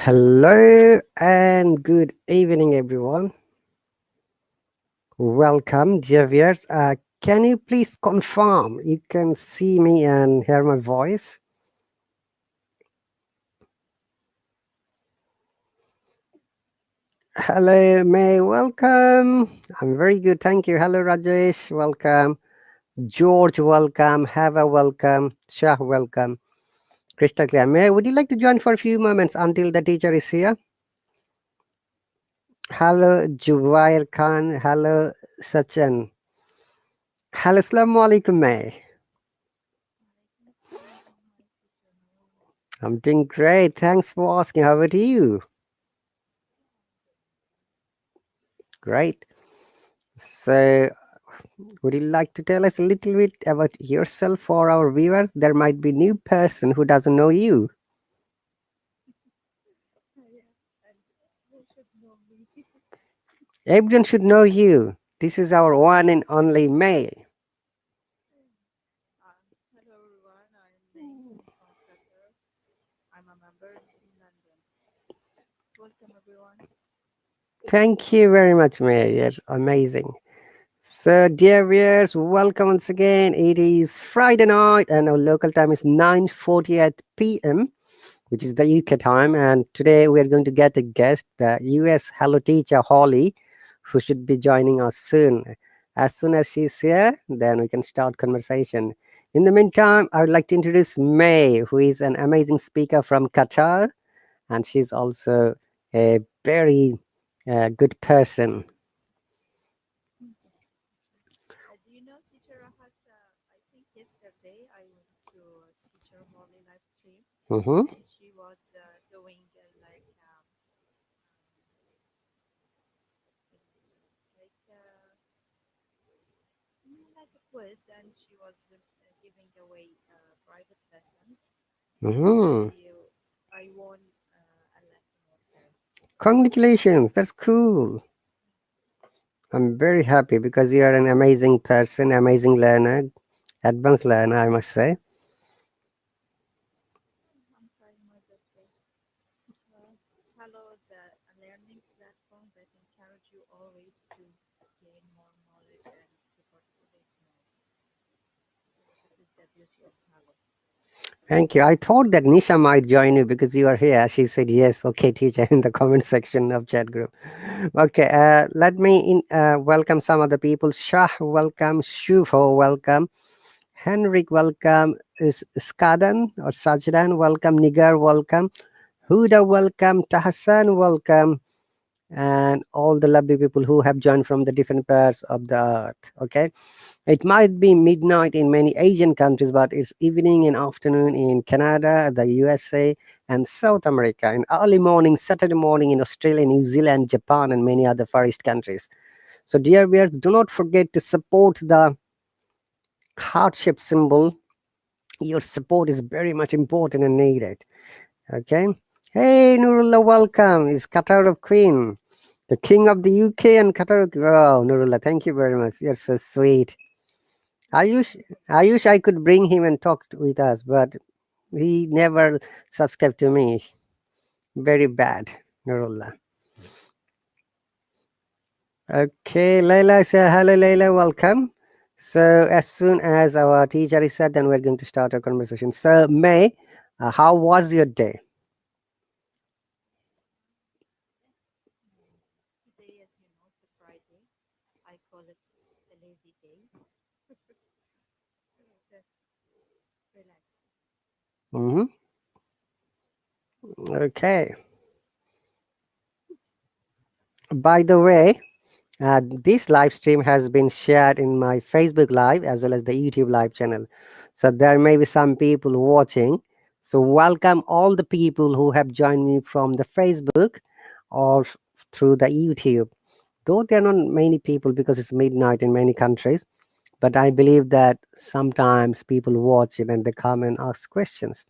Hello and good evening, everyone. Welcome, dear viewers. Can you please confirm you can see me and hear my voice? Hello, May. Welcome. I'm very good. Thank you. Hello, Rajesh. Welcome. George, welcome. Hava, welcome. Shah, welcome. Crystal clear. May, would you like to join for a few moments until the teacher is here? Hello, Jubair Khan. Hello, Sachin. Hello, Assalamu alaikum, May. I'm doing great. Thanks for asking. How about you? Great. So, would you like to tell us a little bit about yourself for our viewers? There might be new person who doesn't know you. Everyone should know you. This is our one and only May. Hello everyone, I'm May from Qatar. I'm a member in London. Welcome everyone. Thank you very much, May. Yes, amazing. So, dear viewers, welcome once again. It is Friday night, and our local time is 9:48 p.m., which is the UK time. And today we are going to get a guest, the US Hallo Teacher Holly, who should be joining us soon. As soon as she's here, then we can start conversation. In the meantime, I would like to introduce May, who is an amazing speaker from Qatar, and she's also a very good person. Do you know Teacher Rahat? I think yesterday I went to Teacher Holly live stream Hmm. and she was doing like a quiz and she was giving away private lessons and Hmm. I won a lesson with her. Congratulations, that's cool. I'm very happy because you are an amazing person, amazing learner, advanced learner, I must say. I'm trying my best. Hello, a learning platform that encourage you always to gain more knowledge and to participate more. This is the beauty of Hello. Thank you. I thought that Nisha might join you because you are here. She said yes. Okay, teacher, in the comment section of chat group. Okay, let me welcome some other people. Shah, welcome. Shufo, welcome. Henrik, welcome. Is Skadan or Sajdan, welcome. Nigar, welcome. Huda, welcome. Tahsan, welcome. And all the lovely people who have joined from the different parts of the earth. Okay, it might be midnight in many Asian countries, but it's evening and afternoon in Canada, the USA, and South America, and early morning, Saturday morning in Australia, New Zealand, Japan, and many other Far East countries. So, dear viewers, do not forget to support the heart shaped symbol. Your support is very much important and needed. Okay. Hey, Nurullah, welcome. It's Qatar of Queen, the king of the UK and Qatar. Oh, Nurullah, thank you very much. You're so sweet. I wish I could bring him and talk with us, but he never subscribed to me. Very bad, Nurullah. Okay, Layla, say hello, Layla, welcome. So as soon as our teacher is set, then we're going to start our conversation. So May, how was your day? Today, as you know, it's a Friday. I call it a lazy day. Just relax. Hmm. Okay. By the way, this live stream has been shared in my Facebook Live as well as the YouTube Live channel. So there may be some people watching. So welcome all the people who have joined me from the Facebook or through the YouTube. Though there are not many people because it's midnight in many countries, but I believe that sometimes people watch it and they come and ask questions.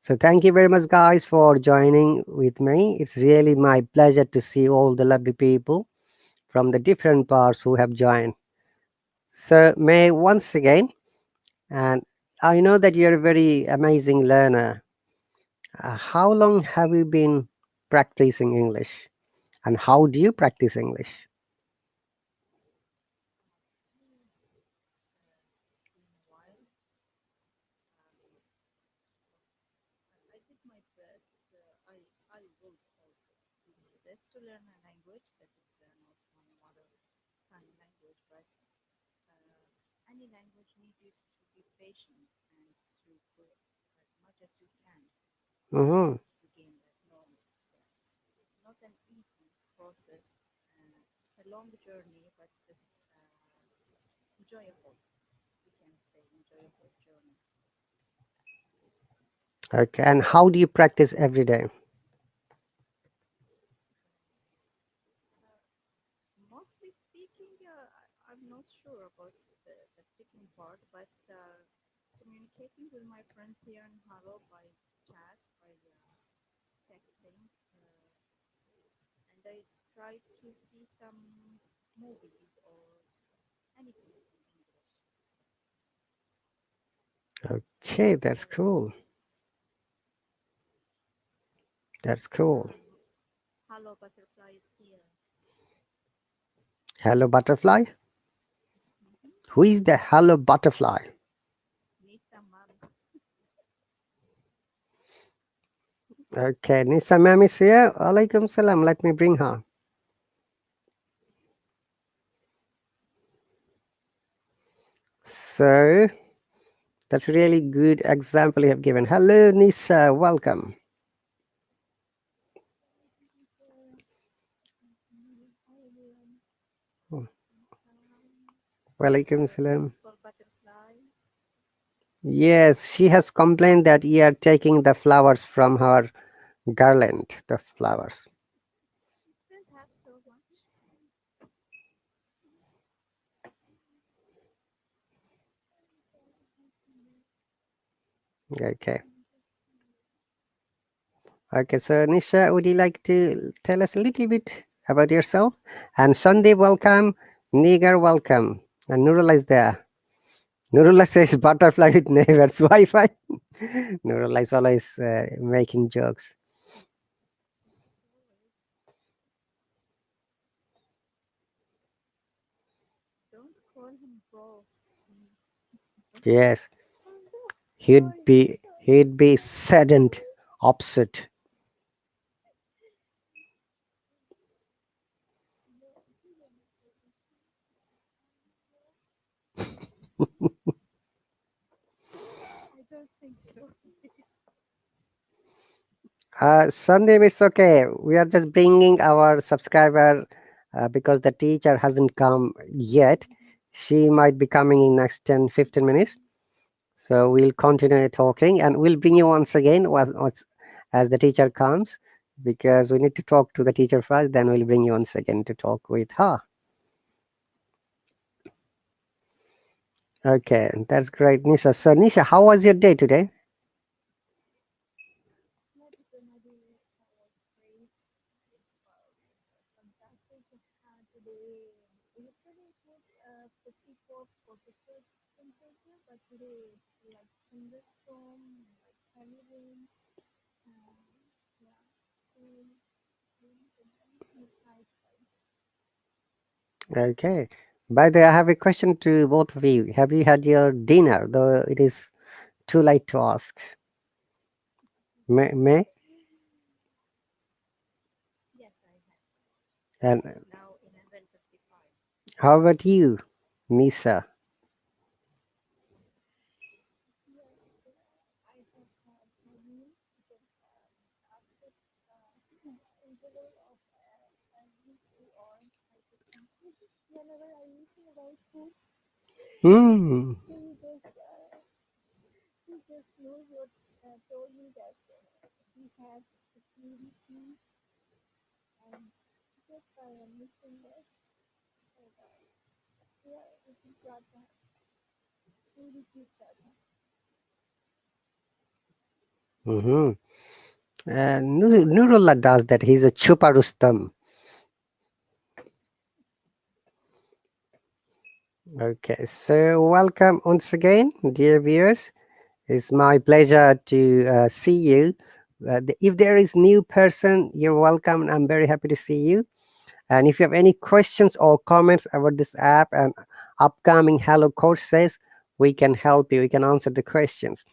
So thank you very much, guys, for joining with me. It's really my pleasure to see all the lovely people from the different parts who have joined. So, May, once again, and I know that you're a very amazing learner. How long have you been practicing English? And how do you practice English? It's been a while. I did my best. I will also do my best to learn a language that is not my mother tongue language, but uh, any language needs you to be patient and to put as much as you can Hmm. to gain that knowledge. So it's not an easy process. It's a long journey, but it's enjoyable. We can say enjoyable journey. Okay, and how do you practice every day? Uh, Mostly speaking, I'm not sure about the speaking part, but communicating with my friends here in Halo by chat, by texting, and I try to see some movies or anything in English. Okay, that's So, cool. That's cool. Hello Butterfly is here. Hello, butterfly. Mm-hmm. Who is the hello butterfly? Nisa Mom. Okay, Nisa ma'am is here. Alaikum salam. Let me bring her. So that's a really good example you have given. Hello, Nisa. Welcome. Hi everyone. Oh, Um, Walaikum your salam. beautiful butterfly. Yes, she has complained that you are taking the flowers from her garland. The flowers. She didn't have so much. Okay. Okay, so Nisha, would you like to tell us a little bit about yourself? And Sunday, welcome. Nigar, welcome. And Nurullah is there. Nurullah says butterfly with neighbors Wi-Fi. Nurullah is always making jokes. Don't call him bro. Mm. Yes, Why? he'd be saddened, upset. I don't think so. Sunday, it's okay. We are just bringing our subscriber because the teacher hasn't come yet. She might be coming in next 10-15 minutes. So we'll continue talking and we'll bring you once again as the teacher comes because we need to talk to the teacher first. Then we'll bring you once again to talk with her. Okay, that's great, Nisha. So, Nisha, how was your day today? My day was great. It was fantastic. Today, yesterday it was 54 46 temperature, but today it's like thunderstorm, like heavy rain. Yeah, cool wind and everything is nice. Okay. By the way, I have a question to both of you. Have you had your dinner? Though it is too late to ask. May? Yes, I had. And It's now 11:55. how about you, Nisha? Yes, I have had my meal because after interval of every 2 hours, I get confused whenever I listen about food. Hmm. So he just knows what told me that he had a smoothie tea, and yes, I am missing that. And, yeah, it is prata, smoothie tea prata. Mm-hmm. Nurullah does that. He's a chupa Rustam. Okay, so welcome once again, dear viewers. It's my pleasure to see you If there is new person, you're welcome. I'm very happy to see you. And if you have any questions or comments about this app and upcoming Hello courses, we can help you. We can answer the questions.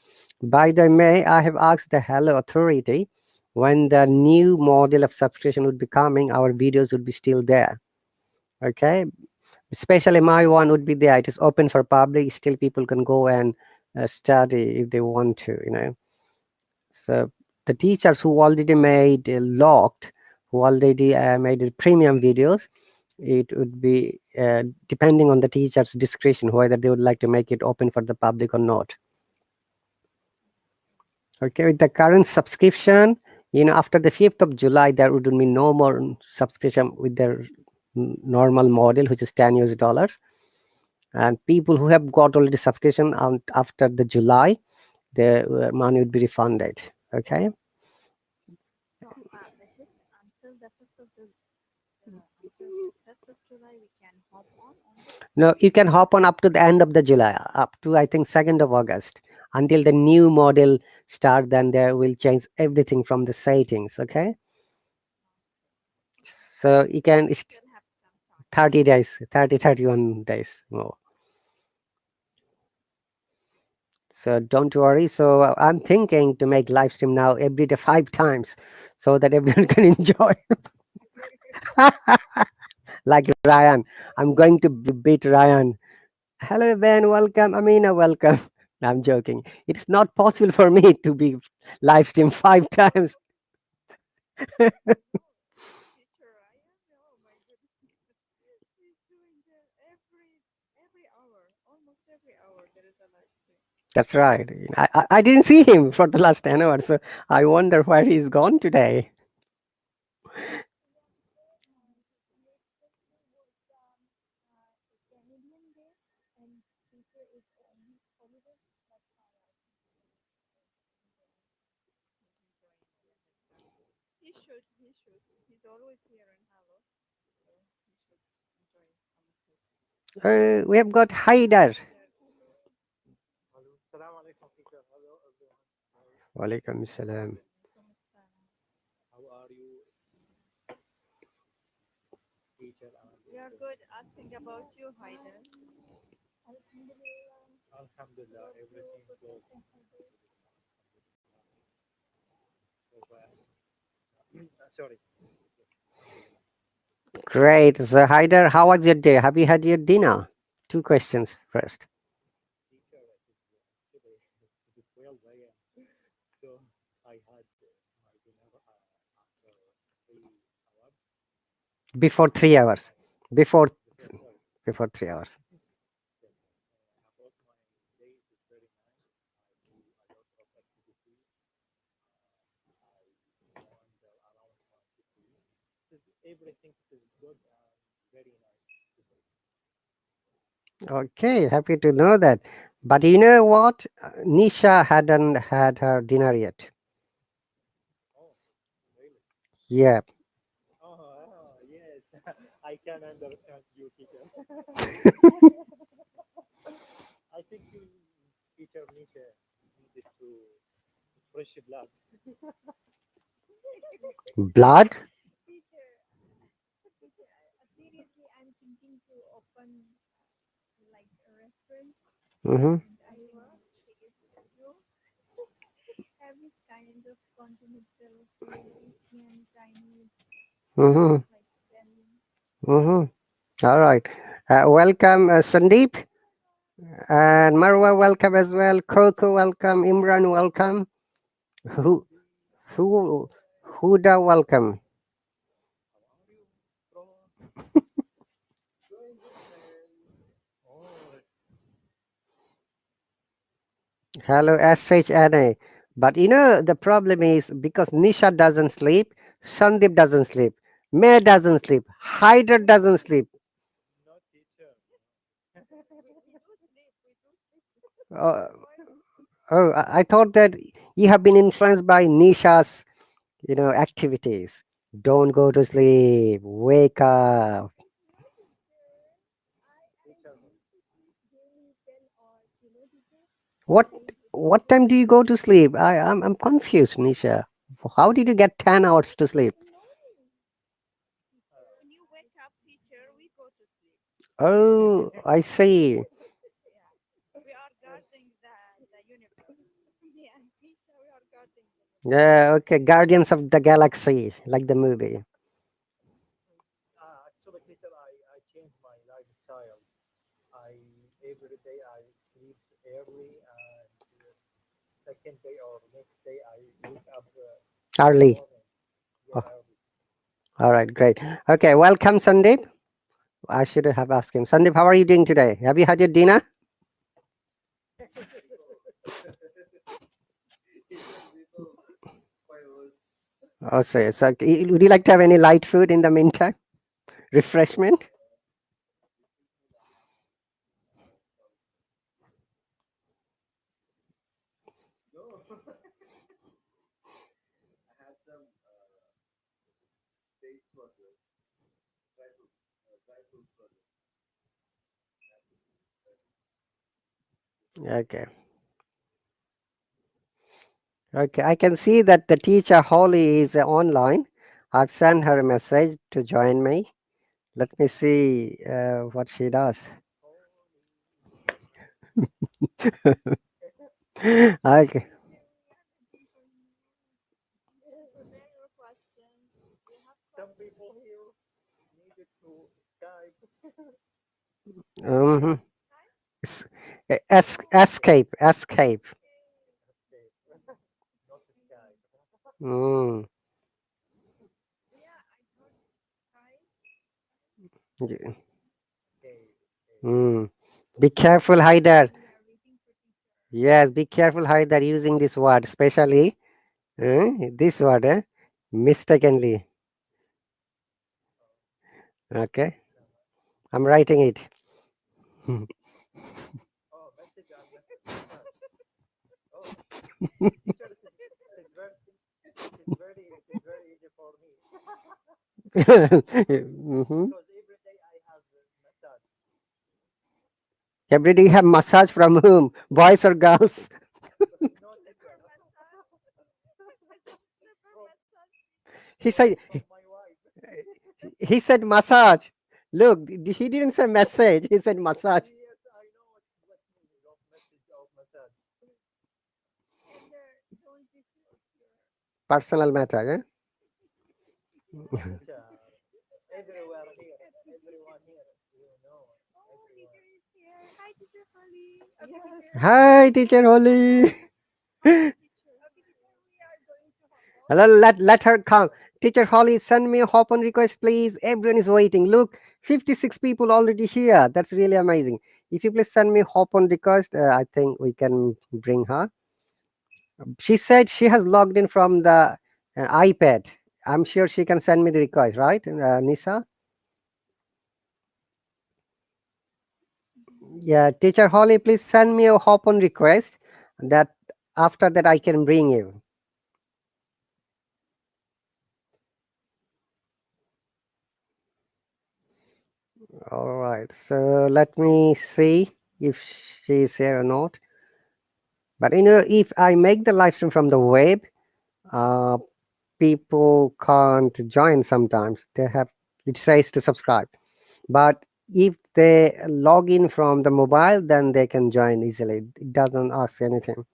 By the way, I have asked the Hello Authority when the new model of subscription would be coming, our videos would be still there. Okay. Especially my one would be there. It is open for public. Still, people can go and study if they want to, So the teachers who already made locked, who already made the premium videos, it would be depending on the teacher's discretion whether they would like to make it open for the public or not. Okay, with the current subscription, after the 5th of July, there would be no more subscription with their normal model, which is 10 US dollars. And people who have got already subscription after the July, the money would be refunded. Okay. So, is it until the first of the until 1st of July we can hop on only? No, you can hop on up to the end of the July, up to I think 2nd of August, until the new model start. Then there will change everything from the settings. Okay, so you So can we still have some time. 30 days, 31 days more. So don't worry. So I'm thinking to make live stream now every day 5 times, so that everyone can enjoy. Like Ryan, I'm going to beat Ryan. Hello, Ben. Welcome. Amina, welcome. I'm joking. It's not possible for me to be live stream 5 times. No, teacher Ryan. Oh my goodness, he's doing that every hour, almost every hour. There is a live stream. That's right. I didn't see him for the last 10 hours, so I wonder where he's gone today. Canadian Day and teacher is on holiday. That's why he's enjoying here with us. He should. He should. He's always here in Hello, so he should enjoy some of his We have got Haider. Haida. Hello. Salam alaikum, teacher. Hello, everyone. Walaikum salam. Walaikum assalam. How are you, teacher? We are good. Asking about you, Haida. Alhamdulillah, everything goes so fast. Sorry. Great. So, Haider, how was your day? Have you had your dinner? Two questions first. Teacher, today is 12 a.m. So I had my dinner after 3 hours. Before 3 hours. Before Before, sorry. before 3 hours. Yes. About my day is very nice. I do a lot of activity. I wander around my city. Everything is good and very nice today. Okay, happy to know that. But you know what? Nisha hadn't had her dinner yet. Oh, really? Yeah. Yes, I can understand you, teacher. I think teacher Nisha needed to fresh blood. Blood? Teacher, teacher, seriously, I'm thinking to open like a restaurant Mm-hmm. and I will taste you every kind of continental food, Asian, Chinese, Mm-hmm. like Italian. Mm-hmm. All right. Welcome, Sandeep. And Marwa, welcome as well. Coco, welcome. Imran, welcome. Who, who, Huda, welcome. How are you, bro? Doing good, man. Oh, Hello, SHNA. But the problem is because Nisha doesn't sleep, Sandeep doesn't sleep, May doesn't sleep, Haider doesn't sleep. no teacher. We do sleep, we do sleep. Uh, Why? oh, I thought that you have been influenced by Nisha's, activities. Don't go to sleep. Wake up. Teacher, I Teacher, used to sleep daily 10 hours, teacher. What 10 to 12 what time do you hours. go to sleep? I'm confused, Nisha. How did you get 10 hours to sleep? When you wake up, teacher, we go to sleep. Oh, I see. Yeah. We are guarding the universe. Me and teacher, we are guarding the universe. Yeah, okay. Guardians of the Galaxy, like the movie. Actually, Peter, I changed my lifestyle. I every day I sleep early, and second day or next day I wake up in the Early. morning. Oh, Yeah, early. all right, great. Okay, welcome, Sandeep. I should have asked him. Sandeep, how are you doing today? Have you had your dinner? Oh, would you like to have any light food in the meantime? Refreshment? Okay. Okay, I can see that the teacher Holly is online. I've sent her a message to join me. Let me see what she does. Okay. Prepare your questions. Do you have Some questions? people here needed to Skype. Mhm. Time? Escape, escape. Okay. Okay, not Skype. Mm. Yeah, I heard Skype. y- Okay, okay. Mm. Be careful, Haider. We are waiting for teacher. Yes, be careful, Haider, using this word, especially this word, mistakenly. Okay, I'm writing it. Oh, message and massage. Oh, teacher, it is very easy for me Mhm. because every day I have massage. Every day you have massage from whom? Boys or girls? No, Never teacher, massage. I just never from massage teacher. He said from my wife. he said massage. Look, he didn't say message. He said massage. Yes, I know what meaning of message of massage. And don't disclose your. Personal matter. Teacher, everywhere here, everyone here, Oh, everyone. teacher is here. Hi, teacher Holly. Okay, Yes. teacher. Hi, teacher Holly. Hi, teacher. Okay, teacher. We are going to Halo. Hello, let her come. Teacher Holly, send me a hop on request, please. Everyone is waiting. Look, 56 people already here. That's really amazing. If you please send me hop on request, I think we can bring her. She said she has logged in from the iPad. I'm sure she can send me the request, right, Nisa? Yeah, teacher Holly, please send me a hop on request. That after that I can bring you. All right. So let me see if she's here or not. But if I make the live stream from the web, uh, people can't join sometimes. They have it says to subscribe. But if they log in from the mobile, then they can join easily. It doesn't ask anything.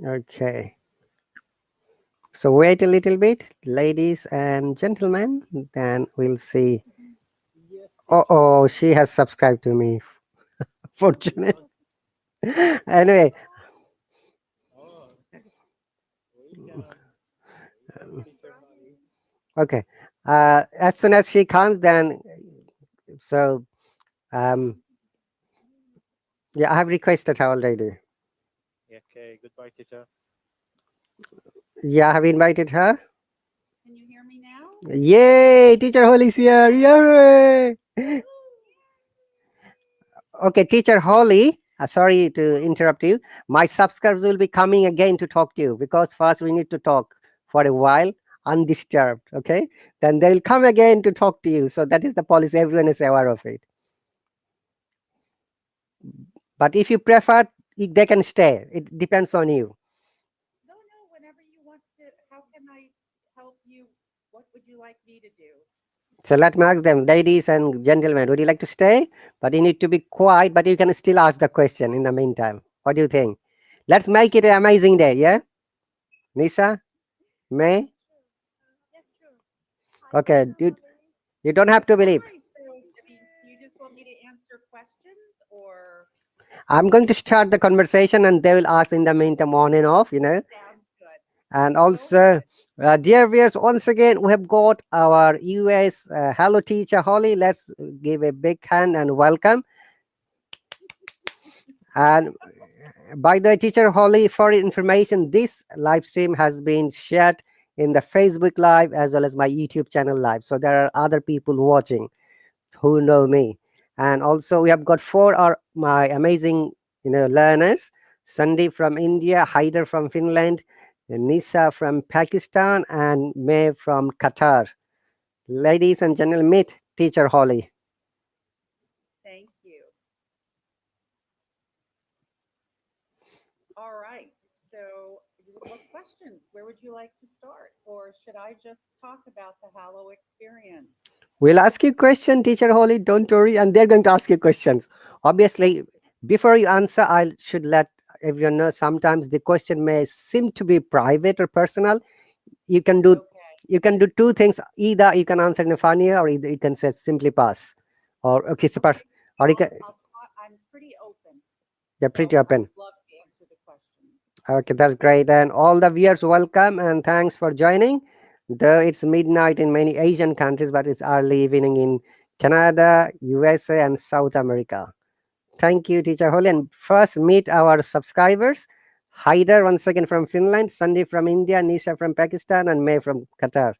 Okay. So wait a little bit, ladies and gentlemen, then we'll see. Yes, Oh, teacher. oh, she has subscribed to me. Fortunate. Oh, Anyway, oh, welcome, welcome, teacher Holly. okay. As soon as she comes, then so um, yeah, I have requested her already. Okay, goodbye, teacher. Yeah, I have invited her. Can you hear me now? Yay! Teacher Holly is here. Yay! Okay, Teacher Holly. Sorry to interrupt you. My subscribers will be coming again to talk to you because first we need to talk for a while undisturbed. Okay, then they will come again to talk to you. So that is the policy. Everyone is aware of it. But if you prefer they can stay. It depends on you. No, no, whenever you want to, how can I help you? What would you like me to do? So let me ask them, ladies and gentlemen, would you like to stay? But you need to be quiet, but you can still ask the question in the meantime. What do you think? Let's make it an amazing day, yeah? Nisha? May? Sure. Yes, sure. Hi, Okay, teacher you, Holly. you don't have to believe. Hi, so, I mean, do you just want me to answer questions or I'm going to start the conversation and they will ask in the meantime on and off, sounds good? And Go ahead. also, dear viewers, once again, we have got our US Hello Teacher Holly. Let's give a big hand and welcome. And by the way, Teacher Holly, for your information, this live stream has been shared in the Facebook Live as well as my YouTube channel live. So there are other people watching who know me. And also, we have got four are my amazing, learners. Sandeep from India, Haider from Finland, Nisa from Pakistan, and May from Qatar. Ladies and gentlemen, meet Teacher Holly. Thank you. All right. So, what questions? Where would you like to start? Or should I just talk about the Hallow experience? We'll ask you question, Teacher Holly. Don't worry, and they're going to ask you questions. Obviously, before you answer, I should let everyone know. Sometimes the question may seem to be private or personal. You can do Okay. you can do two things. Either you can answer in a funny way, or either you can say simply pass, or okay, so pass, Okay. or you can, I'll talk. I'm pretty open. you're pretty So, I open. would love to answer the questions. Okay, that's great. And all the viewers, welcome and thanks for joining. Though it's midnight in many Asian countries, but it's early evening in Canada, USA, and South America. Thank you, Teacher Holly. And first, meet our subscribers. Haider, once again from Finland, Sandeep from India, Nisha from Pakistan, and May from Qatar.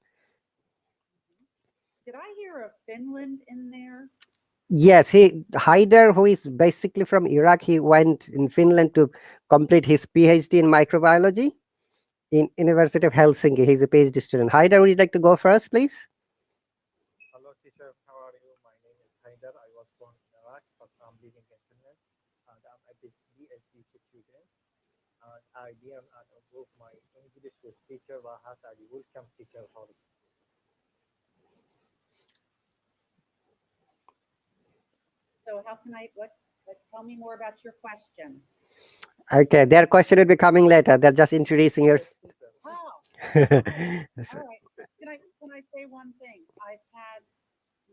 Mhm. Did I hear a Finland in there? Yes, he Haider, who is basically from Iraq, he went in Finland to complete his PhD in microbiology in University of Helsinki. He's a PhD student. Haider, would you like to go first, please? Hello, teacher. How are you? My name is Haider. I was born in Iraq, but I'm living in Finland, and I'm a PhD student. And I learn and improve my English with teacher Rahat Ali. Welcome, teacher Holly. So, how can I? What? Tell me more about your question. Okay, their question will be coming later. They're just introducing Yes, yours. teacher. Oh, all right. Can I say one thing? I've had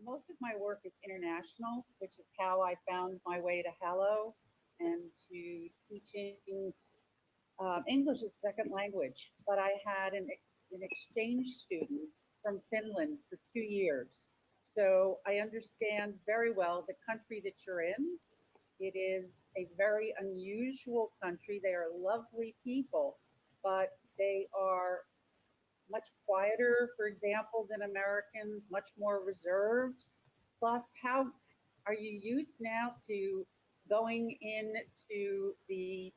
most of my work is international, which is how I found my way to Hello and to teaching English as a second language. But I had an exchange student from Finland for 2 years. So I understand very well the country that you're in. It is a very unusual country. They are lovely people, but they are much quieter, for example, than Americans, much more reserved. Plus, how are you used now to going into the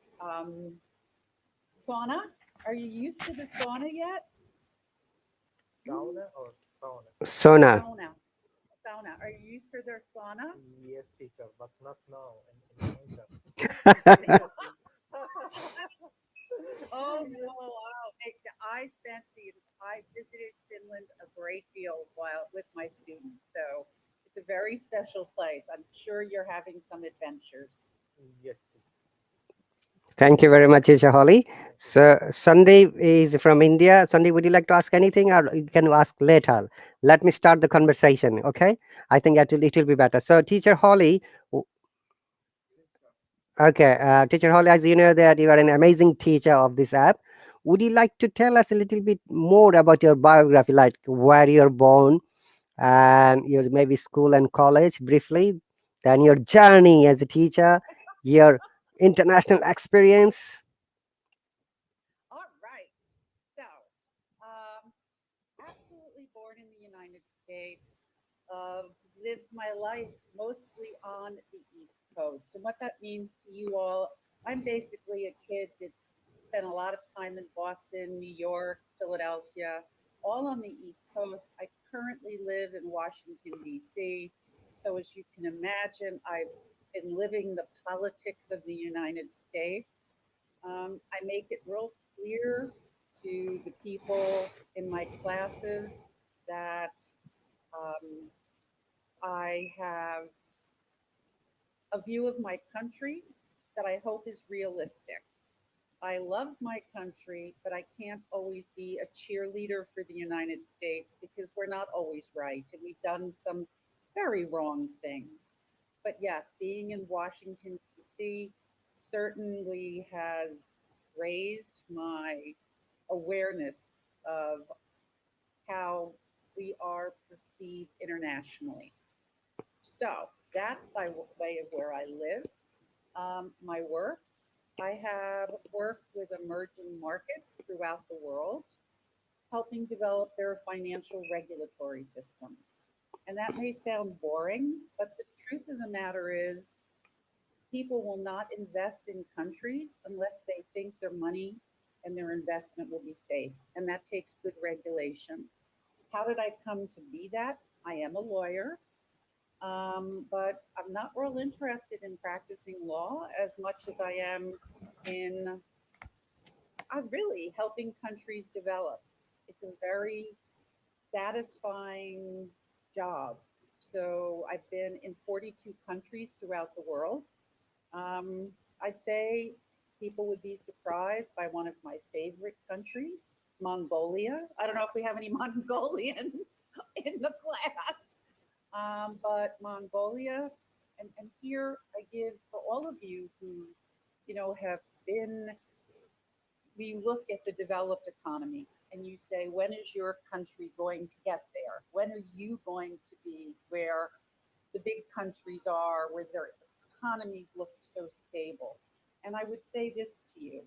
sauna? Are you used to the sauna yet? Mm, Sauna or sauna? Sona. sauna. Sauna. Are you used to their sauna? Yes, teacher, but not now in the winter. Oh no! Wow. I spent I visited Finland a great deal while with my students, so it's a very special place. I'm sure you're having some adventures. Yes, teacher. Thank you very much, Isha Holly. Thank you, So teacher. Sunday is from India. Sunday, would you like to ask anything, or you can ask later? Let me start the conversation. Okay, I think it will be better. So, Teacher Holly. Okay, Teacher Holly, as you know that you are an amazing teacher of this app. Would you like to tell us a little bit more about your biography, like where you're born and your maybe school and college briefly, then your journey as a teacher, your international experience? All right. So, um, absolutely born in the United States. Lived my life mostly on the East Coast. And what that means to you all, I'm basically a kid that's spent a lot of time in Boston, New York, Philadelphia, all on the East Coast. I currently live in Washington, D.C. So, as you can imagine, I've in living the politics of the United States, I make it real clear to the people in my classes that um, I have a view of my country that I hope is realistic. I love my country, but I can't always be a cheerleader for the United States because we're not always right and we've done some very wrong things. But yes, being in Washington, D.C. certainly has raised my awareness of how we are perceived internationally. So that's by way of where I live. My work, I have worked with emerging markets throughout the world, helping develop their financial regulatory systems. And that may sound boring, but the truth of the matter is, people will not invest in countries unless they think their money and their investment will be safe. And that takes good regulation. How did I come to be that? I am a lawyer, but I'm not real interested in practicing law as much as I am in really helping countries develop. It's a very satisfying job. So I've been in 42 countries throughout the world. I'd say people would be surprised by one of my favorite countries, Mongolia. I don't know if we have any Mongolians in the class, but Mongolia, and here I give for all of you who, have been, we look at the developed economy and you say, when is your country going to get there? When are you going to be where the big countries are, where their economies look so stable? And I would say this to you,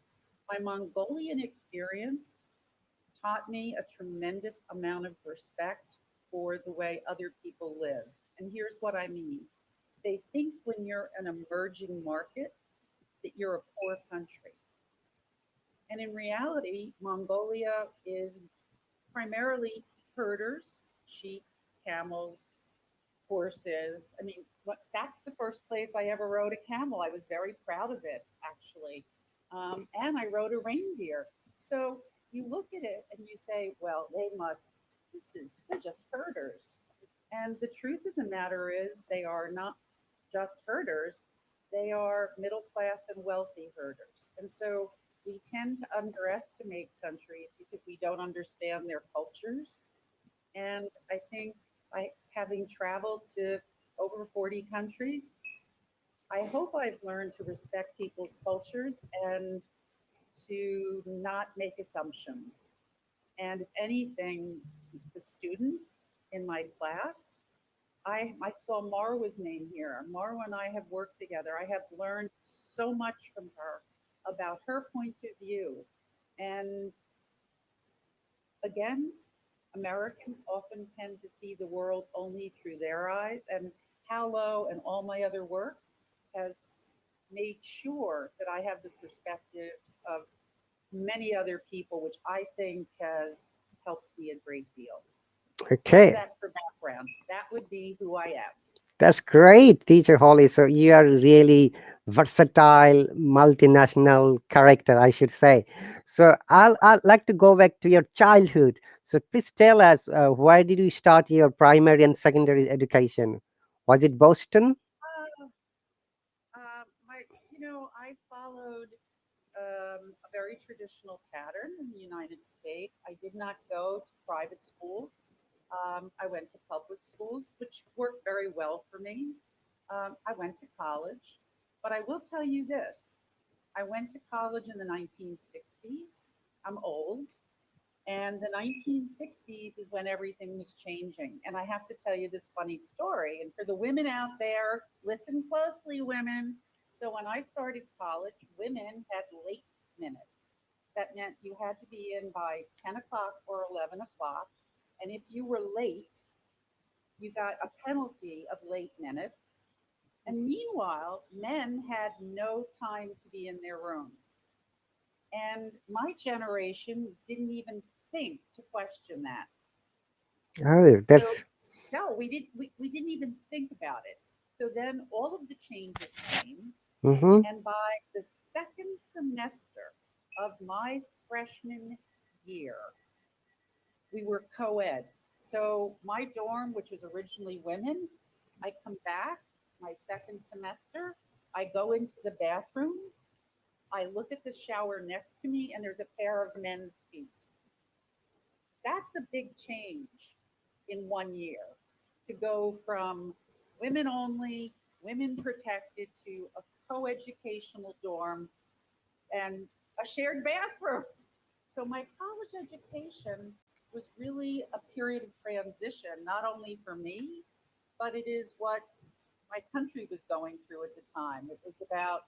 my Mongolian experience taught me a tremendous amount of respect for the way other people live. And here's what I mean. They think when you're an emerging market that you're a poor country. And in reality, Mongolia is primarily herders, sheep, camels, horses. I mean, that's the first place I ever rode a camel. I was very proud of it, actually. And I rode a reindeer. So you look at it and you say, well, they're just herders. And the truth of the matter is, they are not just herders, they are middle class and wealthy herders. And so we tend to underestimate countries because we don't understand their cultures. And I think by having traveled to over 40 countries, I hope I've learned to respect people's cultures and to not make assumptions. And if anything, the students in my class, I saw Marwa's name here. Marwa and I have worked together. I have learned so much from her about her point of view. And again, Americans often tend to see the world only through their eyes. And Hallo and all my other work has made sure that I have the perspectives of many other people, which I think has helped me a great deal. How's Okay. that for background? That would be who I am. That's great, Teacher Holly. So you are really versatile, multinational character, I should say. So I'll like to go back to your childhood. So please tell us, where did you start your primary and secondary education? Was it Boston? Uh, I followed a very traditional pattern in the United States. I did not go to private schools. I went to public schools, which worked very well for me. I went to college, but I will tell you this. I went to college in the 1960s. I'm old. And the 1960s is when everything was changing. And I have to tell you this funny story. And for the women out there, listen closely, women. So when I started college, women had late minutes. That meant you had to be in by 10 o'clock or 11 o'clock. And if you were late, you got a penalty of late minutes. And meanwhile, men had no time to be in their rooms. And my generation didn't even think to question that. Oh, So that's no, we didn't even think about it. So then all of the changes came, Mm-hmm. and by the second semester of my freshman year, we were co-ed. So my dorm, which was originally women, I come back my second semester, I go into the bathroom, I look at the shower next to me, and there's a pair of men's feet. That's a big change in 1 year to go from women only, women protected to a co-educational dorm and a shared bathroom. So my college education was really a period of transition, not only for me, but it is what my country was going through at the time. It was about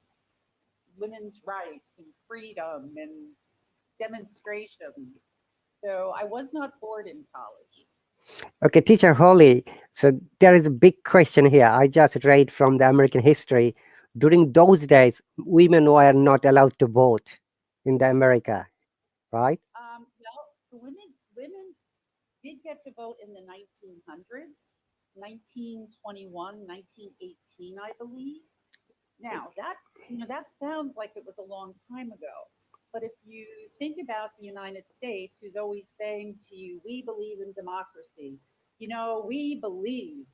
women's rights and freedom and demonstrations. So I was not bored in college. Okay, teacher Holly. So there is a big question here. I just read from the American history. During those days, women were not allowed to vote in the America, right? Well, the women did get to vote in the 1900s, 1921, 1918, I believe. Now that sounds like it was a long time ago. But if you think about the United States, who's always saying to you, "We believe in democracy," we believe,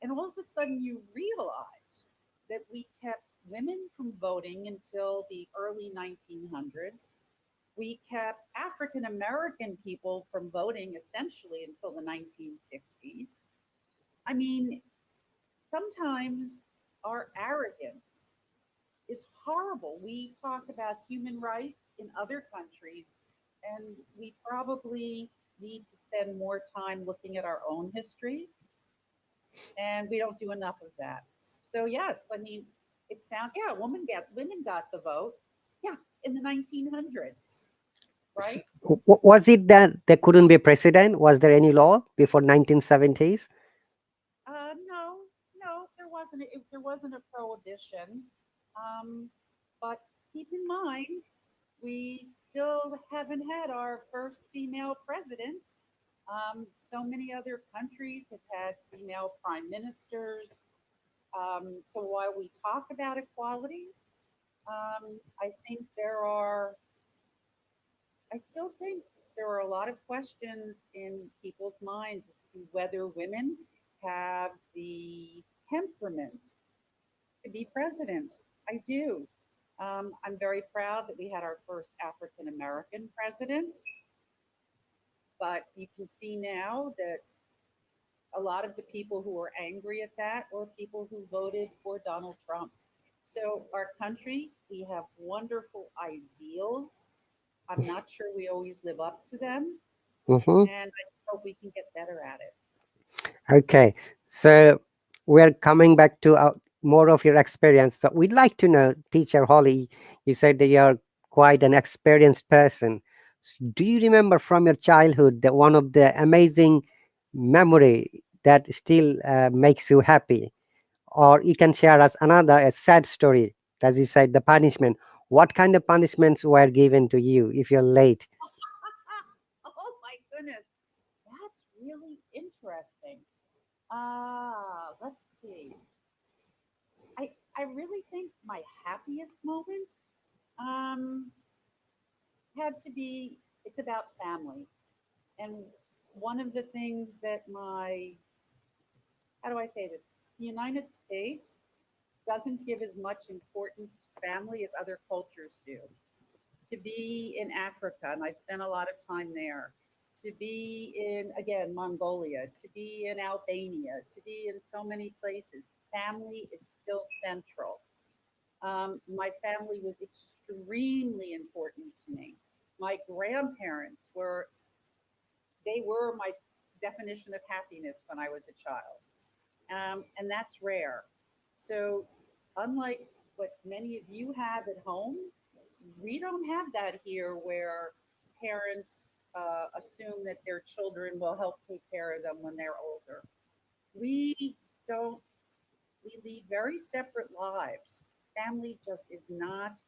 and all of a sudden you realize that we kept women from voting until the early 1900s. We kept African American people from voting essentially until the 1960s. I mean, sometimes our arrogance is horrible. We talk about human rights in other countries, and we probably need to spend more time looking at our own history, and we don't do enough of that. So yes, I mean, yeah, women got the vote, yeah, in the 1900s, right? Was it that there couldn't be a president? Was there any law before 1970s? No, no, there wasn't a prohibition. Um, but keep in mind, we still haven't had our first female president. So many other countries have had female prime ministers. So while we talk about equality, I think I still think there are a lot of questions in people's minds as to whether women have the temperament to be president. I do. I'm very proud that we had our first African American president, but you can see now that a lot of the people who are angry at that were people who voted for Donald Trump. So, our country, we have wonderful ideals. I'm not sure we always live up to them, Mm-hmm. and I hope we can get better at it. Okay, so we're coming back to more of your experience. So we'd like to know, teacher Holly, you said that you're quite an experienced person. Do you remember from your childhood that one of the amazing memory that still makes you happy? Or you can share us another a sad story, as you said, the punishment. What kind of punishments were given to you if you're late? Oh my goodness, that's really interesting. Let's see. I really think my happiest moment um, had to be it's about family. And one of the things that how do I say this? The United States doesn't give as much importance to family as other cultures do. To be in Africa, and I spent a lot of time there, to be in, again, Mongolia, to be in Albania, to be in so many places, family is still central. My family was extremely important to me. My grandparents they were my definition of happiness when I was a child. And that's rare. So, unlike what many of you have at home, we don't have that here where parents assume that their children will help take care of them when they're older. We don't, we lead very separate lives. Family just is not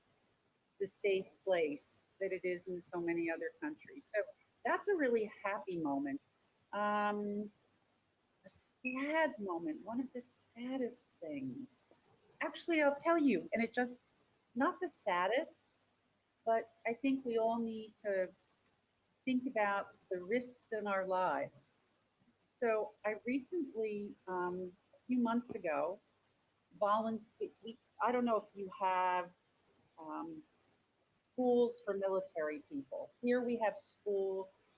the safe place that it is in so many other countries. So that's a really happy moment. Um, sad moment, one of the saddest things. Actually, I'll tell you, and it just not the saddest, but I think we all need to think about the risks in our lives. So I recently, a few months ago, I don't know if you have um, schools for military people. Here we have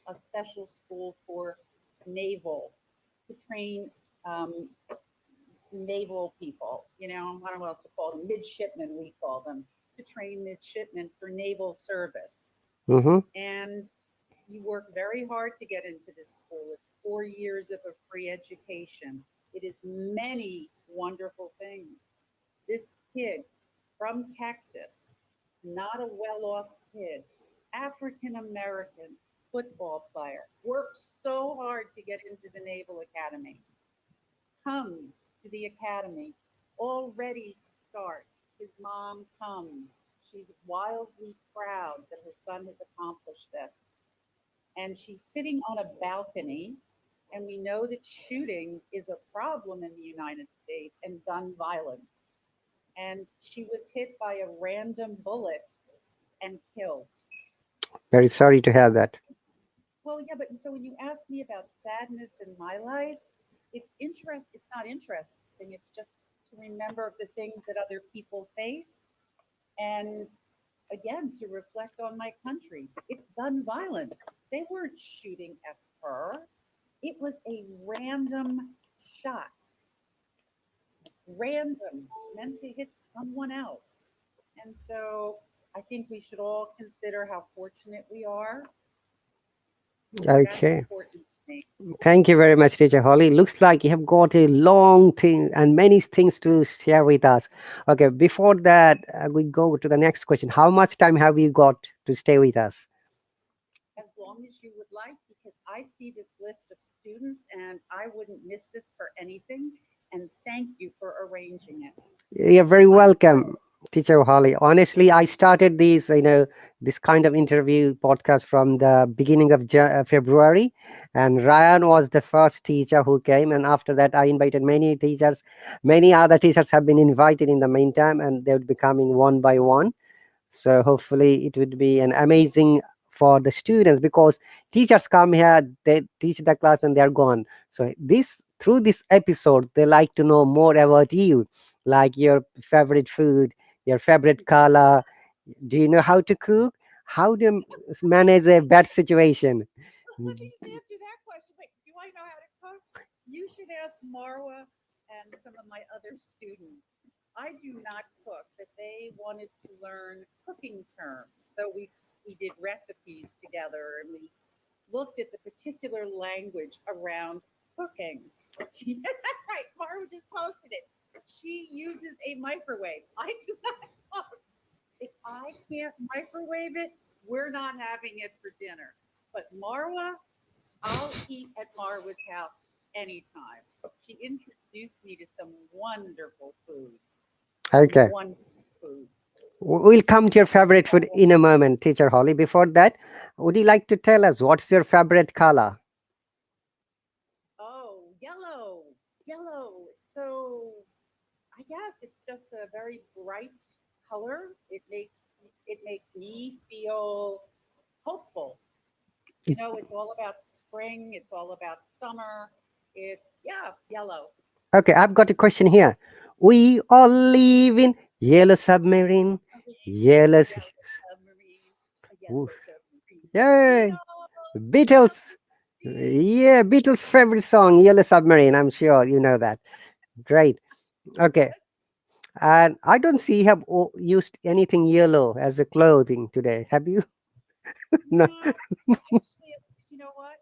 a special school for naval to train um, naval people. I don't know what else to call them. Midshipmen, we call them, to train midshipmen for naval service. Mm-hmm. And you work very hard to get into this school. It's 4 years of a free education. It is many wonderful things. This kid from Texas, not a well off kid, African American football player, works so hard to get into the Naval Academy, comes to the academy all ready to start. His mom comes. She's wildly proud that her son has accomplished this. And she's sitting on a balcony. And we know that shooting is a problem in the United States and gun violence. And she was hit by a random bullet and killed. Very sorry to hear that. Well, yeah, but so when you ask me about sadness in my life, it's not interesting. It's just to remember the things that other people face and again to reflect on my country. It's gun violence. They weren't shooting at her. It was a random shot. Random, meant to hit someone else. And so I think we should all consider how fortunate we are. That's Okay. important to me. Thank you very much, Teacher Holly. Looks like you have got a long thing and many things to share with us. Okay, before that, we go to the next question. How much time have you got to stay with us? As long as you would like, because I see this list of students and I wouldn't miss this for anything. And thank you for arranging it. You're very I'm welcome, thrilled. Teacher Holly. Honestly, I started this kind of interview podcast from the beginning of February, and Ryan was the first teacher who came. And after that, I invited many teachers. Many other teachers have been invited in the meantime, and they would be coming one by one. So hopefully it would be an amazing for the students, because teachers come here, they teach the class and they're gone. So this through this episode they like to know more about you, like your favorite food, your favorite color. Do you know how to cook? How do you manage a bad situation? Let me just answer that question. Wait, do I know how to cook? You should ask Marwa and some of my other students. I do not cook, but they wanted to learn cooking terms. So we did recipes together and we looked at the particular language around cooking. That's right, Marwa just posted it. She uses a microwave. I do not cook. If I can't microwave it, we're not having it for dinner. But Marwa, I'll eat at Marwa's house anytime. She introduced me to some wonderful foods. Some Okay, wonderful foods. we'll come to your favorite food in a moment, Teacher Holly. Before that, would you like to tell us what's your favorite color? Oh, yellow, yellow. So I guess it's just a very bright color. It makes me feel hopeful. It's all about spring. It's all about summer. It's yeah, yellow. Okay, I've got a question here. We all live in yellow submarine. A Yellow. yellow submarine, a Oof. yellow submarine. We Yay! all have Beatles. to see. Yeah, Beatles' favorite song, Yellow Submarine. I'm sure you know that. Great. Okay. And I don't see you have used anything yellow as a clothing today. Have you? No. No, actually, you know what?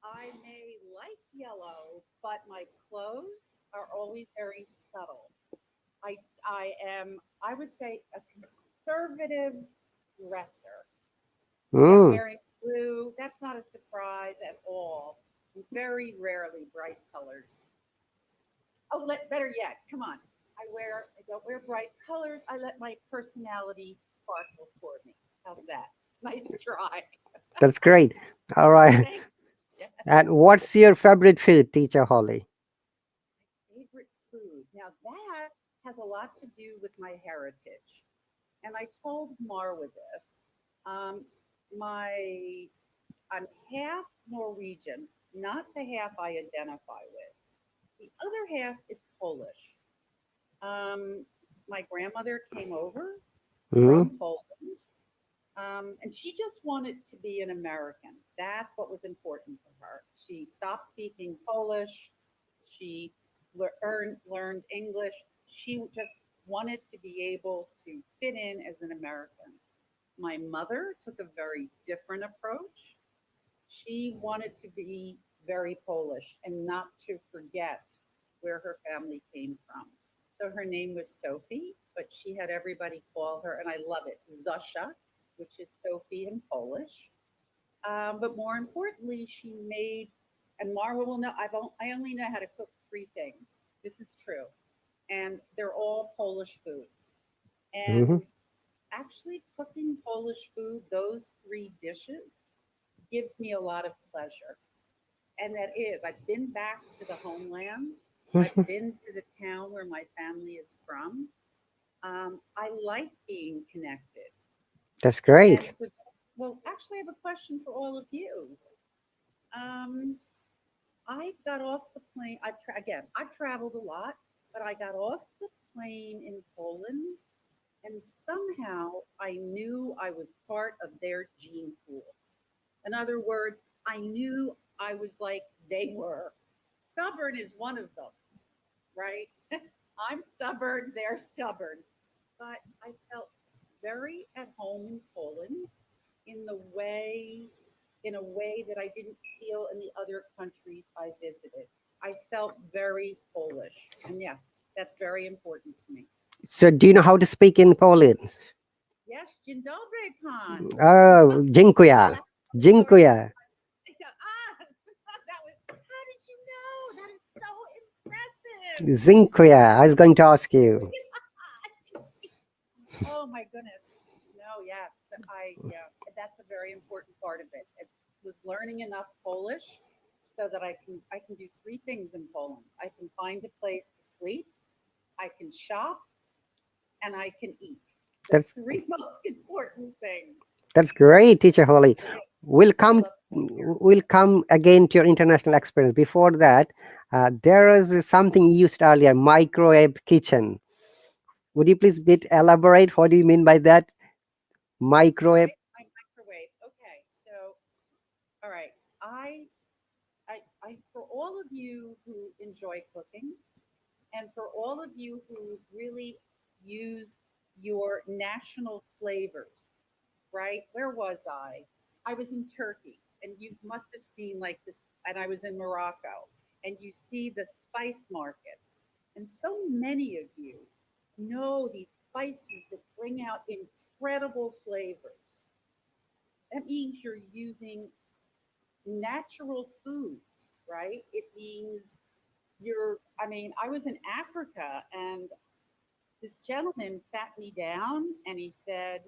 I may like yellow, but my clothes are always very subtle. I I would say a conservative dresser. Yeah, Mm. wearing blue, that's not a surprise at all. Very rarely bright colors. Oh, better yet, come on. I don't wear bright colors. I let my personality sparkle for me. How's that? Nice try. That's great. All right. Thank you. And what's your favorite food, Teacher Holly? has a lot to do with my heritage. And I told Marwa this. Um, my I'm half Norwegian, not the half I identify with. The other half is Polish. Um, my grandmother came over Mhm. from Poland, and she just wanted to be an American. That's what was important to her. She stopped speaking Polish. She learned English. She just wanted to be able to fit in as an American. My mother took a very different approach. She wanted to be very Polish and not to forget where her family came from. So her name was Sophie, but she had everybody call her, and I love it, Zosia, which is Sophie in Polish. But more importantly, she made, and Marwa will know, I only know how to cook three things. This is true. And they're all Polish foods. Mhm. And actually, cooking Polish food, those three dishes, gives me a lot of pleasure. And that is, I've been back to the homeland. I've Mhm. been to the town where my family is from. I like being connected. That's And great. well, actually, I have a question for all of you. Um, I got off the plane. Again, I've traveled a lot, but I got off the plane in Poland, and somehow I knew I was part of their gene pool. In other words, I knew I was like they were. Stubborn is one of them, right? I'm stubborn, they're stubborn. But I felt very at home in Poland in the way in a way that I didn't feel in the other countries I visited. I felt very Polish. And yes, that's very important to me. So, do you know how to speak in Polish? Yes, dzień dobry, pan. Oh, dziękuję. Sorry. Dziękuję. That was, how did you know? That is so impressive. Dziękuję. I was going to ask you. Oh my goodness. No, yes. Yeah, that's a very important part of it. It was learning enough Polish so that I can do three things in Poland. I can find a place to sleep, I can shop, and I can eat. The That's three most important things. that's great, Teacher Holly. We'll I come. love culture. We'll come again to your international experience. Before that, there is something you used earlier, microwave kitchen. Would you please bit elaborate? What do you mean by that? Microwave. My microwave. Okay, so all right. I for all of you who enjoy cooking, and for all of you who really use your national flavors, right? Where was I? I was in Turkey, and you must have seen like this, and I was in Morocco, and you see the spice markets. And so many of you know these spices that bring out incredible flavors. That means you're using natural foods, right? It means I mean, I was in Africa and this gentleman sat me down and he said,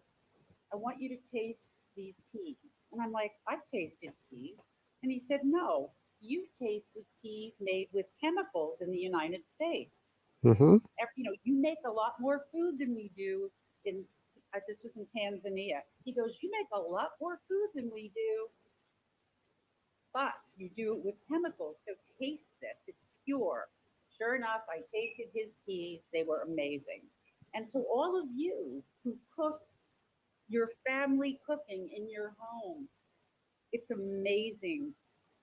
I want you to taste these peas. And I'm like, I've tasted peas. And he said, no, you've tasted peas made with chemicals in the United States. Mm-hmm. You make a lot more food than we do in, this was in Tanzania. He goes, you make a lot more food than we do, but you do it with chemicals. So taste this. It's pure. Sure enough, I tasted his peas. They were amazing. And so all of you who cook your family cooking in your home, it's amazing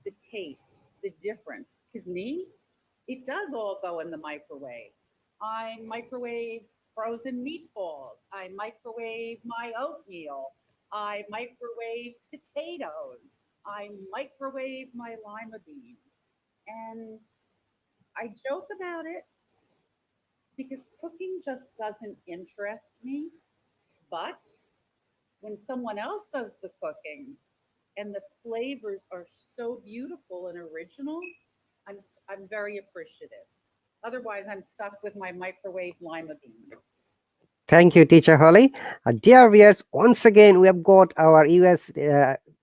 the taste, the difference. Because me, it does all go in the microwave. I microwave frozen meatballs. I microwave my oatmeal. I microwave potatoes. I microwave my lima beans. And I joke about it because cooking just doesn't interest me. But when someone else does the cooking and the flavors are so beautiful and original, I'm very appreciative. Otherwise, I'm stuck with my microwave lima beans. Thank you, Teacher Holly. Dear viewers, once again, we have got our US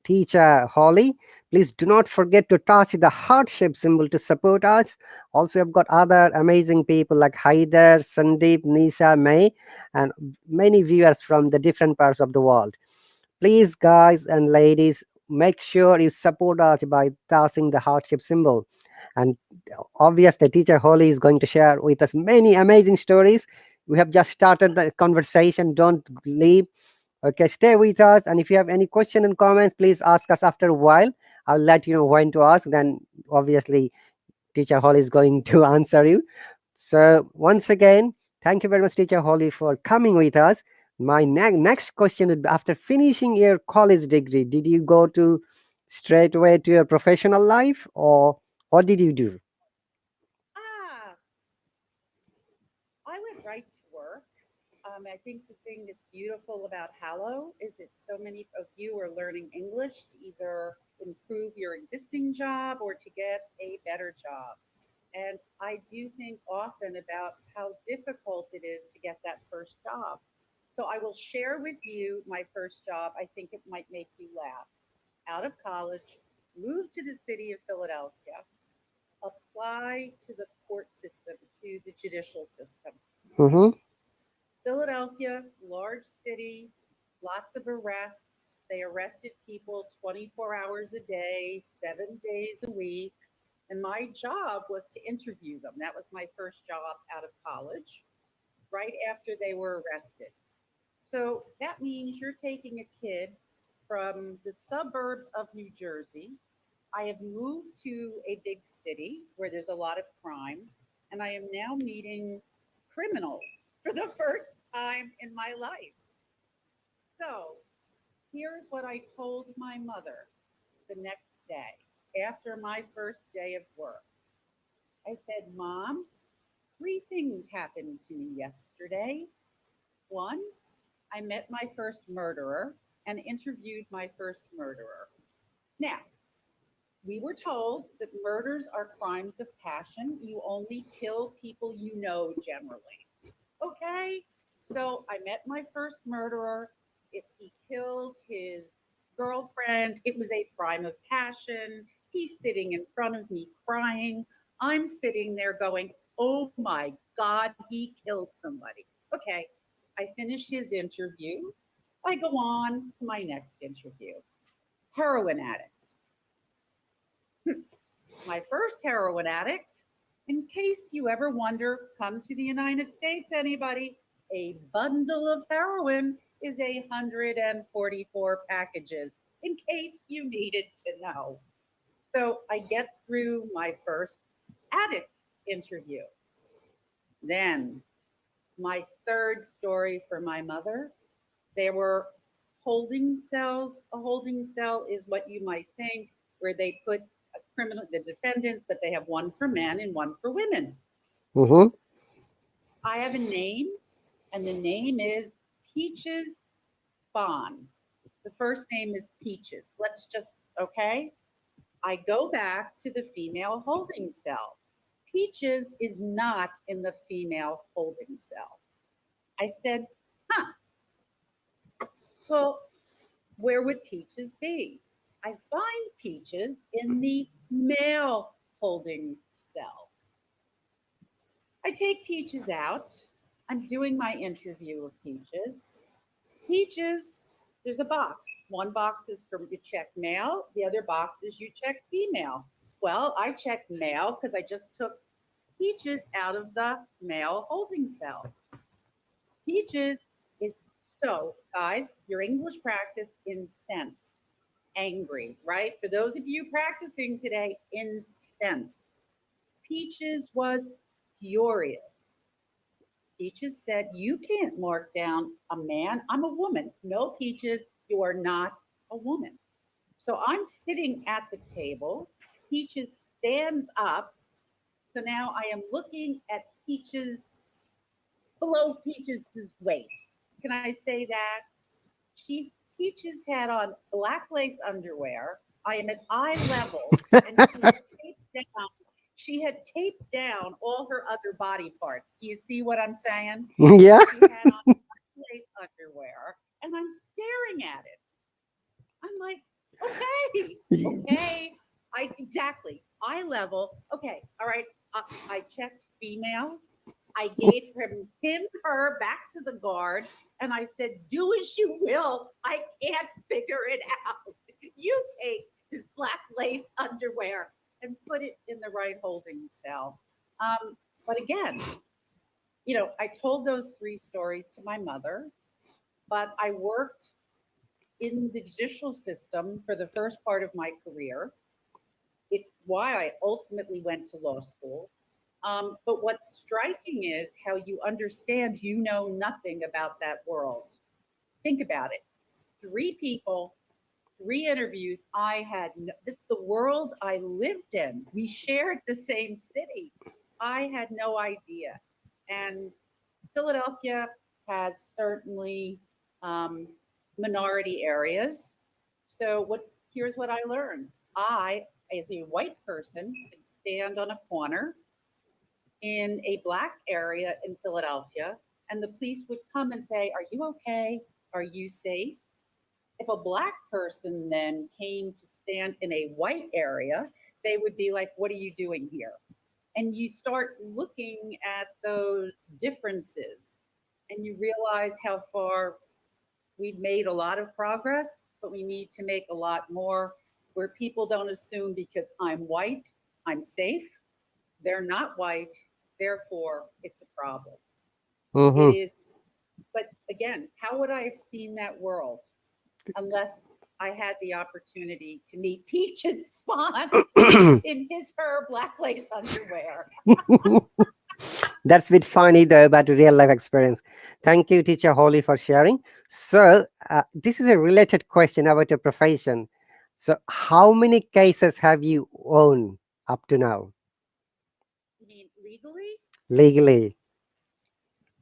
teacher Holly. Please do not forget to touch the heart shape symbol to support us. Also, I've got other amazing people like Haider, Sandeep, Nisha, May, and many viewers from the different parts of the world. Please, guys and ladies, make sure you support us by touching the heart shape symbol. And obviously, Teacher Holly is going to share with us many amazing stories. We have just started the conversation. Don't leave. Okay, stay with us. And if you have any question and comments, please ask us after a while. I'll let you know when to ask. Then, obviously, Teacher Holly is going to answer you. So, once again, thank you very much, Teacher Holly, for coming with us. My next question would be, after finishing your college degree, did you go to straight away to your professional life, or what did you do? Ah, I went right to work. I think the thing that's beautiful about Hallo is that so many of you are learning English to either improve your existing job or to get a better job. And I do think often about how difficult it is to get that first job. So I will share with you my first job. I think it might make you laugh. Out of college, moved to the city of Philadelphia, apply to the court system, to the judicial system. Mm-hmm. Philadelphia, large city, lots of arrests. They arrested people 24 hours a day, 7 days a week. And my job was to interview them. That was my first job out of college, right after they were arrested. So that means you're taking a kid from the suburbs of New Jersey. I have moved to a big city where there's a lot of crime, and I am now meeting criminals for the first time in my life. So here's what I told my mother the next day after my first day of work. I said, Mom, three things happened to me yesterday. One, I met my first murderer and interviewed my first murderer. Now, we were told that murders are crimes of passion. You only kill people you know generally. Okay? So I met my first murderer. If he killed his girlfriend, it was a crime of passion. He's sitting in front of me crying. I'm sitting there going, oh my God, he killed somebody. Okay. I finish his interview. I go on to my next interview. Heroin addict. My first heroin addict. In case you ever wonder, come to the United States, anybody, a bundle of heroin is 144 packages, in case you needed to know. So I get through my first addict interview. Then my third story for my mother, there were holding cells. A holding cell is what you might think where they put a criminal, the defendants, but they have one for men and one for women. Mm-hmm. I have a name, and the name is Peaches Spawn. The first name is Peaches. Let's just, okay? I go back to the female holding cell. Peaches is not in the female holding cell. I said, huh, well, where would Peaches be? I find Peaches in the male holding cell. I take Peaches out. I'm doing my interview of Peaches. Peaches, there's a box. One box is for you check male, the other box is you check female. Well, I checked male because I just took Peaches out of the male holding cell. Peaches is so, guys, your English practice incensed, angry, right? For those of you practicing today, incensed. Peaches was furious. Peaches said, you can't mark down a man. I'm a woman. No, Peaches, you are not a woman. So I'm sitting at the table. Peaches stands up. So now I am looking at Peaches, below Peaches' waist. Can I say that? She Peaches had on black lace underwear. I am at eye level, and she had taped down all her other body parts. Do you see what I'm saying? Yeah. She had on lace underwear, and I'm staring at it. I'm like, Okay, okay. Exactly. Eye level. Okay, all right. I checked female. I gave her back to the guard, and I said, "Do as you will. I can't figure it out. You take this black lace underwear and put it in the right holding cell." But again, I told those three stories to my mother, but I worked in the judicial system for the first part of my career. It's why I ultimately went to law school. But what's striking is how you understand you know nothing about that world. Think about it. Three people, three interviews. It's the world I lived in. We shared the same city. I had no idea. And Philadelphia has certainly um, minority areas. So here's what I learned. I, as a white person, could stand on a corner in a black area in Philadelphia, and the police would come and say, "Are you okay? Are you safe?" If a black person then came to stand in a white area, they would be like, "What are you doing here?" And you start looking at those differences and you realize how far we've made a lot of progress, but we need to make a lot more where people don't assume because I'm white, I'm safe. They're not white, therefore it's a problem. It Mm-hmm. is, but again, how would I have seen that world unless I had the opportunity to meet Peach's sponsor in her black lace underwear? That's a bit funny though, but a real life experience. Thank you, teacher Holly, for sharing. So, this is a related question about your profession. So, how many cases have you won up to now, You mean legally? legally?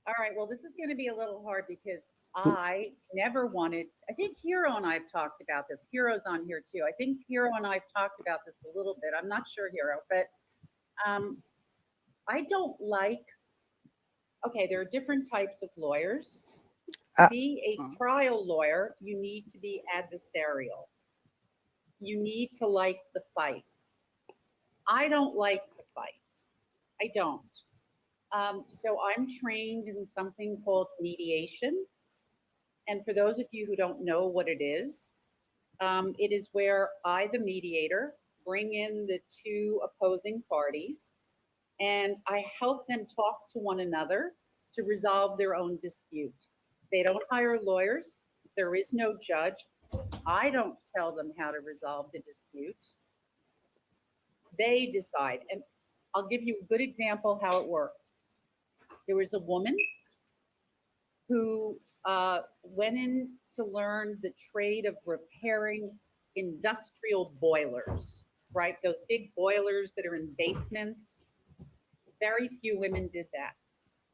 All right, well, this is going to be a little hard because I never wanted, I think Hero and I have talked about this. Hero's on here too. I think Hero and I have talked about this a little bit. I'm not sure, Hero, but um, I don't like, okay, there are different types of lawyers. To Uh, be a trial lawyer, you need to be adversarial. You need to like the fight. I don't like the fight. I don't. So I'm trained in something called mediation. And for those of you who don't know what it is where I, the mediator, bring in the two opposing parties and I help them talk to one another to resolve their own dispute. They don't hire lawyers. There is no judge. I don't tell them how to resolve the dispute. They decide. And I'll give you a good example how it worked. There was a woman who went in to learn the trade of repairing industrial boilers, right? Those big boilers that are in basements. Very few women did that.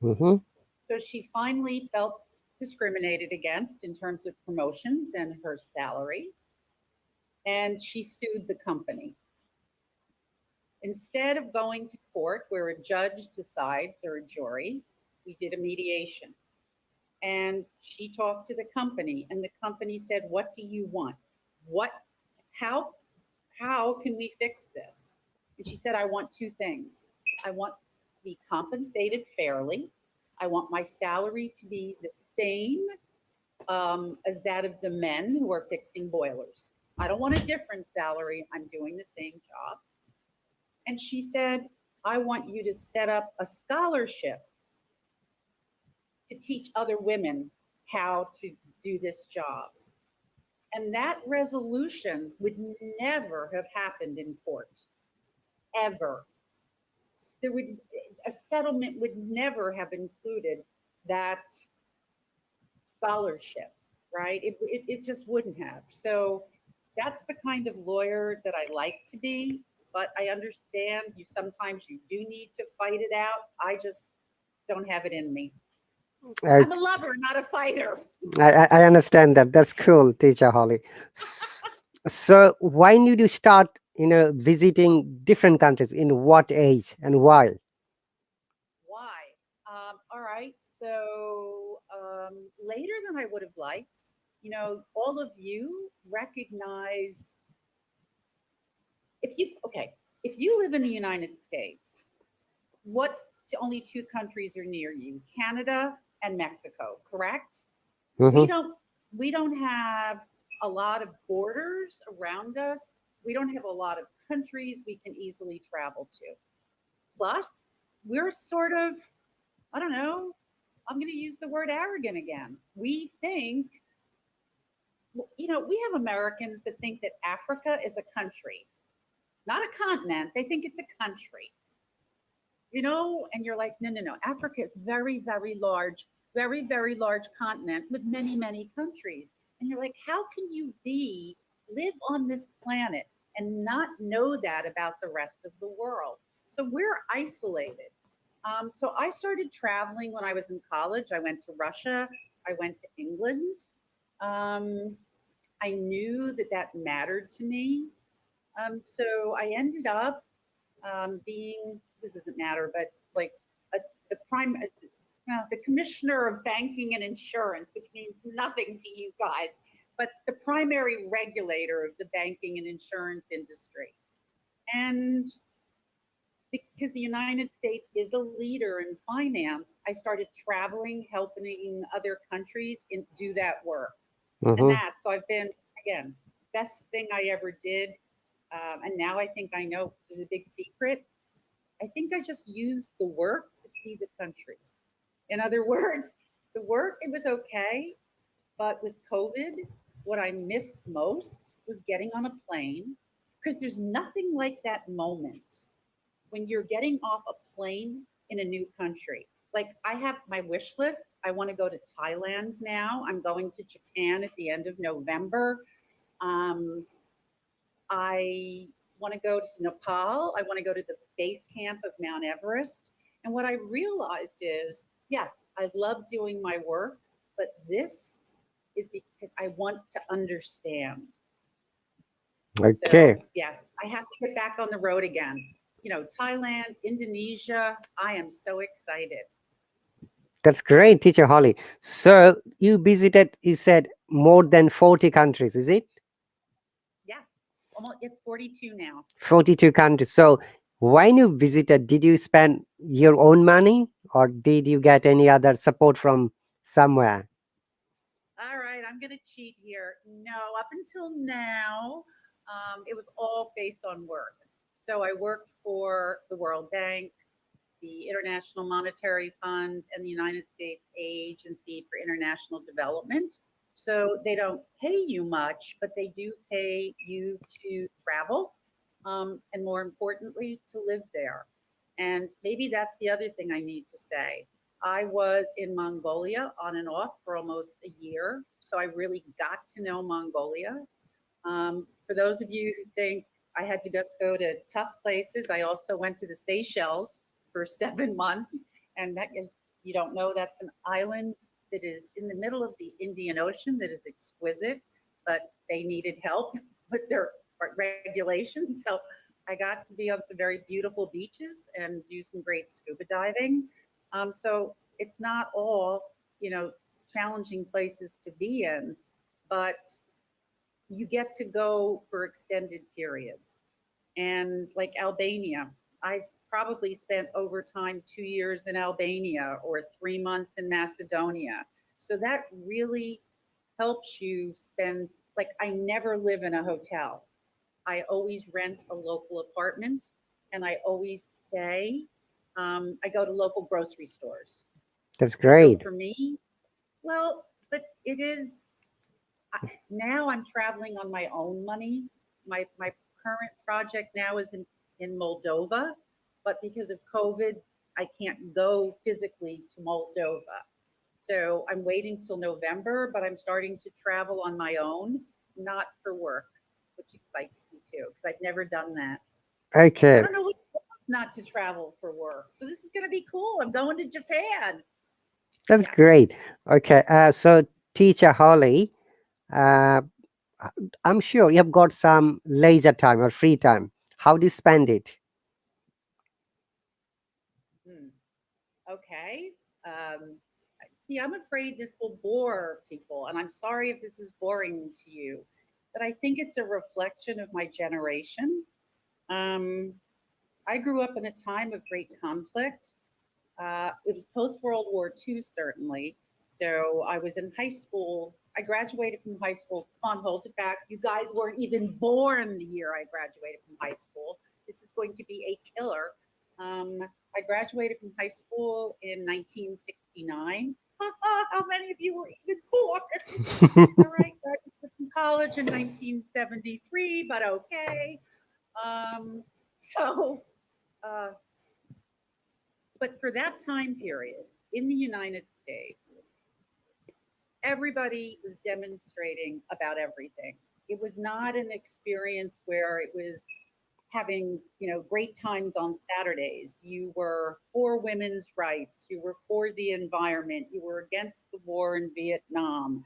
mhm. So she finally felt discriminated against in terms of promotions and her salary, and she sued the company. Instead of going to court where a judge decides or a jury, we did a mediation. And she talked to the company, and the company said, "What do you want? What, how, how can we fix this?" And she said, "I want two things. I want to be compensated fairly. I want my salary to be the same as that of the men who are fixing boilers. I don't want a different salary. I'm doing the same job." And she said, "I want you to set up a scholarship to teach other women how to do this job." And that resolution would never have happened in court, ever. There would A settlement would never have included that scholarship, right? It just wouldn't have. So that's the kind of lawyer that I like to be. But I understand sometimes you do need to fight it out. I just don't have it in me. I, I'm a lover, not a fighter. I understand that. That's cool, teacher Holly. S- So, why did you start, visiting different countries? In what age and why? Why? All right. So later than I would have liked. all of you recognize if you live in the United States, what's only two countries are near you, Canada and Mexico, correct? we Mm-hmm. don't we don't have a lot of borders around us. We don't have a lot of countries we can easily travel to. Plus, we're sort of, I don't know, I'm going to use the word arrogant again. We think, we have Americans that think that Africa is a country, not a continent. They think it's a country, and you're like, no, no, no. Africa is very, very large continent with many, many countries. And you're like, how can you live on this planet and not know that about the rest of the world? So we're isolated. So I started traveling when I was in college. I went to Russia. I went to England. Um, I knew that that mattered to me. So I ended up being, this doesn't matter, but like a, the commissioner of banking and insurance, which means nothing to you guys, but the primary regulator of the banking and insurance industry. And because the United States is a leader in finance, I started traveling, helping other countries do that work. And Mm-hmm. so I've been, again, best thing I ever did. And now I think I know there's a big secret. I think I just used the work to see the countries. In other words, the work, it was okay. But with COVID, what I missed most was getting on a plane because there's nothing like that moment when you're getting off a plane in a new country. Like I have my wish list. I want to go to Thailand now. I'm going to Japan at the end of November. Um, I want to go to Nepal. I want to go to the base camp of Mount Everest. And what I realized is, yeah, I love doing my work, but this is because I want to understand. Okay. So, yes, I have to get back on the road again. Thailand, Indonesia, I am so excited. That's great, Teacher Holly. So you visited, you said, more than 40 countries, is it? Yes, almost, it's 42 now. 42 countries. So when you visited, did you spend your own money or did you get any other support from somewhere? All right, I'm going to cheat here. No, up until now, it was all based on work. So I worked for the World Bank, the International Monetary Fund, and the United States Agency for International Development. So they don't pay you much, but they do pay you to travel, and more importantly, to live there. And maybe that's the other thing I need to say. I was in Mongolia on and off for almost a year. So I really got to know Mongolia. For those of you who think I had to just go to tough places, I also went to the Seychelles for 7 months. And that is, you don't know, that's an island that is in the middle of the Indian Ocean that is exquisite, but they needed help with their regulations. So I got to be on some very beautiful beaches and do some great scuba diving. So it's not all, challenging places to be in, but you get to go for extended periods. And like Albania, I probably spent over time 2 years in Albania or 3 months in Macedonia. So that really helps you spend, like, I never live in a hotel. I always rent a local apartment and I always stay. I go to local grocery stores. That's So great. for me, well, but it is now I'm traveling on my own money. My current project now is in Moldova, but because of COVID, I can't go physically to Moldova. So I'm waiting till November, but I'm starting to travel on my own, not for work, which excites me too, because I've never done that. I Okay. don't know what not to travel for work. So this is going to be cool. I'm going to Japan. That's Yeah. great. Okay. So, Teacher Holly, uh, I'm sure you have got some leisure time or free time. How do you spend it? Hmm. Okay. Um, See, I'm afraid this will bore people, and I'm sorry if this is boring to you, but I think it's a reflection of my generation. Um, I grew up in a time of great conflict. It was post World War II, certainly. So I was in high school. I graduated from high school. Come on, hold it back. You guys weren't even born the year I graduated from high school. This is going to be a killer. Um, I graduated from high school in 1969. How many of you were even born? All right, graduated from college in 1973, but okay. Um, so, uh, but for that time period in the United States, everybody was demonstrating about everything. It was not an experience where it was having, great times on Saturdays. You were for women's rights, you were for the environment, you were against the war in Vietnam,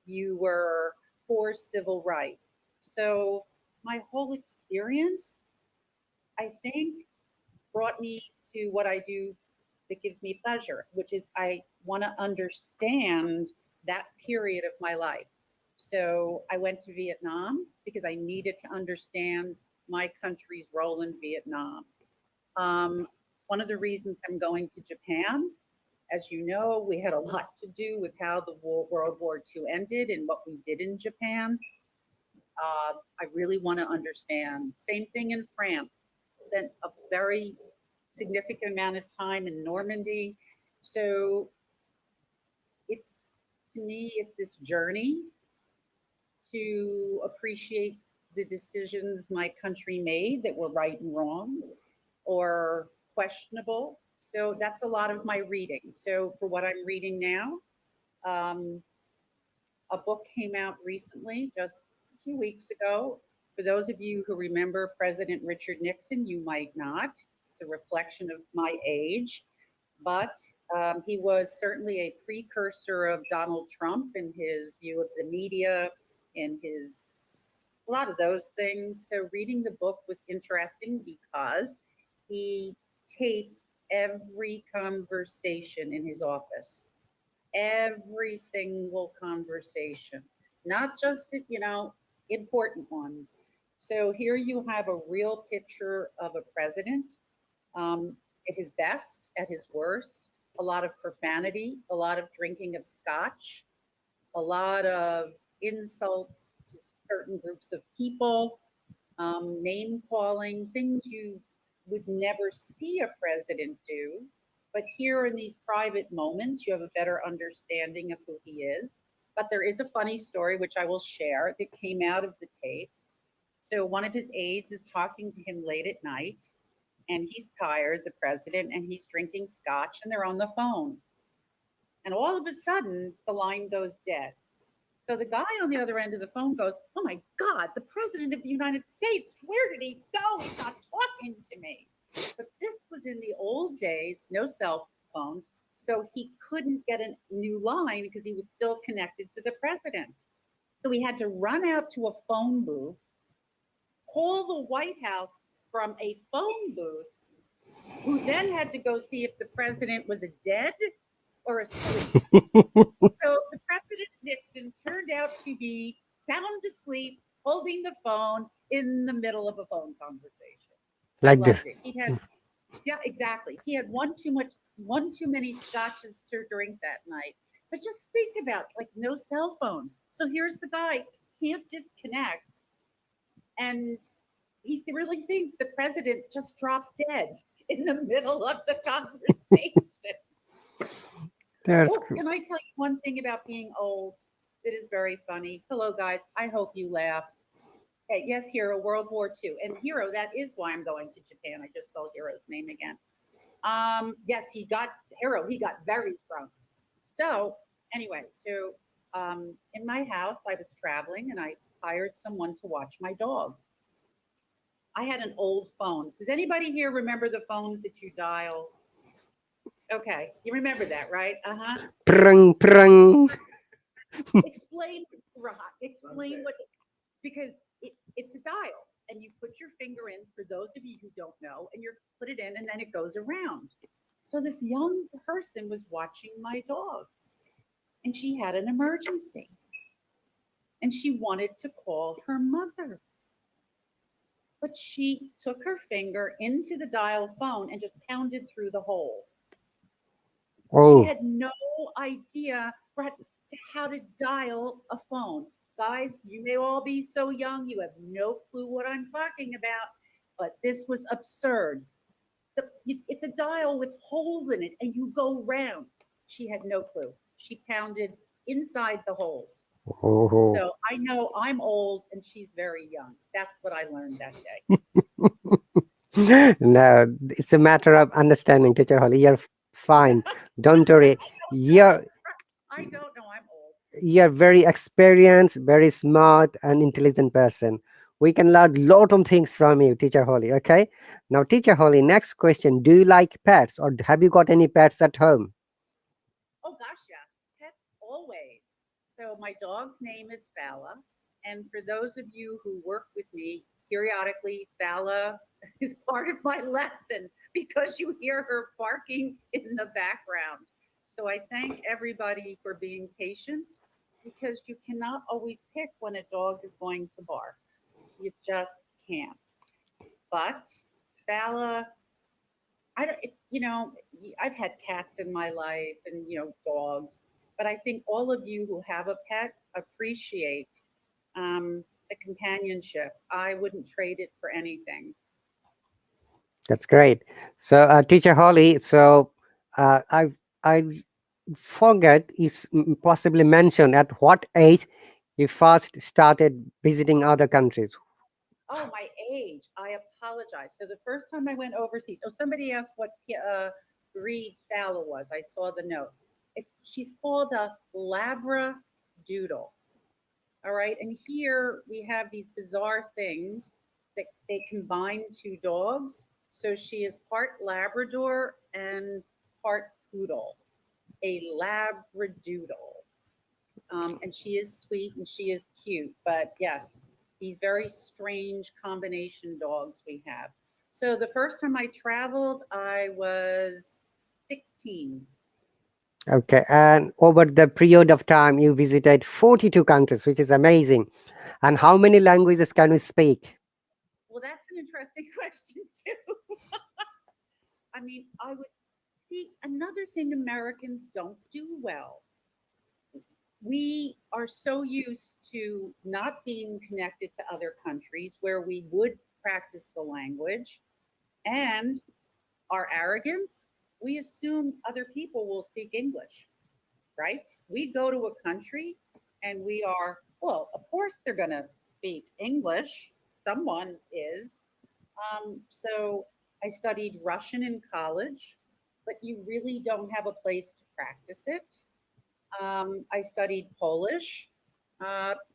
you were for civil rights. So my whole experience, I think, brought me to what I do that gives me pleasure, which is I want to understand that period of my life. So I went to Vietnam because I needed to understand my country's role in Vietnam. It's one of the reasons I'm going to Japan. As you know, we had a lot to do with how the World War II ended and what we did in Japan. I really want to understand. Same thing in France. Spent a very significant amount of time in Normandy. So it's, to me, it's this journey to appreciate the decisions my country made that were right and wrong or questionable. So that's a lot of my reading. So for what I'm reading now, um, a book came out recently, just a few weeks ago. For those of you who remember President Richard Nixon, you might not. It's a reflection of my age, but he was certainly a precursor of Donald Trump in his view of the media, in his a lot of those things. So reading the book was interesting because he taped every conversation in his office, every single conversation, not just, important ones. So here you have a real picture of a president at his best, at his worst, a lot of profanity, a lot of drinking of scotch, a lot of insults to certain groups of people, name calling, things you would never see a president do. But here in these private moments, you have a better understanding of who he is. But there is a funny story, which I will share, that came out of the tapes. So one of his aides is talking to him late at night, and he's tired, the president, and he's drinking scotch, and they're on the phone. And all of a sudden, the line goes dead. So the guy on the other end of the phone goes, "Oh my God, the president of the United States, where did he go? He's not talking to me." But this was in the old days, no cell phones. So he couldn't get a new line because he was still connected to the president. So he had to run out to a phone booth, call the White House from a phone booth, who then had to go see if the president was dead or asleep. So the President Nixon turned out to be sound asleep, holding the phone in the middle of a phone conversation. I Like this. loved it. He had, yeah, exactly. He had one too many scotches to drink that night. But just think about like no cell phones. So here's the guy can't disconnect, and he really thinks the president just dropped dead in the middle of the conversation. That's Oh, can I tell you one thing about being old that is very funny? Hello, guys. I hope you laugh. Okay, yes, Hero, World War II. And Hero, that is why I'm going to Japan. I just saw Hero's name again. Yes, he got very drunk. So, anyway, in my house, I was traveling and I hired someone to watch my dog. I had an old phone. Does anybody here remember the phones that you dial? Okay, you remember that, right? Uh-huh. prung prung. Explain, Rahat, explain what, because it's a dial and you put your finger in, for those of you who don't know, and you put it in and then it goes around. So this young person was watching my dog and she had an emergency and she wanted to call her mother. But she took her finger into the dial phone and just pounded through the hole. She Oh, had no idea how to dial a phone. Guys, you may all be so young, you have no clue what I'm talking about, but this was absurd. It's a dial with holes in it, and you go round. She had no clue. She pounded inside the holes. oh. So I know I'm old and she's very young. That's what I learned that day. No, it's a matter of understanding, Teacher Holly. You're fine. Don't worry. You're I don't know. I'm old. you're very experienced, very smart, and intelligent person. We can learn a lot of things from you, Teacher Holly. Okay. Now, Teacher Holly, next question: do you like pets, or have you got any pets at home? Oh gosh, yes. Pets always. So my dog's name is Fala. And for those of you who work with me, periodically Fala is part of my lesson because you hear her barking in the background. So I thank everybody for being patient because you cannot always pick when a dog is going to bark. You just can't. But Fala, I don't, I've had cats in my life and, dogs, but I think all of you who have a pet appreciate the companionship. I wouldn't trade it for anything. That's great. So, Teacher Holly, so I forget is possibly mentioned at what age you first started visiting other countries. Oh, my age. I apologize. So the first time I went overseas, somebody asked what breed Fowler was. I saw the note. She's called a Labradoodle. All right. And here we have these bizarre things that they combine two dogs. So she is part Labrador and part poodle, a Labradoodle. And she is sweet and she is cute. But yes, these very strange combination dogs we have. So the first time I traveled, I was 16. Okay, and over the period of time, you visited 42 countries, which is amazing. And how many languages can you speak? Well, that's an interesting question, too. I mean, I would see another thing Americans don't do well. We are so used to not being connected to other countries where we would practice the language and our arrogance. We assume other people will speak English, right? We go to a country and we are, well, of course they're going to speak English. Someone is. So I studied Russian in college, but you really don't have a place to practice it. I studied Polish,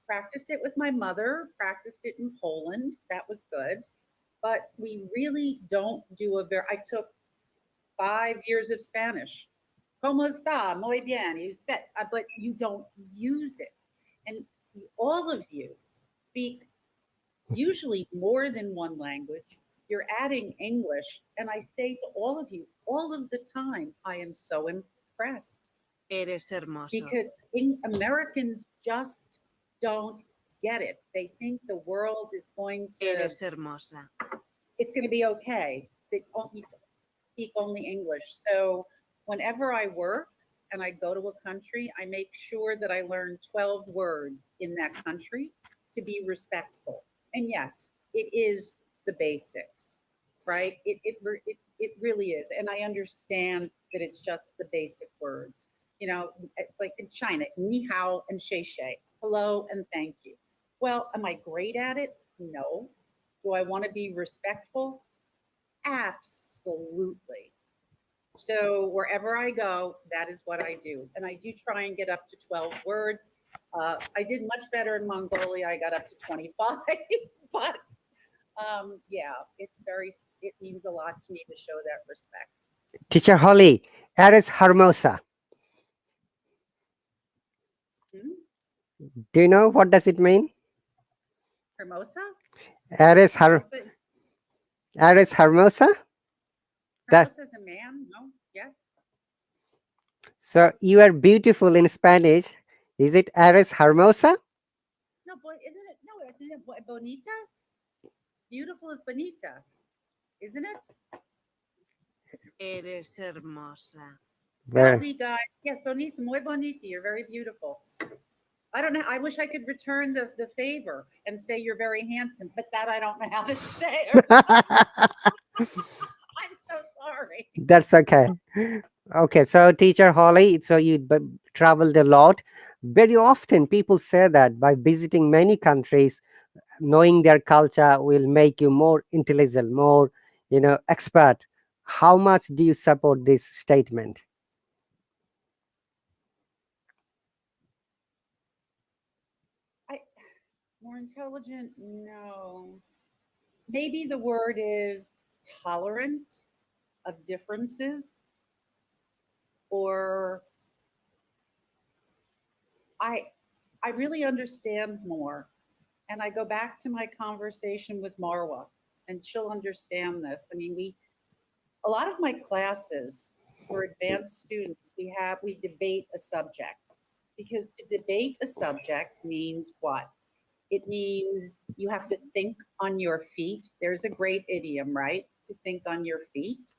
practiced it with my mother, practiced it in Poland. That was good. But we really don't do I took 5 years of Spanish. ¿Cómo está? Muy bien. But you don't use it. And all of you speak usually more than one language. You're adding English. And I say to all of you, all of the time, I am so impressed. Eres hermoso. Because Americans just don't get it. They think the world is going to, Eres hermosa. it's going to be okay. They only speak only English. So whenever I work and I go to a country, I make sure that I learn 12 words in that country to be respectful. And yes, it is the basics, right? It really is. And I understand that it's just the basic words. Like in China, ni hao and xie xie, hello and thank you. Well, am I great at it? No. Do I want to be respectful? Absolutely. So wherever I go, that is what I do. And I do try and get up to 12 words. I did much better in Mongolia. I got up to 25, but yeah, it means a lot to me to show that respect. Teacher Holly, Eres Hermosa. Hmm? Do you know what does it mean? Hermosa? Eres Hermosa, Hermosa? That Hermosa is a man? No? Yes? So you are beautiful in Spanish. Is it Eres Hermosa? No, boy, isn't it? No, isn't it bonita? Beautiful is bonita, isn't it? Eres hermosa. Where? Howdy, guys. Yes, bonita, muy bonita. You're very beautiful. I don't know. I wish I could return the favor and say you're very handsome, but that I don't know how to say. I'm so sorry. That's okay. Okay, so teacher Holly, so you traveled a lot. Very often people say that by visiting many countries, knowing their culture will make you more intelligent, more, expert. How much do you support this statement? I more intelligent? No. Maybe the word is tolerant of differences, or I I really understand more. And I go back to my conversation with Marwa, and she'll understand this. I mean, we a lot of my classes for advanced students, we debate a subject, because to debate a subject means what? It means you have to think on your feet. There's a great idiom, right? To think on your feet.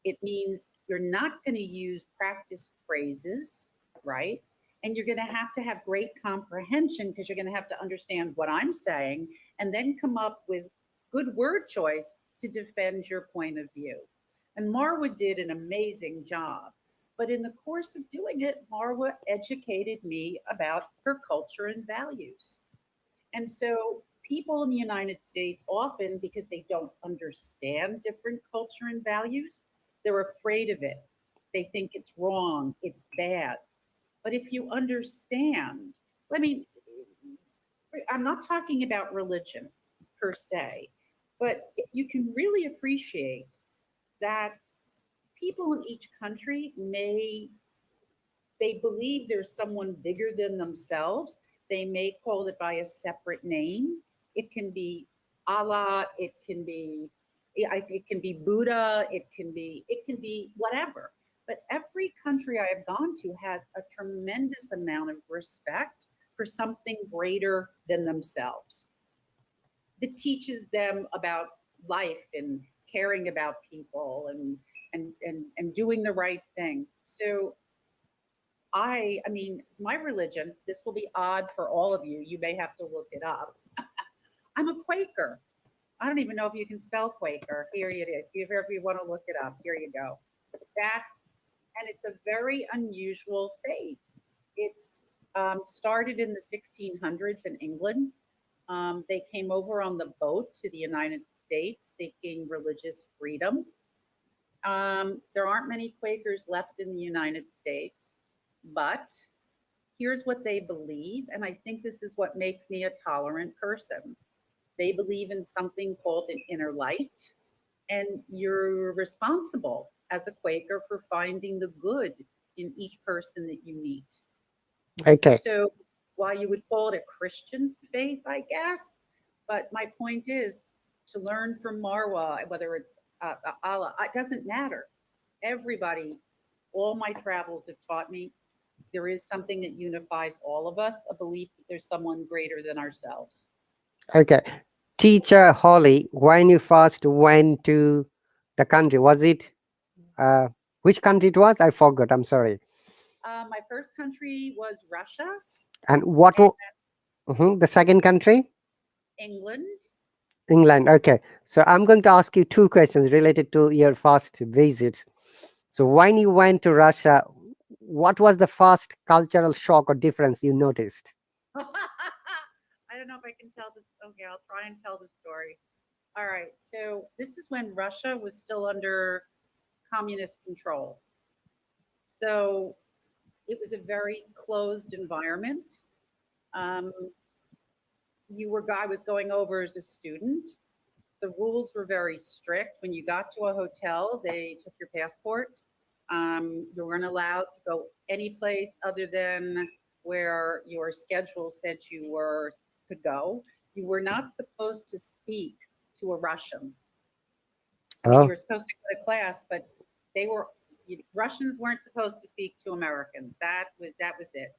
It means you're not going to use practice phrases, right? And you're going to have great comprehension, because you're going to have to understand what I'm saying and then come up with good word choice to defend your point of view. And Marwa did an amazing job. But in the course of doing it, Marwa educated me about her culture and values. And so people in the United States often, because they don't understand different culture and values, they're afraid of it. They think it's wrong, it's bad. But if you understand, I mean, I'm not talking about religion per se, but if you can really appreciate that people in each country they believe there's someone bigger than themselves. They may call it by a separate name. It can be Allah. It can be Buddha. It can be whatever. But every country I have gone to has a tremendous amount of respect for something greater than themselves, that teaches them about life and caring about people and doing the right thing. So I mean, my religion, this will be odd for all of you. You may have to look it up. I'm a Quaker. I don't even know if you can spell Quaker. Here it is. If you want to look it up, here you go. That's, and it's a very unusual faith. It's started in the 1600s in England. They came over on the boat to the United States seeking religious freedom. There aren't many Quakers left in the United States, but here's what they believe. And I think this is what makes me a tolerant person. They believe in something called an inner light, and you're responsible as a Quaker for finding the good in each person that you meet. Okay. So, while you would call it a Christian faith, I guess, but my point is to learn from Marwa, whether it's Allah, it doesn't matter. Everybody, all my travels have taught me there is something that unifies all of us, a belief that there's someone greater than ourselves. Okay. Teacher Holly, when you first went to the country, was it uh, which country it was? I forgot. I'm sorry. My first country was Russia And what? and The second country? England. England. Okay. So I'm going to ask you two questions related to your first visits. So when you went to Russia, what was the first cultural shock or difference you noticed? I don't know if I can tell this. Okay, I'll try and tell the story. All right. So this is when Russia was still under communist control. So it was a very closed environment. Um, I was going over as a student. The rules were very strict. When you got to a hotel, they took your passport. You weren't allowed to go any place other than where your schedule said you were to go. You were not supposed to speak to a Russian. I mean, you Oh, were supposed to go to class, but they were Russians weren't supposed to speak to Americans. That was it.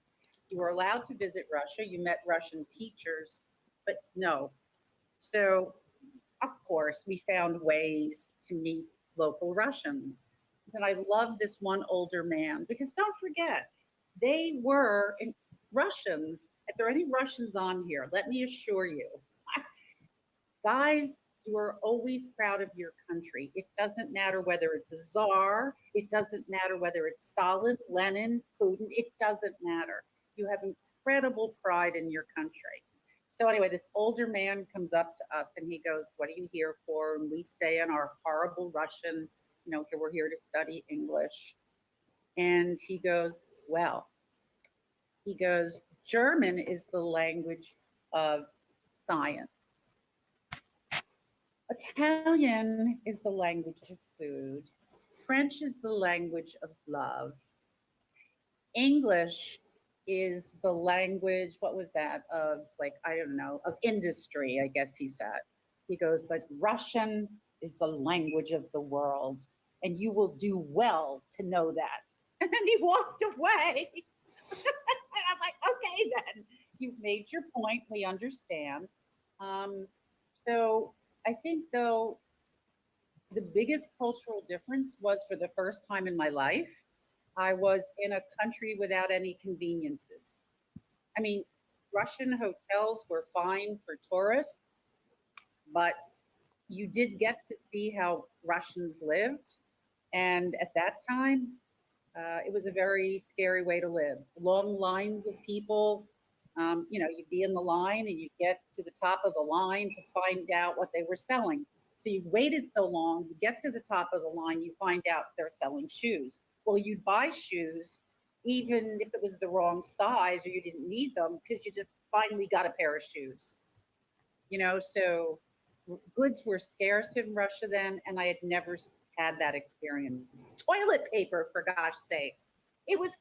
You were allowed to visit Russia. You met Russian teachers, but no. So, of course, we found ways to meet local Russians. And I love this one older man because don't forget, they were Russians. If there are any Russians on here, let me assure you, guys, you are always proud of your country. It doesn't matter whether it's a czar, it doesn't matter whether it's Stalin, Lenin, Putin, it doesn't matter. You have incredible pride in your country. So anyway, this older man comes up to us and he goes, "What are you here for?" And we say in our horrible Russian, we're here to study English. And he goes, "Well," he goes, "German is the language of science. Italian is the language of food. French is the language of love. English is the language, what was that, of like, I don't know, of industry, I guess he said." He goes, "But Russian is the language of the world, and you will do well to know that." And then he walked away. And I'm like, okay, then you've made your point. We understand. So I think, though, the biggest cultural difference was for the first time in my life, I was in a country without any conveniences. I mean, Russian hotels were fine for tourists, but you did get to see how Russians lived. And at that time, it was a very scary way to live. Long lines of people. You'd be in the line and you'd get to the top of the line to find out what they were selling. So you waited so long, you get to the top of the line, you find out they're selling shoes. Well, you'd buy shoes even if it was the wrong size or you didn't need them because you just finally got a pair of shoes. So goods were scarce in Russia then, and I had never had that experience. Toilet paper, for gosh sakes. It was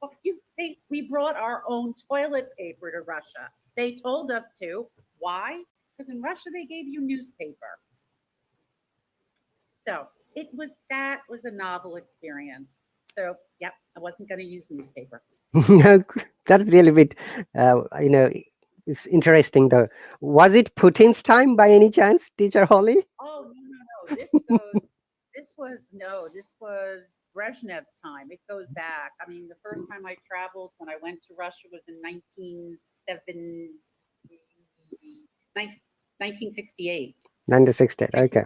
we brought our own toilet paper to Russia. They told us to. Why? Because in Russia they gave you newspaper. So that was a novel experience. So yep, I wasn't going to use newspaper. That's really a bit, it's interesting though. Was it Putin's time by any chance, Teacher Holly? Oh, no. This was Brezhnev's time. It goes back. I mean, the first time I traveled when I went to Russia was in 1968. 1968. Okay.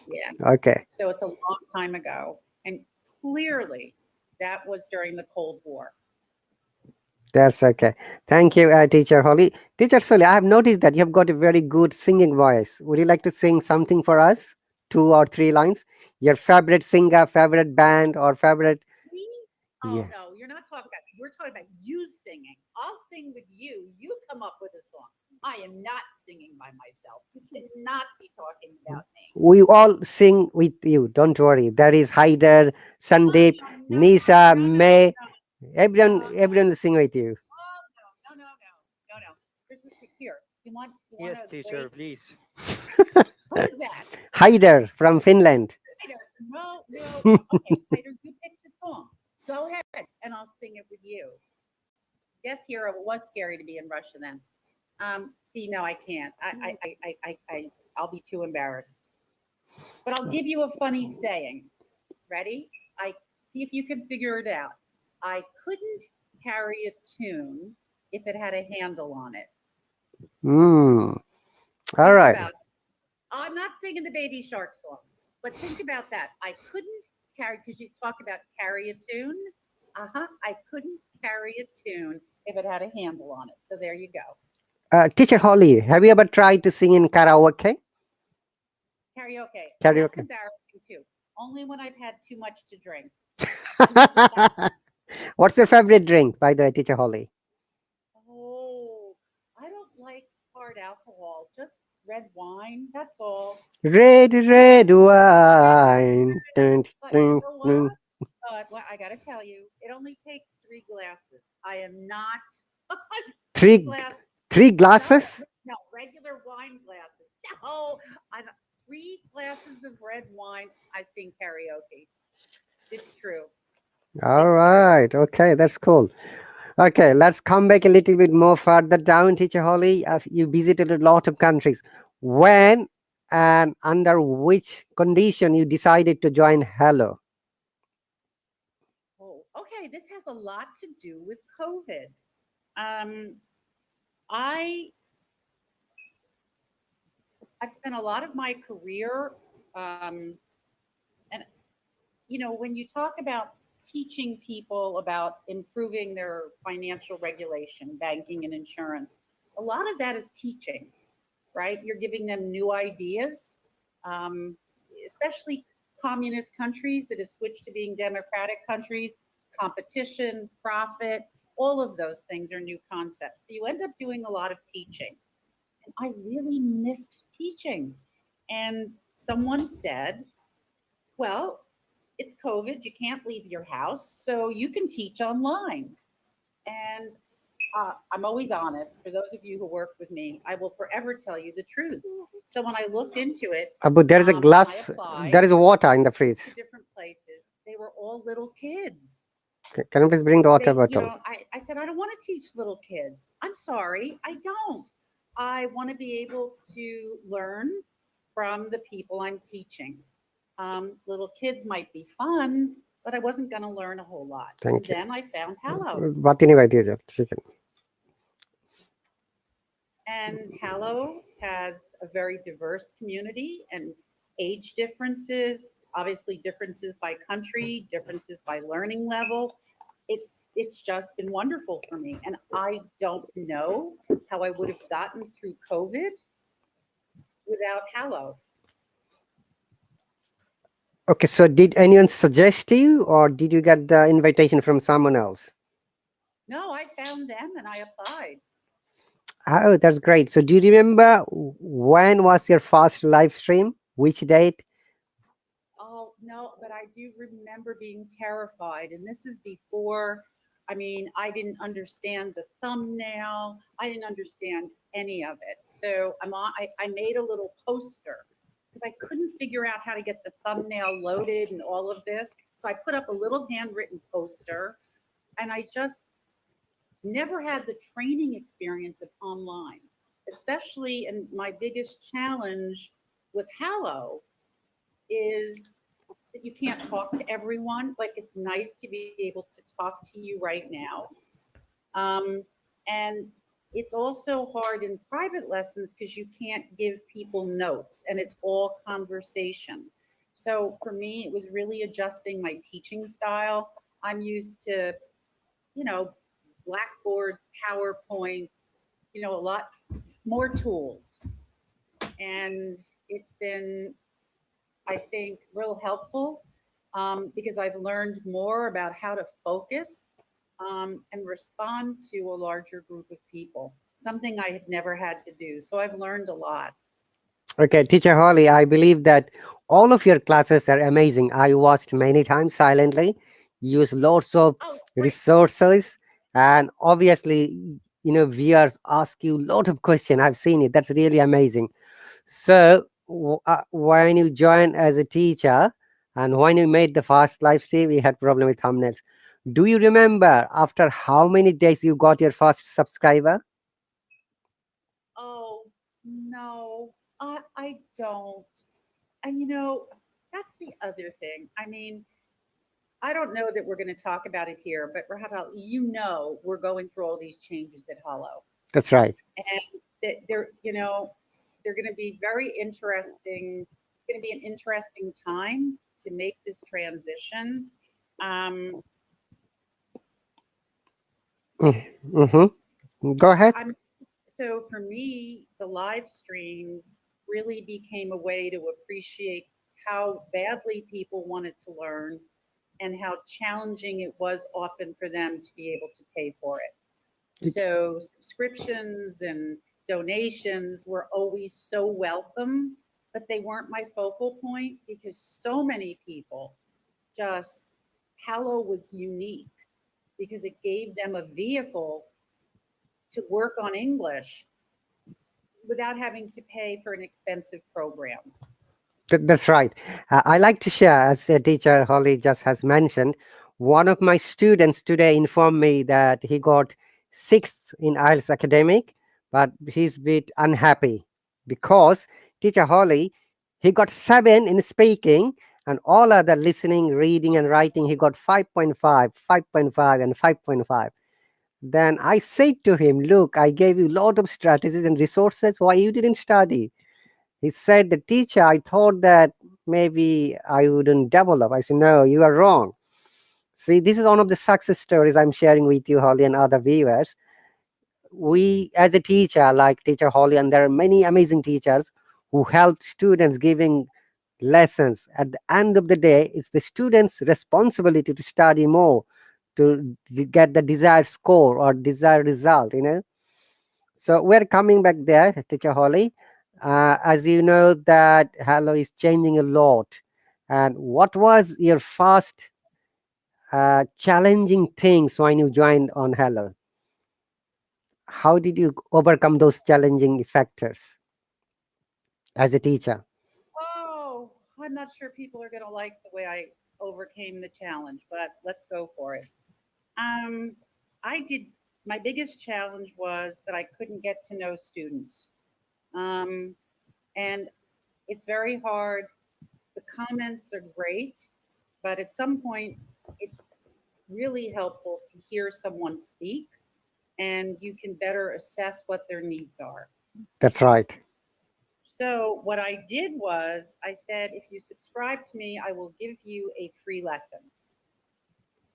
Yeah. Okay. So it's a long time ago. And clearly that was during the Cold War. That's okay. Thank you, Teacher Holly. Teacher Holly, I have noticed that you have got a very good singing voice. Would you like to sing something for us? 2 or 3 lines? Your favorite singer, favorite band, or favorite? Me? Oh, Yeah. no, we're talking about you singing. I'll sing with you. You come up with a song. I am not singing by myself. You cannot be talking about me. We all sing with you. Don't worry. That is Haider, Sandeep, Nisha, May. Everyone will sing with you. Oh, no. Here, you want Yes, a teacher, great, please. who is that? Haider from Finland. Hater. No. Okay, Hater, you pick the song. Go ahead, and I'll sing it with you. Yes, Hero, it was scary to be in Russia then. See, no, I can't. I'll be too embarrassed. But I'll give you a funny saying. Ready? I see if you can figure it out. I couldn't carry a tune if it had a handle on it. All Think right. about it. I'm not singing the Baby Shark song, but think about that. I couldn't carry, because you talk about carry a tune. I couldn't carry a tune if it had a handle on it. So there you go. Teacher Holly, have you ever tried to sing in karaoke? Karaoke. That's Karaoke. embarrassing too. Only when I've had too much to drink. What's your favorite drink, by the way, Teacher Holly? Oh, I don't like hard alcohol, just red wine. That's all. Red wine. Dun, But dun, you know dun. what? Well, I gotta tell you, it only takes 3 glasses. I am not Three, glasses. three No, glasses? no, regular wine glasses. No, 3 glasses of red wine. I sing karaoke. It's true. All It's very right. Okay, that's cool. Okay, let's come back a little bit more further down, Teacher Holly. You visited a lot of countries. When and under which condition you decided to join Hello? oh, okay. This has a lot to do with COVID. Um, I I've spent a lot of my career, and when you talk about teaching people about improving their financial regulation, banking and insurance, a lot of that is teaching, right? You're giving them new ideas, um, especially communist countries that have switched to being democratic countries. Competition, profit, all of those things are new concepts. So you end up doing a lot of teaching. And I really missed teaching. And someone said, well, it's COVID, you can't leave your house, so you can teach online. And I'm always honest. For those of you who work with me, I will forever tell you the truth. So when I looked into it, But there is a and I glass, applied there is water in the to fridge. different places, they were all little kids. Can you please bring the water They, bottle? I said, I don't want to teach little kids. I'm sorry, I don't. I want to be able to learn from the people I'm teaching. Little kids might be fun, but I wasn't going to learn a whole lot. And Thank you. then I found Hallow. But anyway, teacher, chicken. And Hallow has a very diverse community and age differences, obviously differences by country, differences by learning level. It's just been wonderful for me. And I don't know how I would have gotten through COVID without Hallow. Okay, so did anyone suggest you, or did you get the invitation from someone else? No, I found them and I applied. Oh, that's great. So do you remember when was your first live stream? Which date? Oh, no, but I do remember being terrified. And this is before, I mean, I didn't understand the thumbnail. I didn't understand any of it. So I made a little poster because I couldn't figure out how to get the thumbnail loaded and all of this. So I put up a little handwritten poster, and I just never had the training experience of online, especially. And my biggest challenge with Hallow is that you can't talk to everyone. Like, it's nice to be able to talk to you right now. And it's also hard in private lessons because you can't give people notes and it's all conversation. So for me, it was really adjusting my teaching style. I'm used to, you know, blackboards, PowerPoints, a lot more tools. And it's been, I think, real helpful because I've learned more about how to focus and respond to a larger group of people, something I had never had to do. So I've learned a lot. Okay, Teacher Holly, I believe that all of your classes are amazing. I watched many times silently, use lots of Oh, great. resources, and obviously, viewers ask you a lot of questions. I've seen it. That's really amazing. So, when you joined as a teacher and when you made the first live stream, we had problem with thumbnails. Do you remember after how many days you got your first subscriber? Oh, no, I don't. And that's the other thing. I mean, I don't know that we're going to talk about it here, but Rahab, we're going through all these changes at Hollow. That's right. And they're going to be very interesting. It's going to be an interesting time to make this transition. Mm-hmm. Go ahead. So for me, the live streams really became a way to appreciate how badly people wanted to learn and how challenging it was often for them to be able to pay for it. So subscriptions and donations were always so welcome, but they weren't my focal point because so many people just, Hallow was unique because it gave them a vehicle to work on English without having to pay for an expensive program. That's right. I like to share, as Teacher Holly just has mentioned, One of my students today informed me that he got sixth in IELTS academic, but he's a bit unhappy because teacher Holly, he got seven in speaking, and all other listening, reading, and writing, he got 5.5, 5.5, and 5.5. Then I said to him, look, I gave you a lot of strategies and resources. Why you didn't study? He said, the teacher, I thought that maybe I wouldn't develop. I said, no, you are wrong. See, this is one of the success stories I'm sharing with you, Holly, and other viewers. We, as a teacher, like teacher Holly, and there are many amazing teachers who help students giving lessons. At the end of the day, it's the students' responsibility to study more to get the desired score or desired result. So we're coming back there, teacher Holly. As you know, that Hello is changing a lot. And what was your first challenging things when you joined on Hello? How did you overcome those challenging factors as a teacher? Oh, I'm not sure people are going to like the way I overcame the challenge, but let's go for it. Um, I did. My biggest challenge was that I couldn't get to know students, um, and it's very hard. The comments are great, but at some point, it's really helpful to hear someone speak, and you can better assess what their needs are. That's right. So what I did was I said, if you subscribe to me, I will give you a free lesson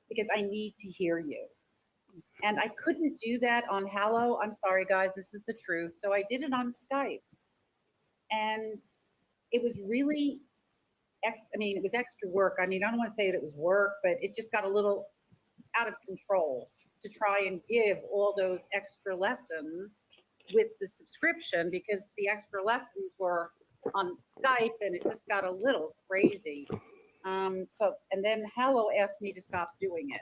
because I need to hear you. And I couldn't do that on Hallow. I'm sorry, guys, this is the truth. So I did it on Skype. And it was really, I mean, it was extra work. I mean, I don't want to say that it was work, but it just got a little out of control to try and give all those extra lessons with the subscription because the extra lessons were on Skype and it just got a little crazy. And then Hallow asked me to stop doing it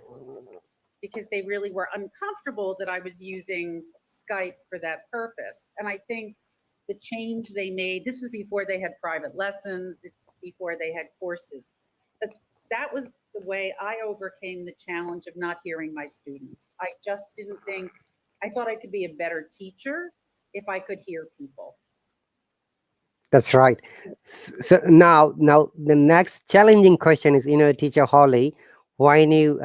because they really were uncomfortable that I was using Skype for that purpose. And I think the change they made, this was before they had private lessons, before they had courses. But that was the way I overcame the challenge of not hearing my students. I just didn't think, I thought I could be a better teacher if I could hear people. That's right. So now the next challenging question is, teacher Holly, when you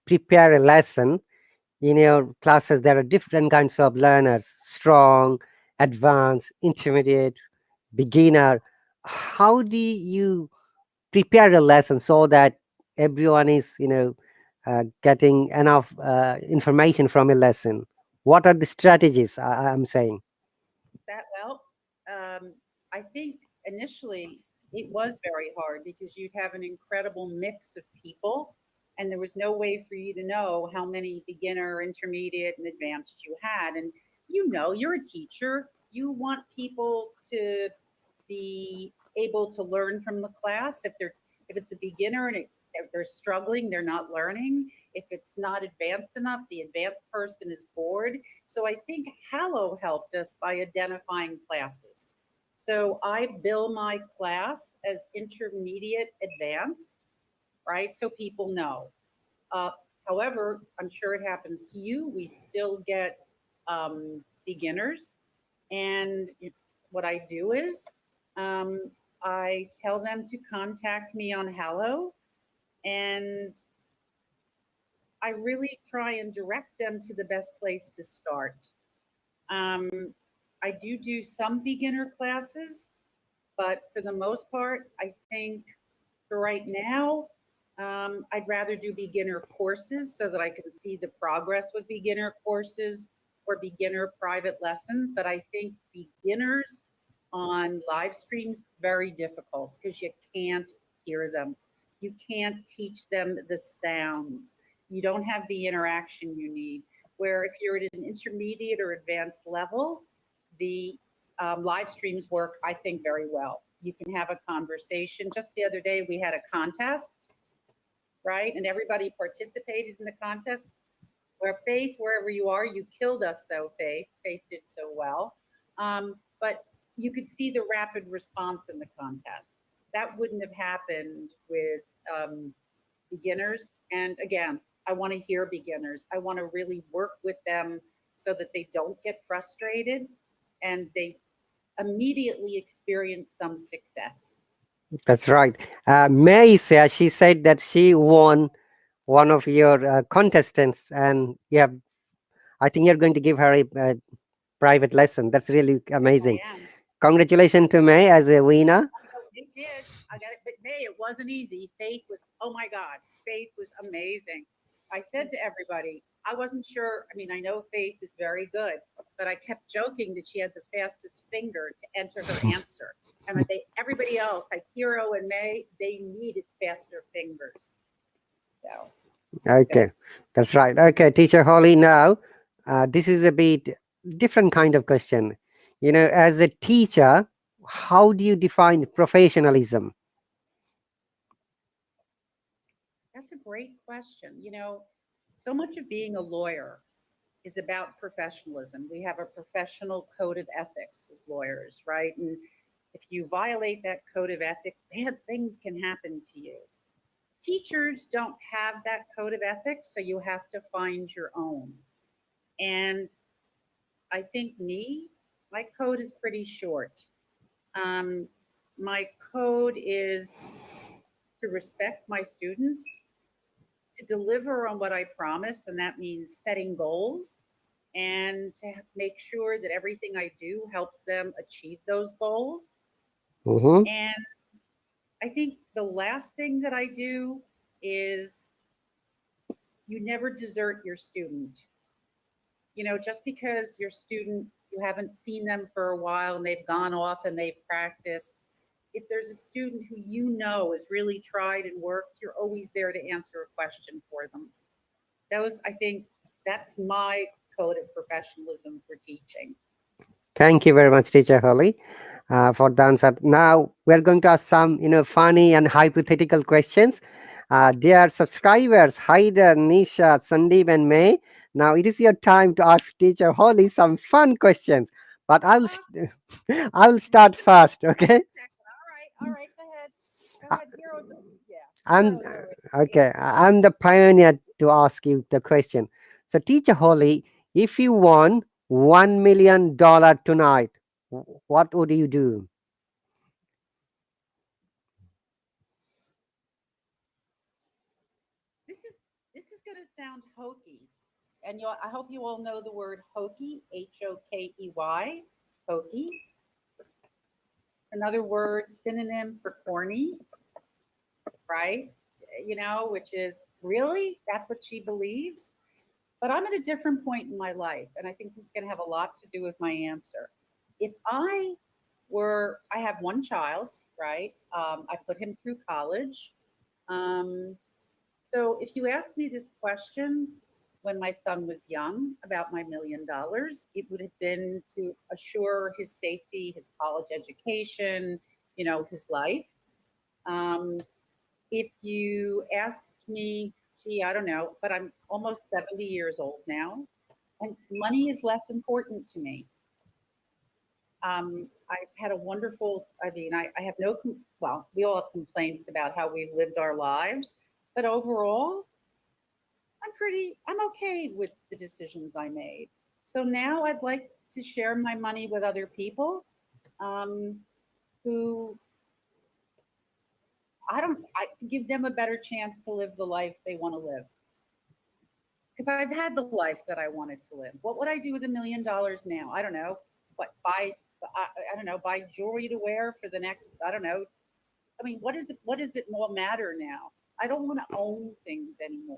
prepare a lesson in your classes, there are different kinds of learners: strong, advanced, intermediate, beginner. How do you prepare a lesson so that everyone is, getting enough information from a lesson? What are the strategies I'm saying? That well, I think initially it was very hard because you'd have an incredible mix of people, and there was no way for you to know how many beginner, intermediate, and advanced you had. And you're a teacher. You want people to be able to learn from the class. If it's a beginner and if they're struggling, they're not learning. If it's not advanced enough, the advanced person is bored. So I think Hallow helped us by identifying classes. So I bill my class as intermediate advanced, right? So people know. Uh, However, I'm sure it happens to you. We still get beginners. And what I do is um, I tell them to contact me on Hallow, and I really try and direct them to the best place to start. Um, I do some beginner classes, but for the most part, I think for right now, I'd rather do beginner courses so that I can see the progress with beginner courses or beginner private lessons. But I think beginners on live streams very difficult because you can't hear them. You can't teach them the sounds. You don't have the interaction you need. Where if you're at an intermediate or advanced level, the live streams work, I think, very well. You can have a conversation. Just the other day, we had a contest, right? And everybody participated in the contest. Where Faith, wherever you are, you killed us though, Faith. Faith did so well. But you could see the rapid response in the contest. That wouldn't have happened with beginners. And again, I want to hear beginners. I want to really work with them so that they don't get frustrated and they immediately experience some success. That's right. May said she said that she won one of your contestants, and yeah, I think you're going to give her a private lesson. That's really amazing. I am. Congratulations to May as a winner. It did. I got it. But May, it wasn't easy. Faith was, oh my God, Faith was amazing. I said to everybody, I wasn't sure. I mean, I know Faith is very good, but I kept joking that she had the fastest finger to enter her answer. And that everybody else, like Hero and May, they needed faster fingers. So, Okay, that's right. Okay, Teacher Holly. Now, this is a bit different kind of question. As a teacher, how do you define professionalism? that's a great question. So much of being a lawyer is about professionalism. We have a professional code of ethics as lawyers, right? And if you violate that code of ethics, bad things can happen to you. Teachers don't have that code of ethics, so you have to find your own. And I think my code is pretty short. My code is to respect my students, to deliver on what I promise, and that means setting goals and to make sure that everything I do helps them achieve those goals. Mm-hmm. And I think the last thing that I do is you never desert your student. Just because your student, you haven't seen them for a while and they've gone off and they've practiced, if there's a student who has really tried and worked, you're always there to answer a question for them. I think that's my code of professionalism for teaching. Thank you very much, Teacher Holly, for the answer. Now we're going to ask some, funny and hypothetical questions. Dear subscribers, Haider, Nisha, Sandeep, and May. Now it is your time to ask Teacher Holly some fun questions. But I'll start first. Okay. All right, go ahead. Go Uh, ahead, Hero. Yeah, I'm Hero's already. okay. I'm the pioneer to ask you the question. So, Teacher Holly, if you won $1 million tonight, what would you do? This is going to sound hokey, and I hope you all know the word hokey, Hokey, hokey. Another word synonym for corny, right? Which is really that's what she believes. But I'm at a different point in my life, and I think this is going to have a lot to do with my answer. If I have one child, right? I put him through college. Um, so if you asked me this question when my son was young about my $1 million, it would have been to assure his safety, his college education, his life. Um, if you ask me, gee, I don't know, but I'm almost 70 years old now, and money is less important to me. I've had a wonderful, I have well, we all have complaints about how we've lived our lives, but overall, I'm okay with the decisions I made. So now I'd like to share my money with other people um, who I give them a better chance to live the life they want to live. Because I've had the life that I wanted to live. What would I do with $1 million now? I don't know. I don't know, buy jewelry to wear for the next, I don't know. I mean, what does it more matter now? I don't want to own things anymore.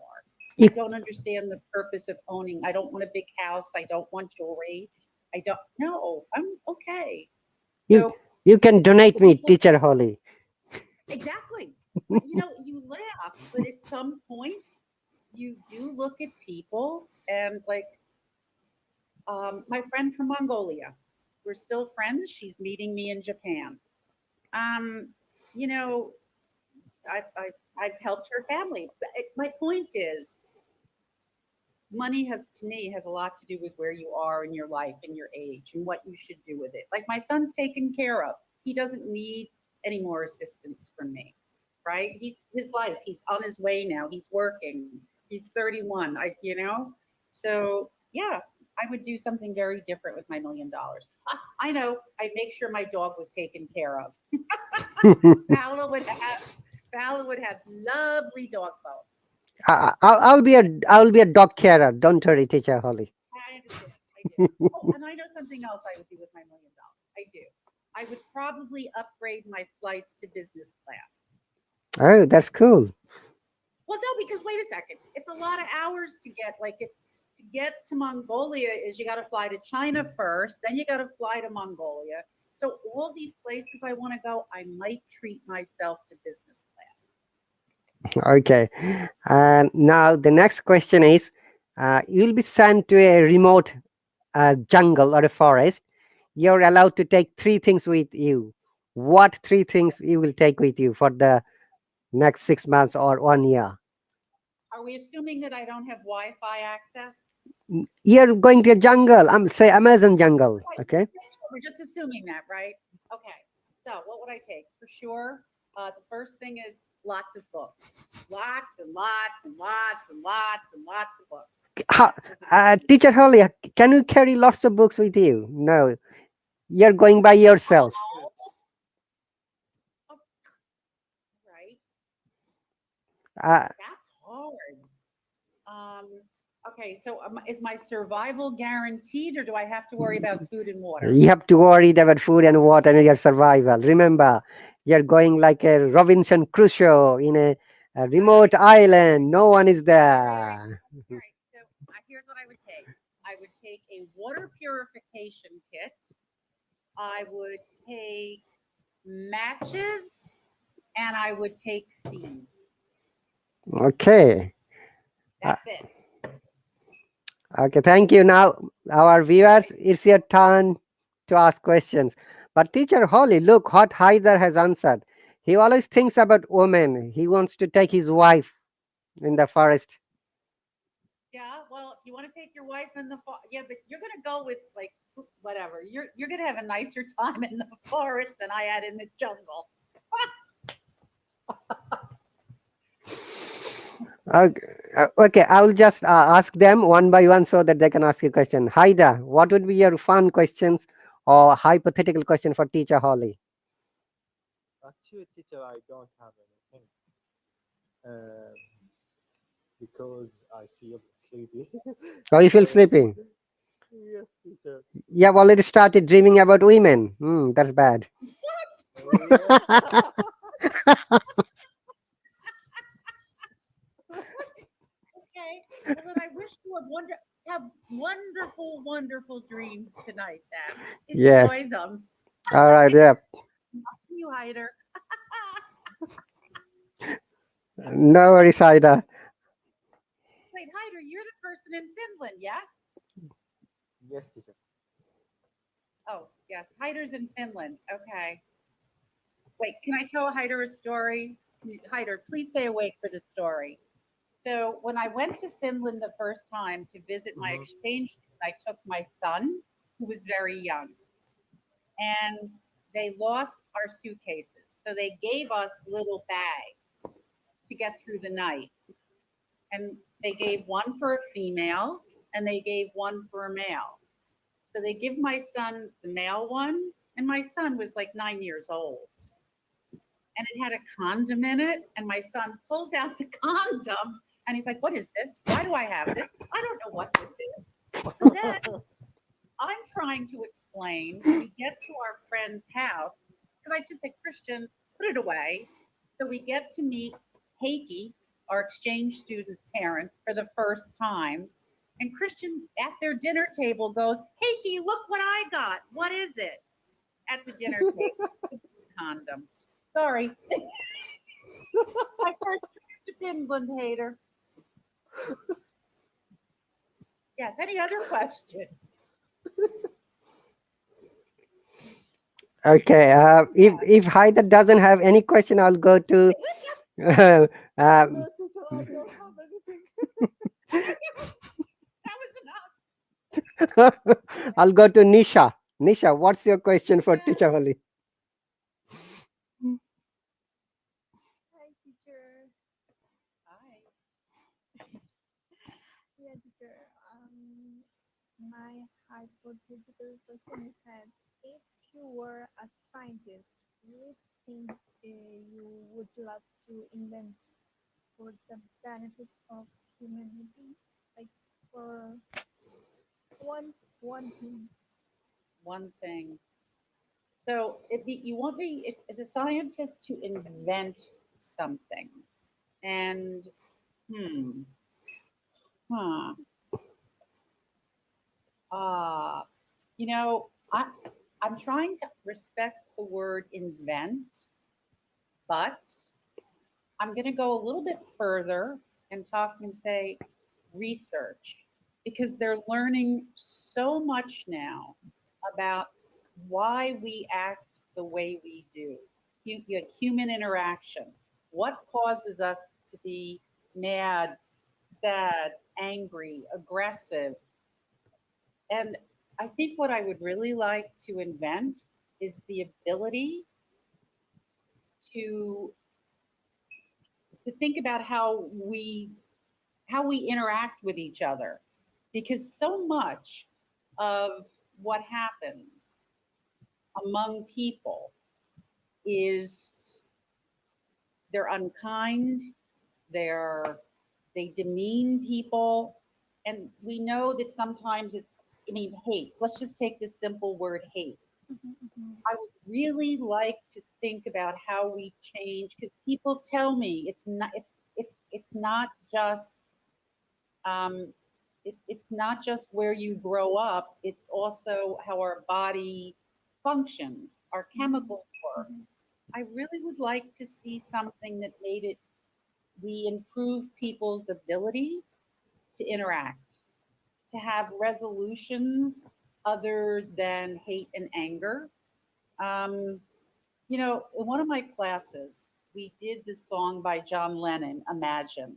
I You, don't understand the purpose of owning. I don't want a big house. I don't want jewelry. I don't know. I'm okay. you, So you can donate me, people, Teacher Holly. exactly. You laugh, but at some point you do look at people and like my friend from Mongolia. We're still friends. She's meeting me in Japan. Um, you know, I've helped her family. But my point is, money to me has a lot to do with where you are in your life and your age and what you should do with it. Like my son's taken care of. He doesn't need any more assistance from me. right? He's his life. He's on his way now. He's working. He's 31. So yeah, I would do something very different with my $1,000,000. I know. I'd make sure my dog was taken care of. Fowler would have Fowler would have lovely dog bones. I'll be a dog carer. Don't worry, teacher Holly. I understand. I do. Oh, and I know something else I would do with my $1,000,000. I do. I would probably upgrade my flights to business class. Oh, that's cool. Well, no, because wait a second. It's a lot of hours to get. Like it's to get to Mongolia is you got to fly to China first, then you got to fly to Mongolia. So all these places I want to go, I might treat myself to business class. Okay. And now the next question is, you'll be sent to a remote jungle or a forest. You're allowed to take three things with you. What three things you will take with you for the next 6 months or 1 year? Are we assuming that I don't have Wi-Fi access? You're going to a jungle. Say Amazon jungle. Right. Okay. We're just assuming that, right? Okay. So what would I take? For sure, the first thing is lots of books. Lots and lots and lots and lots and lots of books. Teacher Holly, can you carry lots of books with you? No, you're going by yourself. Oh, right. Uh, That's hard. Okay, so is my survival guaranteed, or do I have to worry about food and water? you have to worry about food and water and your survival. Remember, you're going like a Robinson Crusoe in a remote island. No one is there. All right, so here's what I would take. I would take a water purification kit. I would take matches, and I would take seeds. Okay. That's it. Okay, thank you. Now, our viewers, it's your turn to ask questions. But teacher Holly, look what Haider has answered. He always thinks about women. He wants to take his wife in the forest. Yeah, well, if you want to take your wife in the yeah, but you're gonna go with like whatever. You're gonna have a nicer time in the forest than I had in the jungle. Okay, I will just ask them one by one so that they can ask you a question. Haida, what would be your fun questions or hypothetical question for teacher Holly? Actually, teacher, I don't have anything because I feel sleepy. Oh, you feel So, sleepy? yes, teacher. You have already started dreaming about women. That's bad. Oh, Okay, well then I wish you have wonderful, wonderful dreams tonight. Then Yeah. enjoy them. All right. Yeah. You hider. No worries, Haida. Wait, hider, you're the person in Finland, yes? yes, teacher. Oh, yes, hider's in Finland. Okay. Wait, can I tell Hider a story? Hider, please stay awake for the story. So when I went to Finland the first time to visit my exchange student, I took my son, who was very young, and they lost our suitcases. So they gave us little bags to get through the night. And they gave one for a female and they gave one for a male. So they give my son the male one, and my son was like 9 years old. And it had a condom in it, and my son pulls out the condom and he's like, "What is this? Why do I have this? I don't know what this is." So then I'm trying to explain. We get to our friend's house because I just said, "Christian, put it away." So we get to meet Heikki, our exchange student's parents, for the first time. And Christian at their dinner table goes, "Heikki, look what I got. What is it?" At the dinner table, it's a condom. Sorry. My first trip to Finland, hater. Yes, any other questions? Okay. If Haida doesn't have any question, I'll go to. No, teacher, I don't have anything. That was enough. I'll go to Nisha. Nisha, what's your question for teacher Holly? Hi, teacher. Hi. Yeah, teacher. My hypothetical question is that if you were a scientist, which thing you would love to invent for the benefit of humanity? Like for one thing. One thing. So you want me, as a scientist, to invent something. And, hmm, huh, ah, you know, I'm trying to respect the word invent, but I'm going to go a little bit further and talk and say research, because they're learning so much now about why we act the way we do. Human interaction. What causes us to be mad, sad, angry, aggressive? And I think what I would really like to invent is the ability to think about how we interact with each other, because so much of what happens among people is they're unkind, they're they demean people, and we know that sometimes hate. Let's just take this simple word hate. Mhm. I would really like to think about how we change, because people tell me it's not just um, it's not just where you grow up, it's also how our body functions, our chemicals work. Mhm. I really would like to see something that made it we improve people's ability to interact, to have resolutions other than hate and anger. Um, in one of my classes, we did this song by John Lennon, Imagine.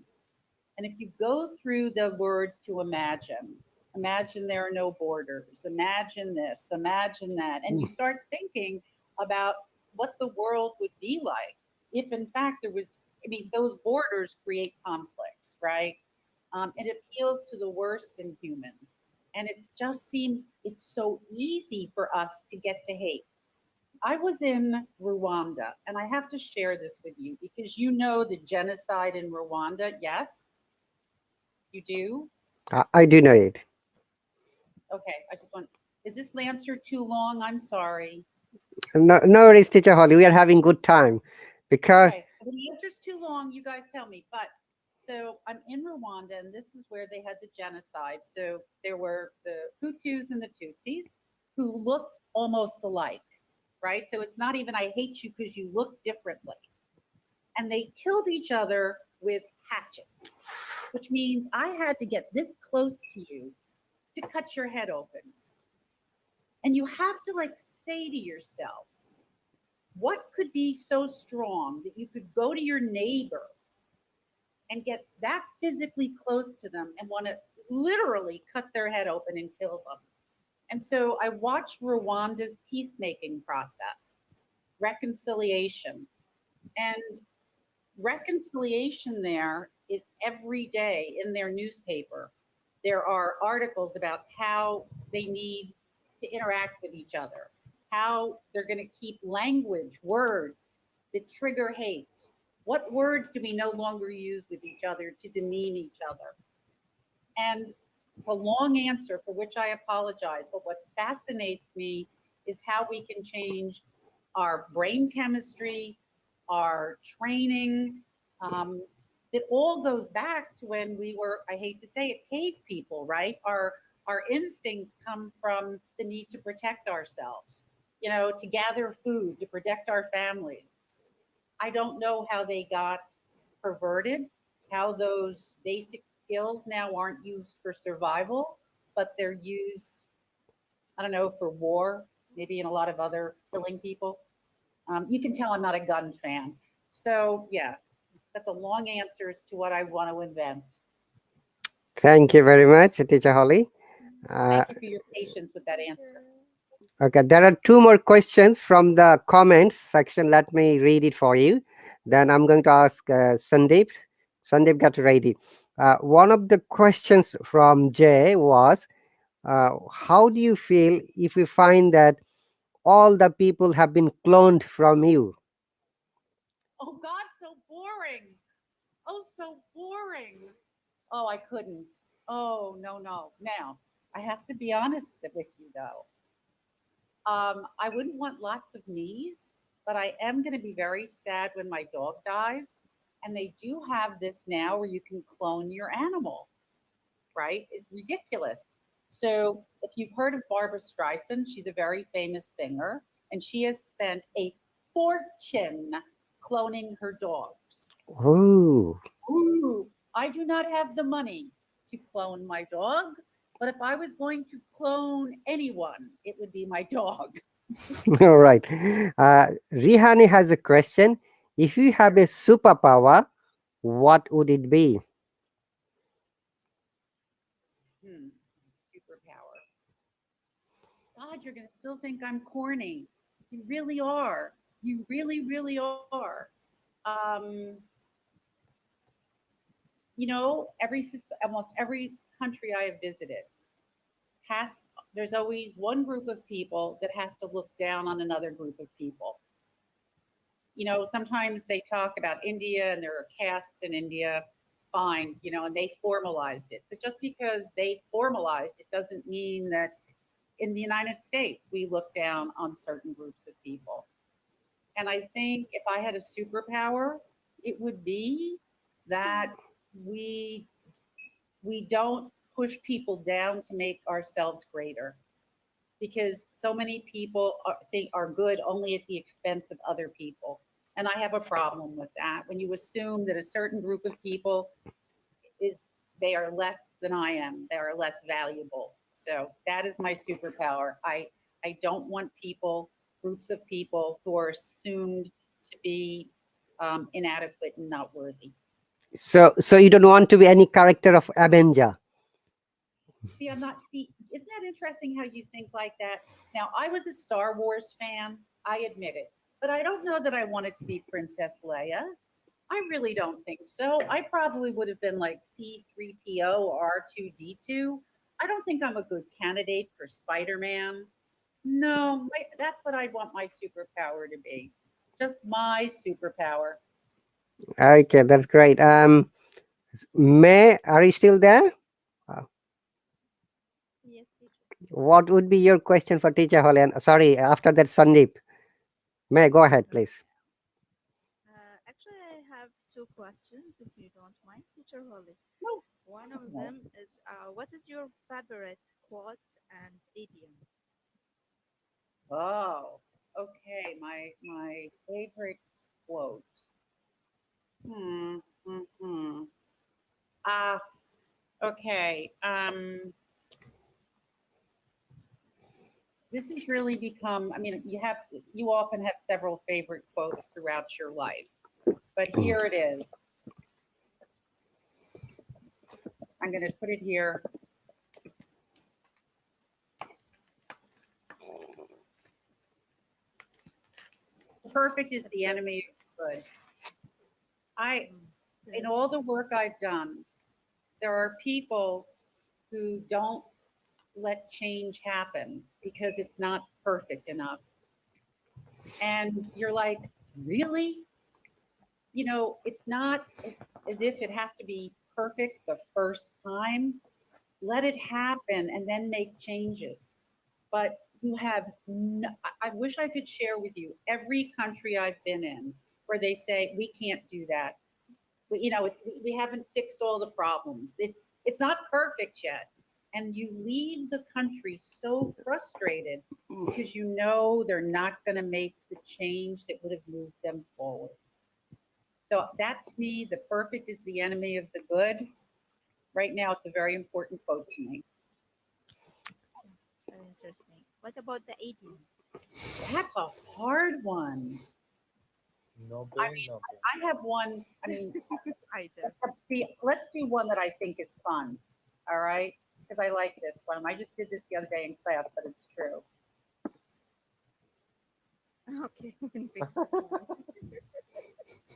And if you go through the words to imagine, imagine there are no borders, imagine this, imagine that, and you start thinking about what the world would be like if, in fact, those borders create conflicts, right? It appeals to the worst in humans. And it just seems it's so easy for us to get to hate. I was in Rwanda, and I have to share this with you because you know the genocide in Rwanda. Yes, you do? I do know it. Okay, is this answer too long? I'm sorry. No, no worries, teacher Holly. We are having good time because Okay, if the answer's too long, you guys tell me. But so I'm in Rwanda, and this is where they had the genocide. So there were the Hutus and the Tutsis who looked almost alike, right? So it's not even I hate you because you look differently. And they killed each other with hatchets, which means I had to get this close to you to cut your head open. And you have to say to yourself, what could be so strong that you could go to your neighbor and get that physically close to them and want to literally cut their head open and kill them? And so I watched Rwanda's peacemaking process, reconciliation. And reconciliation there is every day in their newspaper. There are articles about how they need to interact with each other, how they're going to keep language, words that trigger hate. What words do we no longer use with each other to demean each other? And it's a long answer for which I apologize, but what fascinates me is how we can change our brain chemistry, our training. It all goes back to when we were, I hate to say it, cave people, right? Our instincts come from the need to protect ourselves, to gather food, to protect our families. I don't know how they got perverted, how those basic skills now aren't used for survival, but they're used, I don't know, for war, maybe in a lot of other killing people. You can tell I'm not a gun fan. So, yeah, that's a long answer as to what I want to invent. thank you very much, teacher Holly. Uh, Thank you for your patience with that answer. Teacher. okay, there are two more questions from the comments section. Let me read it for you. Then I'm going to ask Sandeep. Sandeep, get ready. One of the questions from Jay was, how do you feel if you find that all the people have been cloned from you? Oh God, so boring. Oh, so boring. Oh, I couldn't. Oh, no, no. Now, I have to be honest with you though. I wouldn't want lots of me's, but I am going to be very sad when my dog dies. And they do have this now where you can clone your animal, right? It's ridiculous. So, if you've heard of Barbara Streisand, she's a very famous singer, and she has spent a fortune cloning her dogs. Oh, Ooh, I do not have the money to clone my dog, but if I was going to clone anyone, it would be my dog. all right. Rihani has a question. If you have a superpower, what would it be? Superpower. God, you're going to still think I'm corny. You really are. You really, really are. Um, almost every country I have visited has, there's always one group of people that has to look down on another group of people. Sometimes they talk about India and there are castes in India, fine, and they formalized it. But just because they formalized it doesn't mean that in the United States we look down on certain groups of people. And I think if I had a superpower, it would be that we we don't push people down to make ourselves greater because so many people think are good only at the expense of other people. And I have a problem with that. When you assume that a certain group of people is they are less than I am, they are less valuable. So that is my superpower. I don't want people, groups of people who are assumed to be inadequate and not worthy. So you don't want to be any character of Avenger. See, I'm not. See, isn't that interesting how you think like that? Now, I was a Star Wars fan. I admit it, but I don't know that I wanted to be Princess Leia. I really don't think so. I probably would have been like C3PO or R2D2. I don't think I'm a good candidate for Spider Man. No, that's what I want my superpower to be. Just my superpower. Okay, that's great. May, are you still there? Uh, Yes, teacher. What would be your question for teacher Holly? And sorry, after that, Sandeep. May, go ahead, please. Actually, I have two questions, if you don't mind, teacher Holly. No, One of no. them is, what is your favorite quote and idiom? Oh, okay. My favorite quote. Hmm. Hmm. Ah. Okay. This has really become. I mean, you often have several favorite quotes throughout your life, but here it is. I'm going to put it here. Perfect is the enemy of good. I, in all the work I've done, there are people who don't let change happen because it's not perfect enough. And you're like, really? It's not as if it has to be perfect the first time. Let it happen and then make changes. But you have, I wish I could share with you every country I've been in where they say, we can't do that. We haven't fixed all the problems. It's not perfect yet. And you leave the country so frustrated because you know they're not going to make the change that would have moved them forward. So that to me, the perfect is the enemy of the good. Right now, it's a very important quote to me. Very interesting. What about the idiom? That's a hard one. No I pain, mean, no gain. I have one. I mean, Either. let's do one that I think is fun. All right, because I like this one. I just did this the other day in class, but it's true. Okay.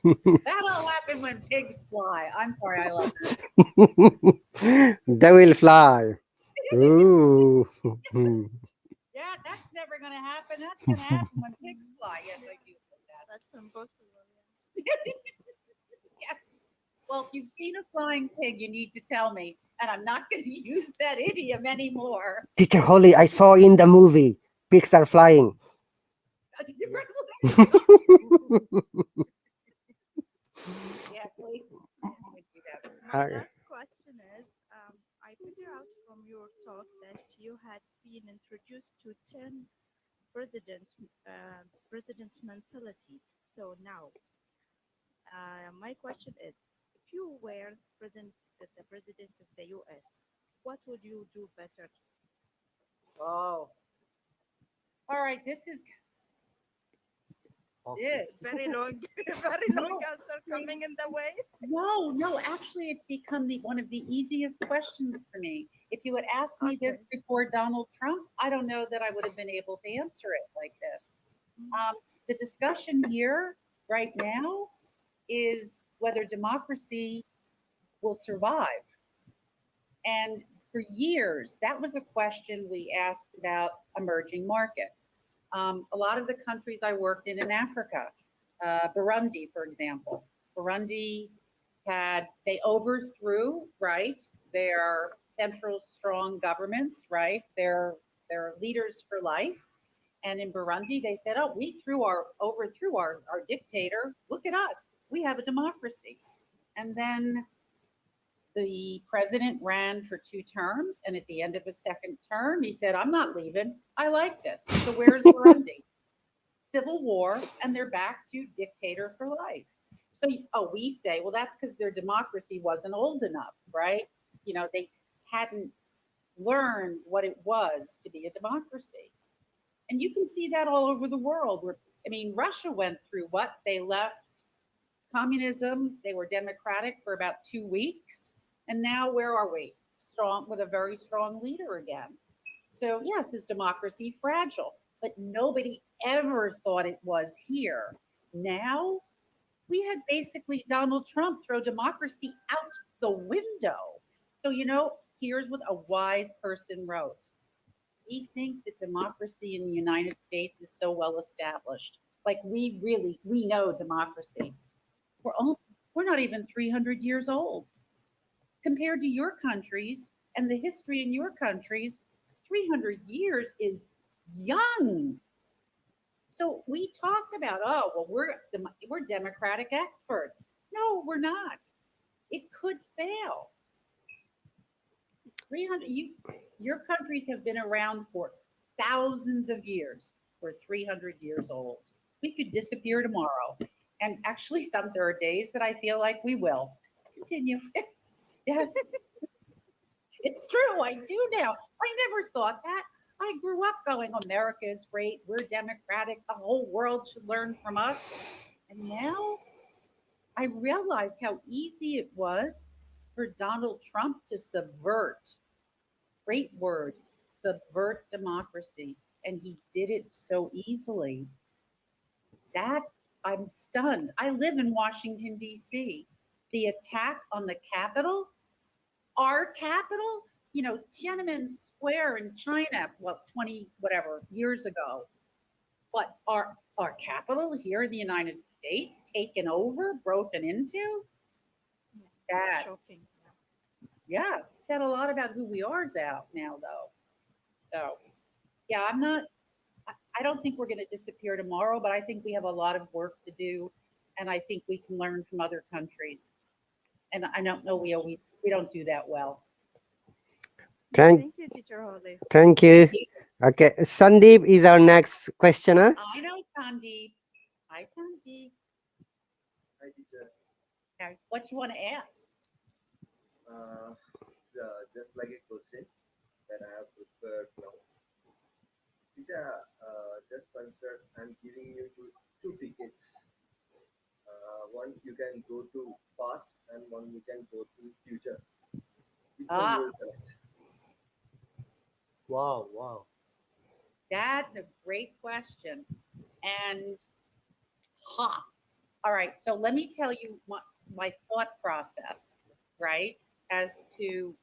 That'll happen when pigs fly. I'm sorry, I love that. They will fly. Ooh. Yeah, that's never going to happen. That's going to happen when pigs fly. Yes, I do like that. That's impossible. Yes. Well, if you've seen a flying pig, you need to tell me, and I'm not going to use that idiom anymore. Teacher Holly, I saw in the movie pigs are flying. Yeah, please. Do that. My last question is, I figure out from your talk that you had been introduced to 10 president president mentalities. So now, my question is, if you were the president of the U.S., what would you do better? Oh, all right. This. Very long, very long No, answer coming in the way. no. Actually, it's become one of the easiest questions for me. If you had asked me this Okay. before Donald Trump, I don't know that I would have been able to answer it like this. Um, the discussion here right now is whether democracy will survive. And for years, that was a question we asked about emerging markets. A lot of the countries I worked in Africa, Burundi, for example, Burundi they overthrew, right, their central strong governments, right, their leaders for life. And in Burundi, they said, oh, we overthrew our dictator. Look at us. We have a democracy. And then the president ran for 2 terms, and at the end of his second term, he said, I'm not leaving. I like this. So where's Burundi? Civil war, and they're back to dictator for life. So, oh, we say, well, that's because their democracy wasn't old enough, right? They hadn't learned what it was to be a democracy. And you can see that all over the world. I mean, Russia went through what? They left communism, they were democratic for about 2 weeks. And now where are we? Strong with a very strong leader again. So, yes, is democracy fragile? But nobody ever thought it was here. Now we had basically Donald Trump throw democracy out the window. So, here's what a wise person wrote. We think that democracy in the United States is so well established. Like we know democracy. We're all, we're not even 300 years old compared to your countries and the history in your countries. 300 years is young. So we talked about, oh, well, we're democratic experts. No, we're not. It could fail. 300 your countries have been around for thousands of years. We're 300 years old. We could disappear tomorrow. And actually, there are days that I feel like we will. Continue. Yes, it's true. I do now. I never thought that. I grew up going, America is great. We're democratic. The whole world should learn from us. And now I realized how easy it was for Donald Trump to subvert, great word, subvert democracy. And he did it so easily. That I'm stunned. I live in Washington, D.C. The attack on the Capitol, our capital, Tiananmen Square in China, 20 whatever years ago. But our capital here in the United States taken over, broken into? That, Shocking. yeah, said a lot about who we are now though. So, yeah, I don't think we're going to disappear tomorrow, but I think we have a lot of work to do, and I think we can learn from other countries. And I don't know, we don't do that well. Thank, Thank you, Teacher Holly. thank you. Okay, Sandeep is our next questioner. I know Sandeep. Hi, Sandeep. Hi, teacher. Okay, what you want to ask? Just like a question that I have prepared now. Teacher, just consider I'm giving you two tickets. One you can go to past and one you can go to future. Which one you Ah, will select? Wow, wow. that's a great question. And ha, All right. So let me tell you my thought process, right? As to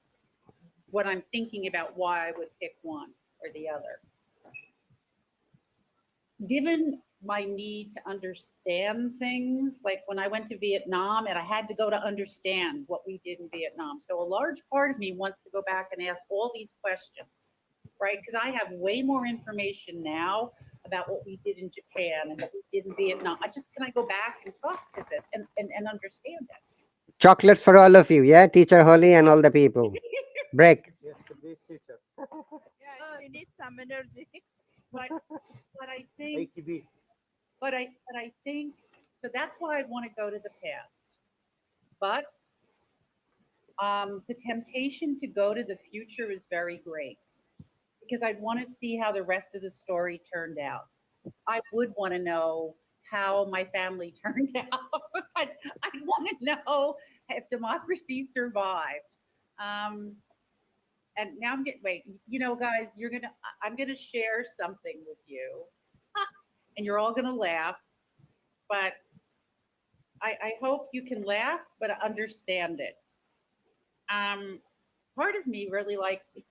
what I'm thinking about why I would pick one or the other. Given my need to understand things, like when I went to Vietnam and I had to go to understand what we did in Vietnam. So a large part of me wants to go back and ask all these questions, right? Because I have way more information now about what we did in Japan and what we did in Vietnam. Can I go back and talk to this and understand Chocolates for all of you, yeah, Teacher Holly and all the people. it? Break. Yes, please, teacher. Yeah, you need some energy. but but I think ATV. but I think so that's why I want to go to the past. But the temptation to go to the future is very great because I'd want to see how the rest of the story turned out. I would want to know how my family turned out. I'd want to know if democracy survived. Um, and now I'm getting wait. Guys, I'm gonna share something with you, and you're all gonna laugh. But I hope you can laugh, but understand it. Um, Part of me really likes if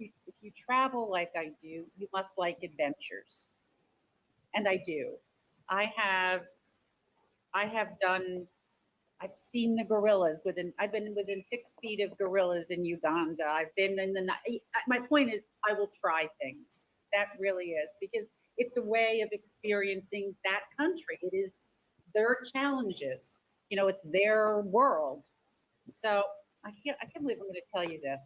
you travel like I do, you must like adventures, and I do. I have I have done. I've seen the gorillas within. I've been within 6 feet of gorillas in Uganda. I've been in the. My point is, I will try things. That really is because it's a way of experiencing that country. It is their challenges. It's their world. So I can't believe I'm going to tell you this.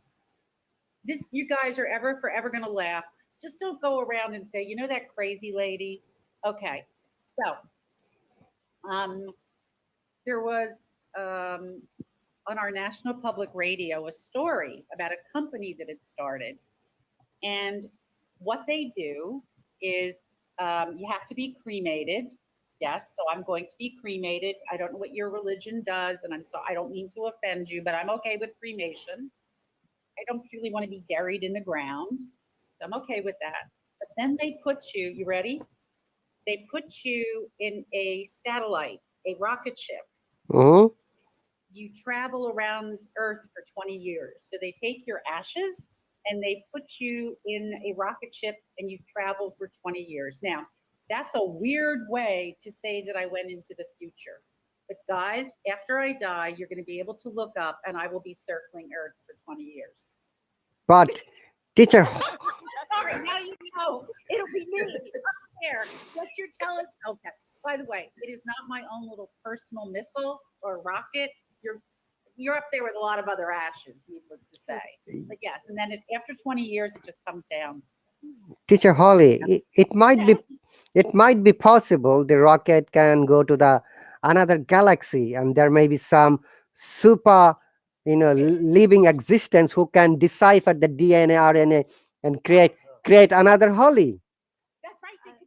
You guys are ever forever going to laugh. Just don't go around and say, that crazy lady. Okay. So, um, there was on our national public radio a story about a company that had started. And what they do is you have to be cremated. Yes, so I'm going to be cremated. I don't know what your religion does, and I don't mean to offend you, but I'm okay with cremation. I don't really want to be buried in the ground, so I'm okay with that. But then they put you. You ready? They put you in a satellite, a rocket ship. Hmm. You travel around Earth for 20 years. So they take your ashes and they put you in a rocket ship and you travel for 20 years. Now, that's a weird way to say that I went into the future. But guys, after I die, you're going to be able to look up and I will be circling Earth for 20 years. But teacher, Sorry, now you know. It'll be me up there. Get your telescope. By the way, it is not my own little personal missile or rocket. You're up there with a lot of other ashes, needless to say. But yes, and then after 20 years, it just comes down. Teacher Holly, it might be, Yes. it might be possible the rocket can go to the another galaxy, and there may be some super, living existence who can decipher the DNA, RNA, and create another Holly. That's right. They could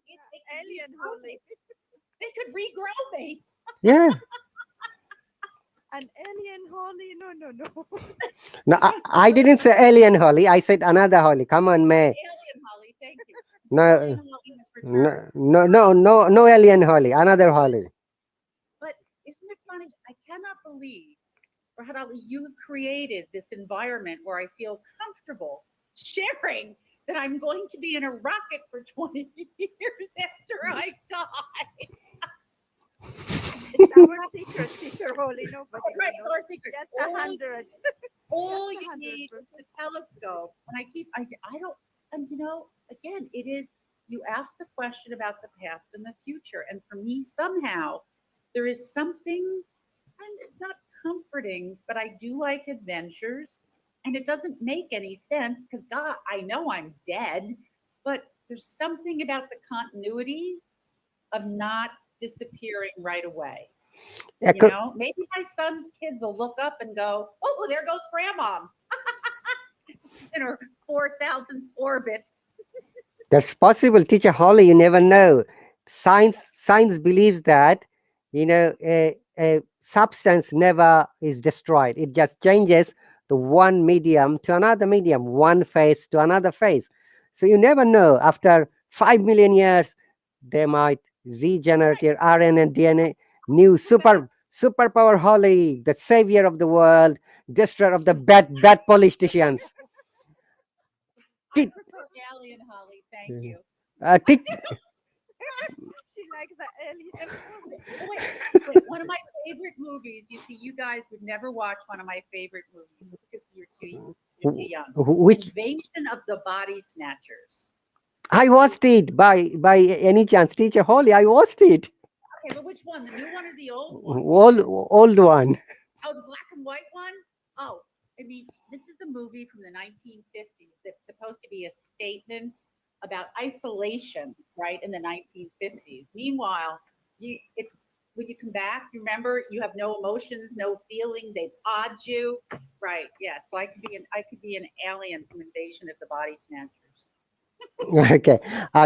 Alien regrow me. Holly. They could regrow me. Yeah. An alien Holly? No, no, no. No, I didn't say alien Holly. I said another Holly. Come on, May. Alien Holly, thank you. No, Alien Holly has no, returned. no alien Holly. Another Holly. But isn't it funny? I cannot believe, Rahad, you've created this environment where I feel comfortable sharing that I'm going to be in a rocket for 20 years after I die. It's our secret, Teacher Holly. Nobody Right, will it's know. our secret. Just All, 100. all Just you need 100%. is the telescope. And I don't, and again, it is, you ask the question about the past and the future. And for me, somehow, there is something, and it's not comforting, but I do like adventures. And it doesn't make any sense because, God, I know I'm dead, but there's something about the continuity of not disappearing right away. Maybe my son's kids will look up and go, "Oh, well, there goes Grandma in her 4,000th orbit." That's possible, Teacher Holly. You never know. Science believes that a substance never is destroyed. It just changes the one medium to another medium, one phase to another phase. So you never know. After 5 million years, they might regenerate your RNA and DNA new superpower Holly, the savior of the world, destroyer of the bad politicians. I Ti- prefer Alien, Holly. Thank you. I ti- do. She likes the alien movie. Oh, wait. One of my favorite movies. You see, you guys would never watch one of my favorite movies because you're too young. which Invasion of the Body Snatchers. I watched it by any chance, teacher Holly. I watched it. Okay, but which one? The new one or the old one? Old one. Oh, the black and white one? Oh, I mean, this is a movie from the 1950s that's supposed to be a statement about isolation, right, in the 1950s. Meanwhile, it's when you come back, you remember you have no emotions, no feeling. They pod you, right? Yeah. So I could be an alien from Invasion of the Body Snatchers. Okay.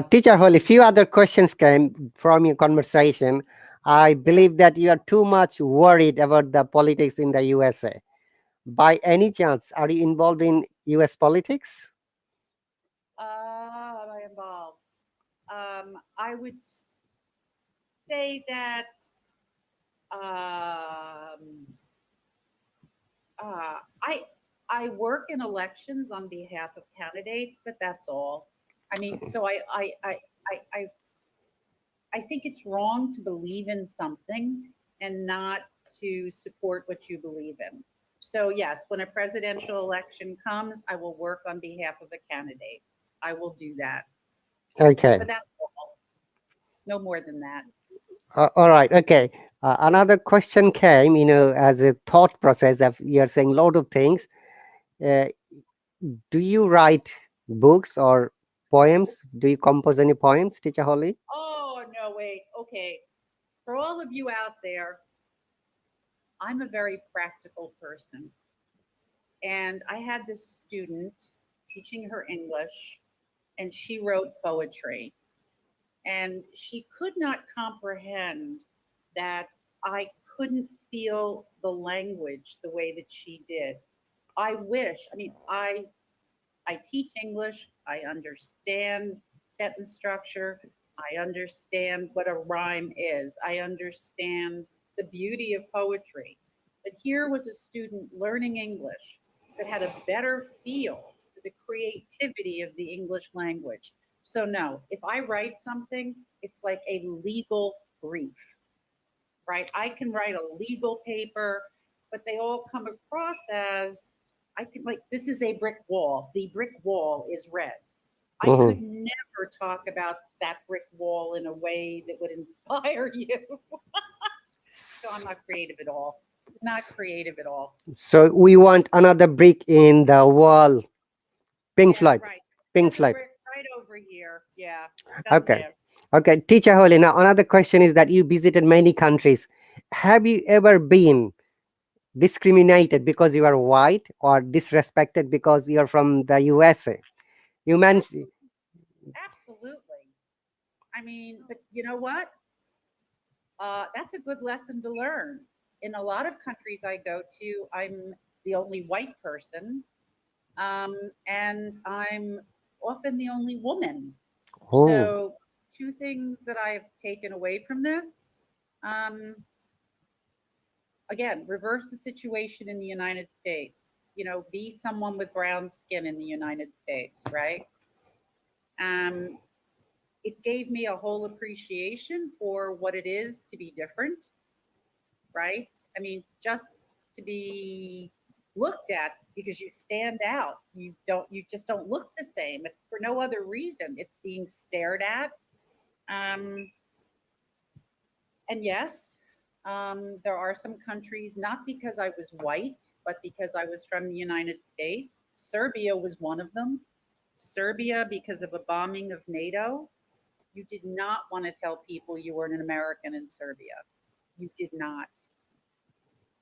Teacher Holly, few other questions came from your conversation. I believe that you are too much worried about the politics in the USA. By any chance, are you involved in US politics? Am I involved? I would say that um, I work in elections on behalf of candidates, but that's all. I mean, so I think it's wrong to believe in something and not to support what you believe in. So yes, when a presidential election comes, I will work on behalf of a candidate. I will do that, Okay. but that's all. No more than that. All right. Okay. Another question came, as a thought process of you're saying a lot of things. Uh, do you write books or poems? Do you compose any poems, Teacher Holly? Oh no, wait. Okay, for all of you out there, I'm a very practical person. And I had this student teaching her English, and she wrote poetry. And she could not comprehend that I couldn't feel the language the way that she did. I mean, I teach English, I understand sentence structure, I understand what a rhyme is, I understand the beauty of poetry. But here was a student learning English that had a better feel for the creativity of the English language. So, no, if I write something, it's like a legal brief, right? I can write a legal paper, but they all come across as I can, like, this is a brick wall. The brick wall is red. I could Mhm. never talk about that brick wall in a way that would inspire you. So I'm not creative at all. Not creative at all. So we want another brick in the wall. Pink Yeah, Floyd. right. Pink Another Floyd. brick right over here. Yeah, doesn't Okay. live. Okay. Teacher Holly, now another question is that you visited many countries. Have you ever been discriminated because you are white or disrespected because you're from the USA? You mentioned. Absolutely. Absolutely. I mean, but you know what? That's a good lesson to learn. In a lot of countries I go to, I'm the only white person, and I'm often the only woman. Oh. So, two things that I've taken away from this. Um, Again, reverse the situation in the United States. You know, be someone with brown skin in the United States, right? Um, it gave me a whole appreciation for what it is to be different, right? I mean, just to be looked at because you stand out. You just don't look the same for no other reason. It's being stared at. Um, and yes, there are some countries, not because I was white, but because I was from the United States. Serbia was one of them. Serbia, because of a bombing of NATO, you did not want to tell people you were an American in Serbia. You did not.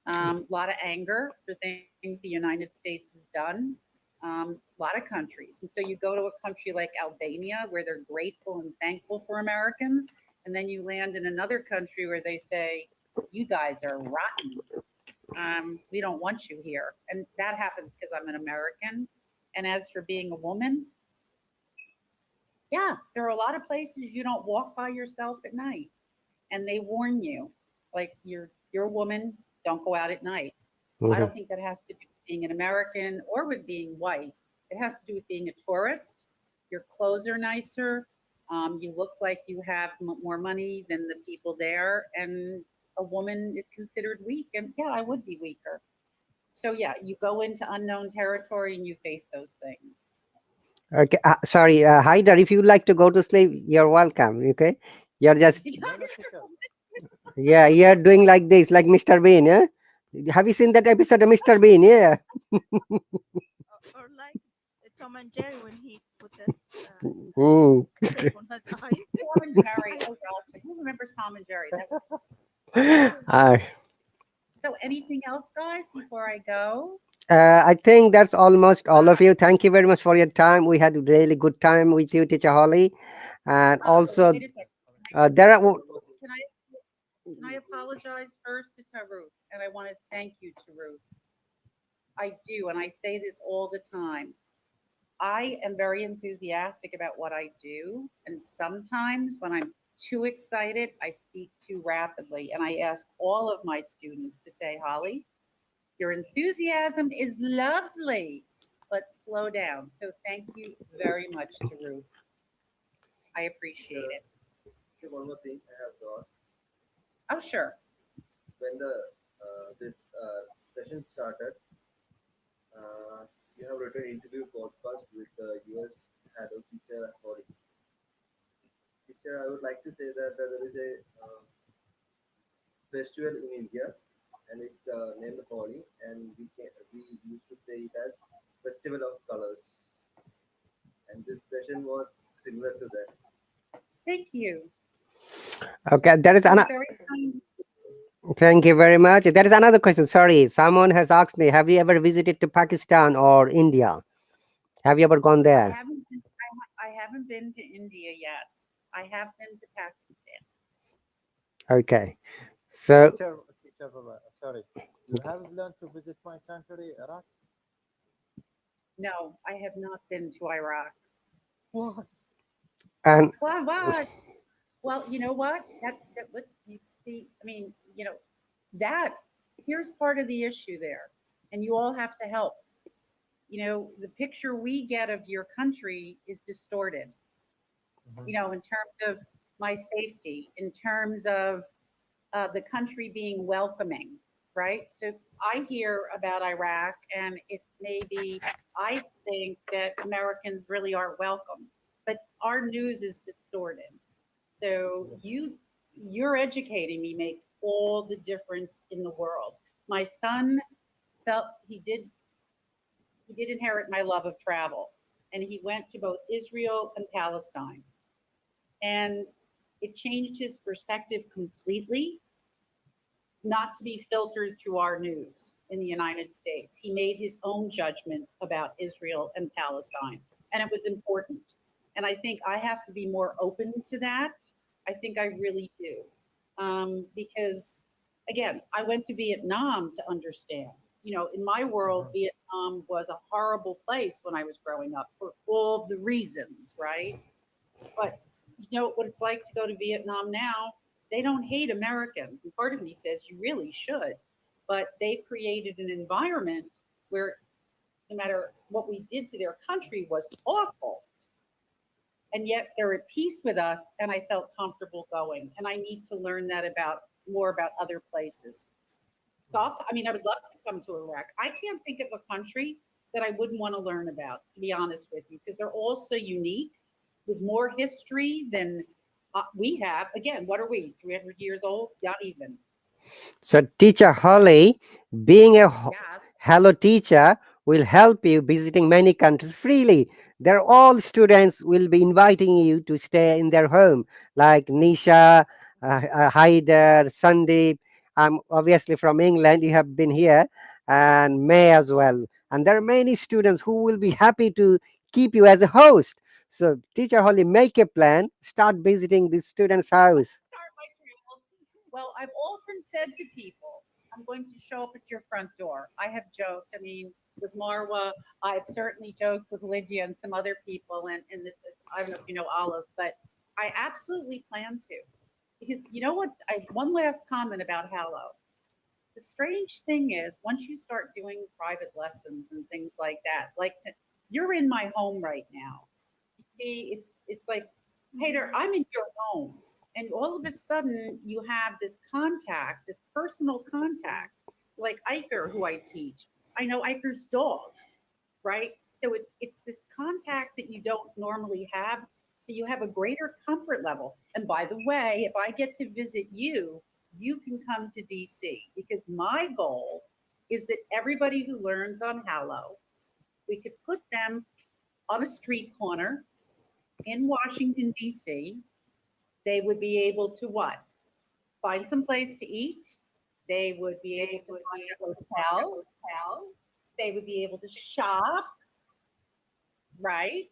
A lot of anger for things the United States has done. A lot of countries. And so you go to a country like Albania where they're grateful and thankful for Americans. And then you land in another country where they say, you guys are rotten. We don't want you here. And that happens because I'm an American. And as for being a woman, yeah, there are a lot of places you don't walk by yourself at night and they warn you, like you're a woman, don't go out at night. I Mhm. don't think that has to do with being an American or with being white. It has to do with being a tourist. Your clothes are nicer. You look like you have more money than the people there, and a woman is considered weak. And yeah, I would be weaker. So yeah, you go into unknown territory and you face those things. Okay, sorry, Haidar, if you'd like to go to sleep, you're welcome. Okay, you're just, No, no, teacher. yeah, you're doing like this, like Mr. Bean. Yeah, have you seen that episode of Mr. Bean? Yeah. Or like Tom and Jerry when he put that Mm. tape on his eyes. Tom and Jerry. Oh gosh, who remembers Tom and Jerry? That was Uh, so. Anything else, guys? Before I go, I think that's almost all of you. Thank you very much for your time. We had a really good time with you, Teacher Holly, and also wait a second. there are. Can I can I apologize first to Ruth? And I want to thank you to Ruth. I do, and I say this all the time. I am very enthusiastic about what I do, and sometimes when I'm too excited, I speak too rapidly. And I ask all of my students to say, Holly, your enthusiasm is lovely, but slow down. So thank you very much to Ruth. I appreciate Teacher, it. teacher, one more thing I have to ask. Oh, sure. When the this session started, uh, you have written interview podcast with the US Hallo Teacher Holly. Teacher, I would like to say that there is a festival in India, and it's named Holi, and we used to say it as Festival of Colors. And this session was similar to that. Thank you. Okay, there is That's another. very kind. Thank you very much. There is another question. Sorry, someone has asked me, have you ever visited to Pakistan or India? Have you ever gone I there? haven't been, I haven't been to India yet. I have been to Pakistan. Okay. So, Teacher, sorry. You have learned to visit my country, Iraq? No, I have not been to Iraq. What? and What? Well, you know what? That what you see. I mean, that here's part of the issue there, and you all have to help. The picture we get of your country is distorted. Mhm. In terms of my safety, in terms of the country being welcoming, right? So I hear about Iraq, and it may be, I think that Americans really aren't welcome, but our news is distorted. So you're educating me makes all the difference in the world. My son felt he did inherit my love of travel, and he went to both Israel and Palestine, and it changed his perspective completely, not to be filtered through our news in the United States. He made his own judgments about Israel and Palestine, and it was important. And I think I have to be more open to that. I think I really do. Because, again, I went to Vietnam to understand. In my world, Mhm. Vietnam was a horrible place when I was growing up for all of the reasons, right? But you know what it's like to go to Vietnam now? They don't hate Americans. And part of me says you really should. But they created an environment where no matter what we did to their country was awful. And yet they're at peace with us. And I felt comfortable going. And I need to learn that about more about other places. So I mean, I would love to come to Iraq. I can't think of a country that I wouldn't want to learn about, to be honest with you, because they're all so unique with more history than we have. Again, what are we, 300 years old? Not even. so Teacher Holly, being a Yeah. Hello Teacher will help you visiting many countries freely. They're all students will be inviting you to stay in their home, like Nisha, Haider, Sandeep. I'm obviously from England. You have been here, and May as well. And there are many students who will be happy to keep you as a host. So, Teacher Holly, make a plan. Start visiting the students' house. Start my travels. Well, I've often said to people, I'm going to show up at your front door. I have joked. I mean, with Marwa, I've certainly joked with Lydia and some other people, and I don't know if you know Olive, but I absolutely plan to. Because you know what? One last comment about Hallow. The strange thing is, once you start doing private lessons and things like that, you're in my home right now. You see, it's like, Peter, I'm in your home, and all of a sudden you have this contact, this personal contact, like Iker, who I teach. I know Iker's dog, right? So it's this contact that you don't normally have. So you have a greater comfort level. And by the way, if I get to visit you, you can come to DC because my goal is that everybody who learns on Hallow, we could put them on a street corner in Washington, DC. They would be able to what? Find some place to eat. They would be able to find a hotel. They would be able to shop, right?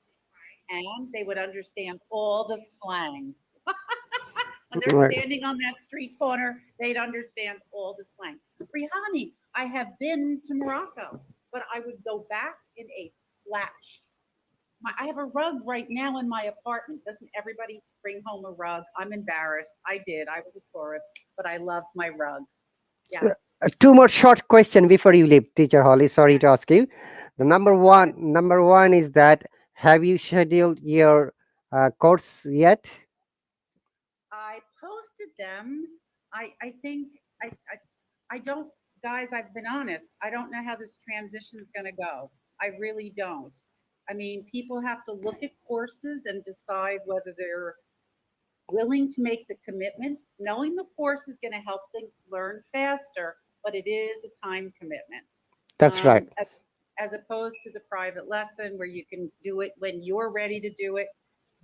And they would understand all the slang. When they're Right. standing on that street corner, they'd understand all the slang. Rihani, I have been to Morocco, but I would go back in a flash. I have a rug right now in my apartment. Doesn't everybody bring home a rug? I'm embarrassed. I did. I was a tourist, but I love my rug. Yes. Two more short question before you leave, Teacher Holly. Sorry to ask you. The number one is that have you scheduled your course yet? I posted them. I think I don't, guys, I've been honest. I don't know how this transition is going to go. I really don't. I mean, people have to look at courses and decide whether they're willing to make the commitment, knowing the course is going to help them learn faster, but it is a time commitment. That's right. As opposed to the private lesson where you can do it when you're ready to do it.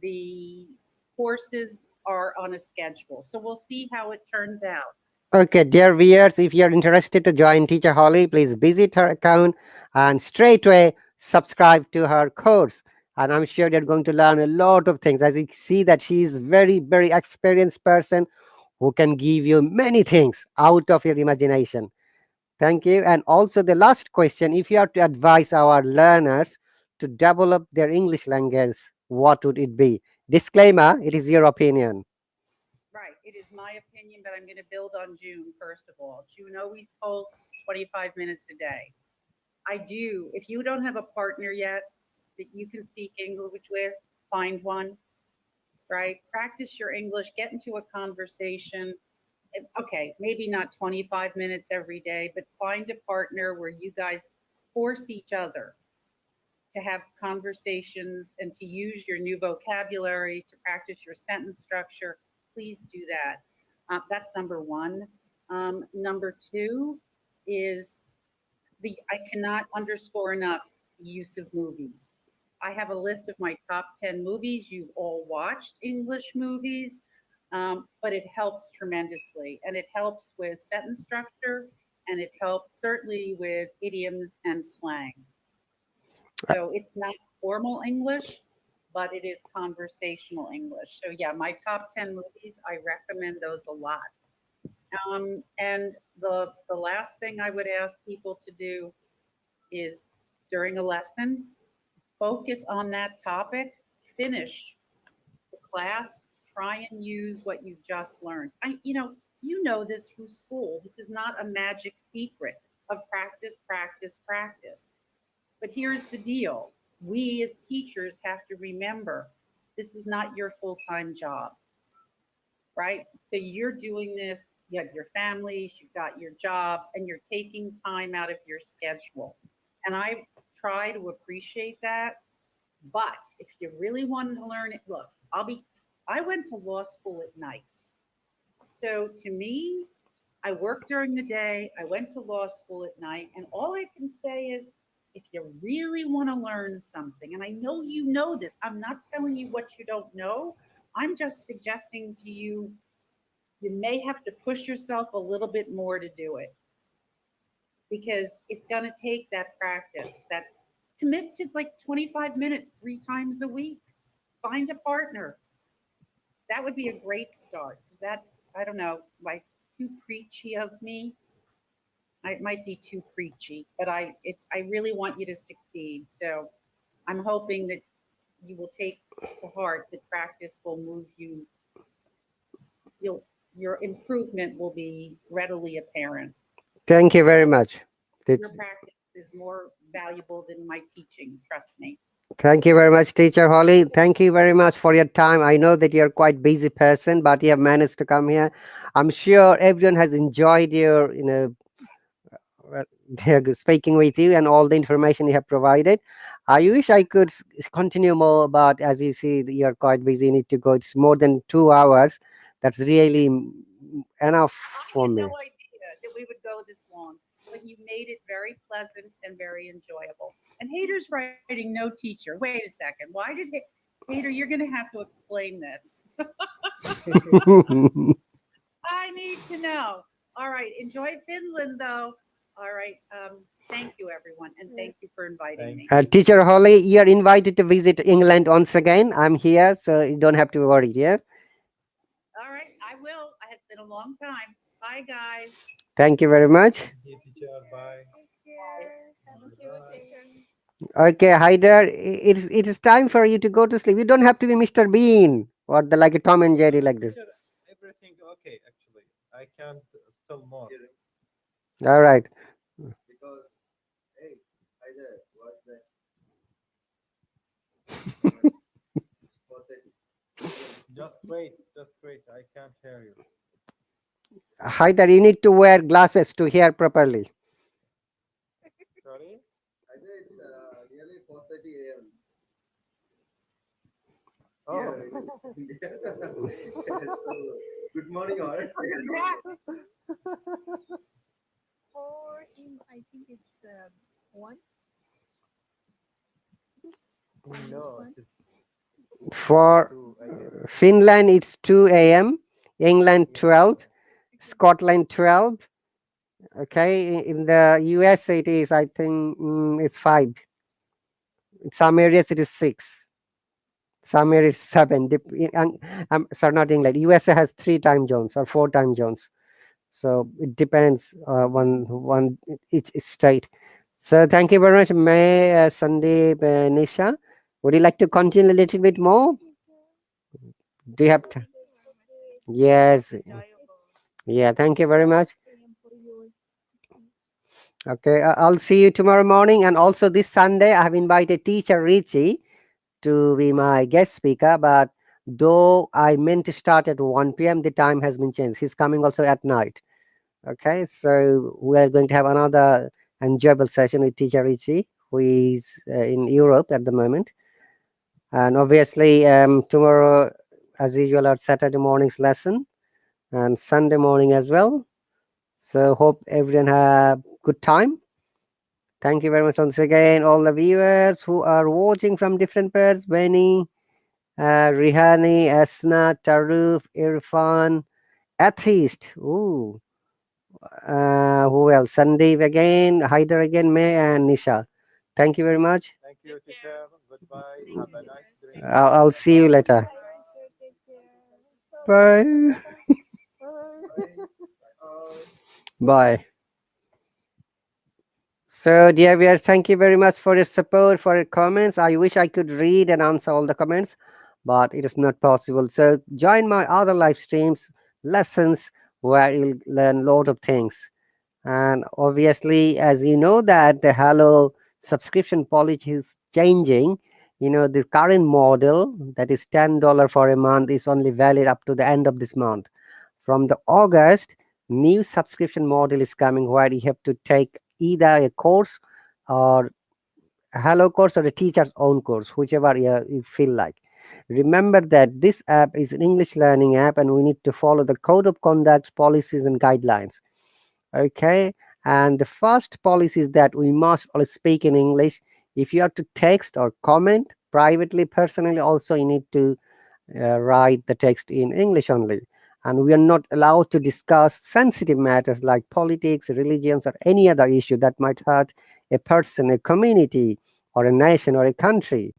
The courses are on a schedule. So we'll see how it turns out. Okay, dear viewers, if you're interested to join Teacher Holly, please visit her account and straight away subscribe to her course. And I'm sure you're going to learn a lot of things. As you see that she is very, very experienced person who can give you many things out of your imagination. Thank you. And also the last question, if you have to advise our learners to develop their English language, what would it be? Disclaimer, it is your opinion. Right. It is my opinion, but I'm going to build on June, first of all. June always posts 25 minutes a day. I do. If you don't have a partner yet that you can speak English with, find one, right? Practice your English, get into a conversation. Okay, maybe not 25 minutes every day, but find a partner where you guys force each other to have conversations and to use your new vocabulary, to practice your sentence structure. Please do that. That's number one. Number two is I cannot underscore enough the use of movies. I have a list of my top 10 movies. You've all watched English movies, but it helps tremendously. And it helps with sentence structure, and it helps certainly with idioms and slang. So it's not formal English, but it is conversational English. So yeah, my top 10 movies, I recommend those a lot. And the last thing I would ask people to do is during a lesson, focus on that topic, finish the class, try and use what you've just learned. You know this through school. This is not a magic secret of practice, practice, practice. But here's the deal. We as teachers have to remember this is not your full-time job, right? So you're doing this, you have your families, you've got your jobs, and you're taking time out of your schedule. And I try to appreciate that. But if you really wanted to learn it, look, I went to law school at night. So to me, I work during the day, I went to law school at night, and all I can say is if you really want to learn something, and I know you know this, I'm not telling you what you don't know. I'm just suggesting to you, you may have to push yourself a little bit more to do it because it's going to take that practice, that commit to like 25 minutes, 3 times a week. Find a partner. That would be a great start. Does that, I don't know, like too preachy of me? It might be too preachy, but I really want you to succeed. So I'm hoping that you will take to heart that practice will move you. your improvement will be readily apparent. Thank you very much. Your practice is more valuable than my teaching, trust me. Thank you very much, Teacher Holly. Thank you very much for your time. I know that you're quite busy person, but you have managed to come here. I'm sure everyone has enjoyed your, well, speaking with you and all the information you have provided. I wish I could continue more, but as you see, you're quite busy. You need to go. It's more than 2 hours. That's really enough I for had me. no idea that we would go this long, but you made it very pleasant and very enjoyable. And Hater's writing no teacher. Wait a second. Why did Hater? You're going to have to explain this. I need to know. All right. Enjoy Finland, though. All right. Thank you, everyone, and thank you for inviting me. Teacher Holly, you're invited to visit England once again. I'm here, so you don't have to worry. Yeah. All right. I will. It's been a long time. Bye, guys. Thank you very much. Thank you, teacher. Bye. Take care. Thank you, Bye. teacher. Okay, Haider, it is time for you to go to sleep. You don't have to be Mr. Bean or the like a Tom and Jerry like this. Teacher, everything okay, actually. I can't still more. All right. Because, hey, either what's that? 4:30. Just wait. I can't hear you. Haider, you need to wear glasses to hear properly. Sorry? Either it's nearly 4:30 a.m. Oh, So, good morning, all. Or in, I think it's one. no, it's For 2 a.m. Finland, it's 2 a.m., England 12, Scotland 12. Okay, in the US, it is, I think, it's 5. In some areas, it is 6. Some areas, 7. Sorry, not England. USA has 3 time zones or 4 time zones. So it depends one each state. So thank you very much, May, Sandeep, Nisha. Would you like to continue a little bit more? Do you have time? Yes. Yeah. Thank you very much. Okay. I'll see you tomorrow morning, and also this Sunday I have invited teacher Richie to be my guest speaker. But though I meant to start at 1 p.m., the time has been changed. He's coming also at night. Okay, so we are going to have another enjoyable session with teacher Richie, who is in Europe at the moment. And obviously, tomorrow, as usual, our Saturday morning's lesson and Sunday morning as well. So hope everyone have good time. Thank you very much once again, all the viewers who are watching from different parts. Benny, Rihani, Asna, Taruf, Irfan, Atheist. Ooh. Who else? Sandeep again, Haider again, May and Nisha. Thank you very much. Thank you, teacher. Goodbye. Have a nice dream. I'll see you later. Take care. Bye. Bye. Bye. Bye. So, dear viewers, thank you very much for your support, for your comments. I wish I could read and answer all the comments, but it is not possible. So, join my other live streams, lessons, where you'll learn a lot of things. And obviously, as you know, that the Hello subscription policy is changing. The current model, that is $10 for a month, is only valid up to the end of this month. From the August, new subscription model is coming where you have to take either a course or a Hello course or a teacher's own course, whichever you feel like. Remember that this app is an English learning app, and we need to follow the code of conduct, policies, and guidelines. Okay, and the first policy is that we must always speak in English. If you have to text or comment privately, personally, also you need to write the text in English only. And we are not allowed to discuss sensitive matters like politics, religions, or any other issue that might hurt a person, a community, or a nation, or a country.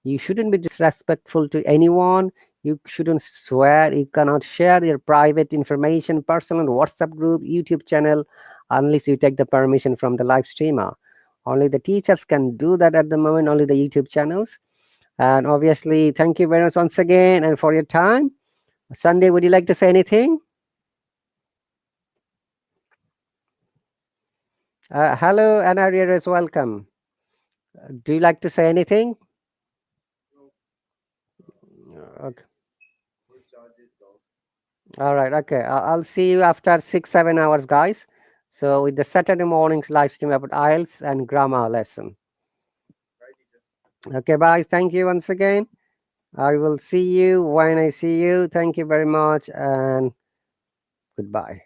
You shouldn't be disrespectful to anyone. You shouldn't swear. You cannot share your private information, personal WhatsApp group, YouTube channel, unless you take the permission from the live streamer. Only the teachers can do that at the moment, only the YouTube channels. And obviously, thank you very much once again and for your time. Sunday, would you like to say anything? Hello, Anarias, welcome. Do you like to say anything? No, Okay. full charge is down. All right. Okay. I'll see you after 6, 7 hours, guys. So with the Saturday mornings live stream about IELTS and grammar lesson. Right, teacher? Okay, bye. Thank you once again. I will see you when I see you. Thank you very much and goodbye.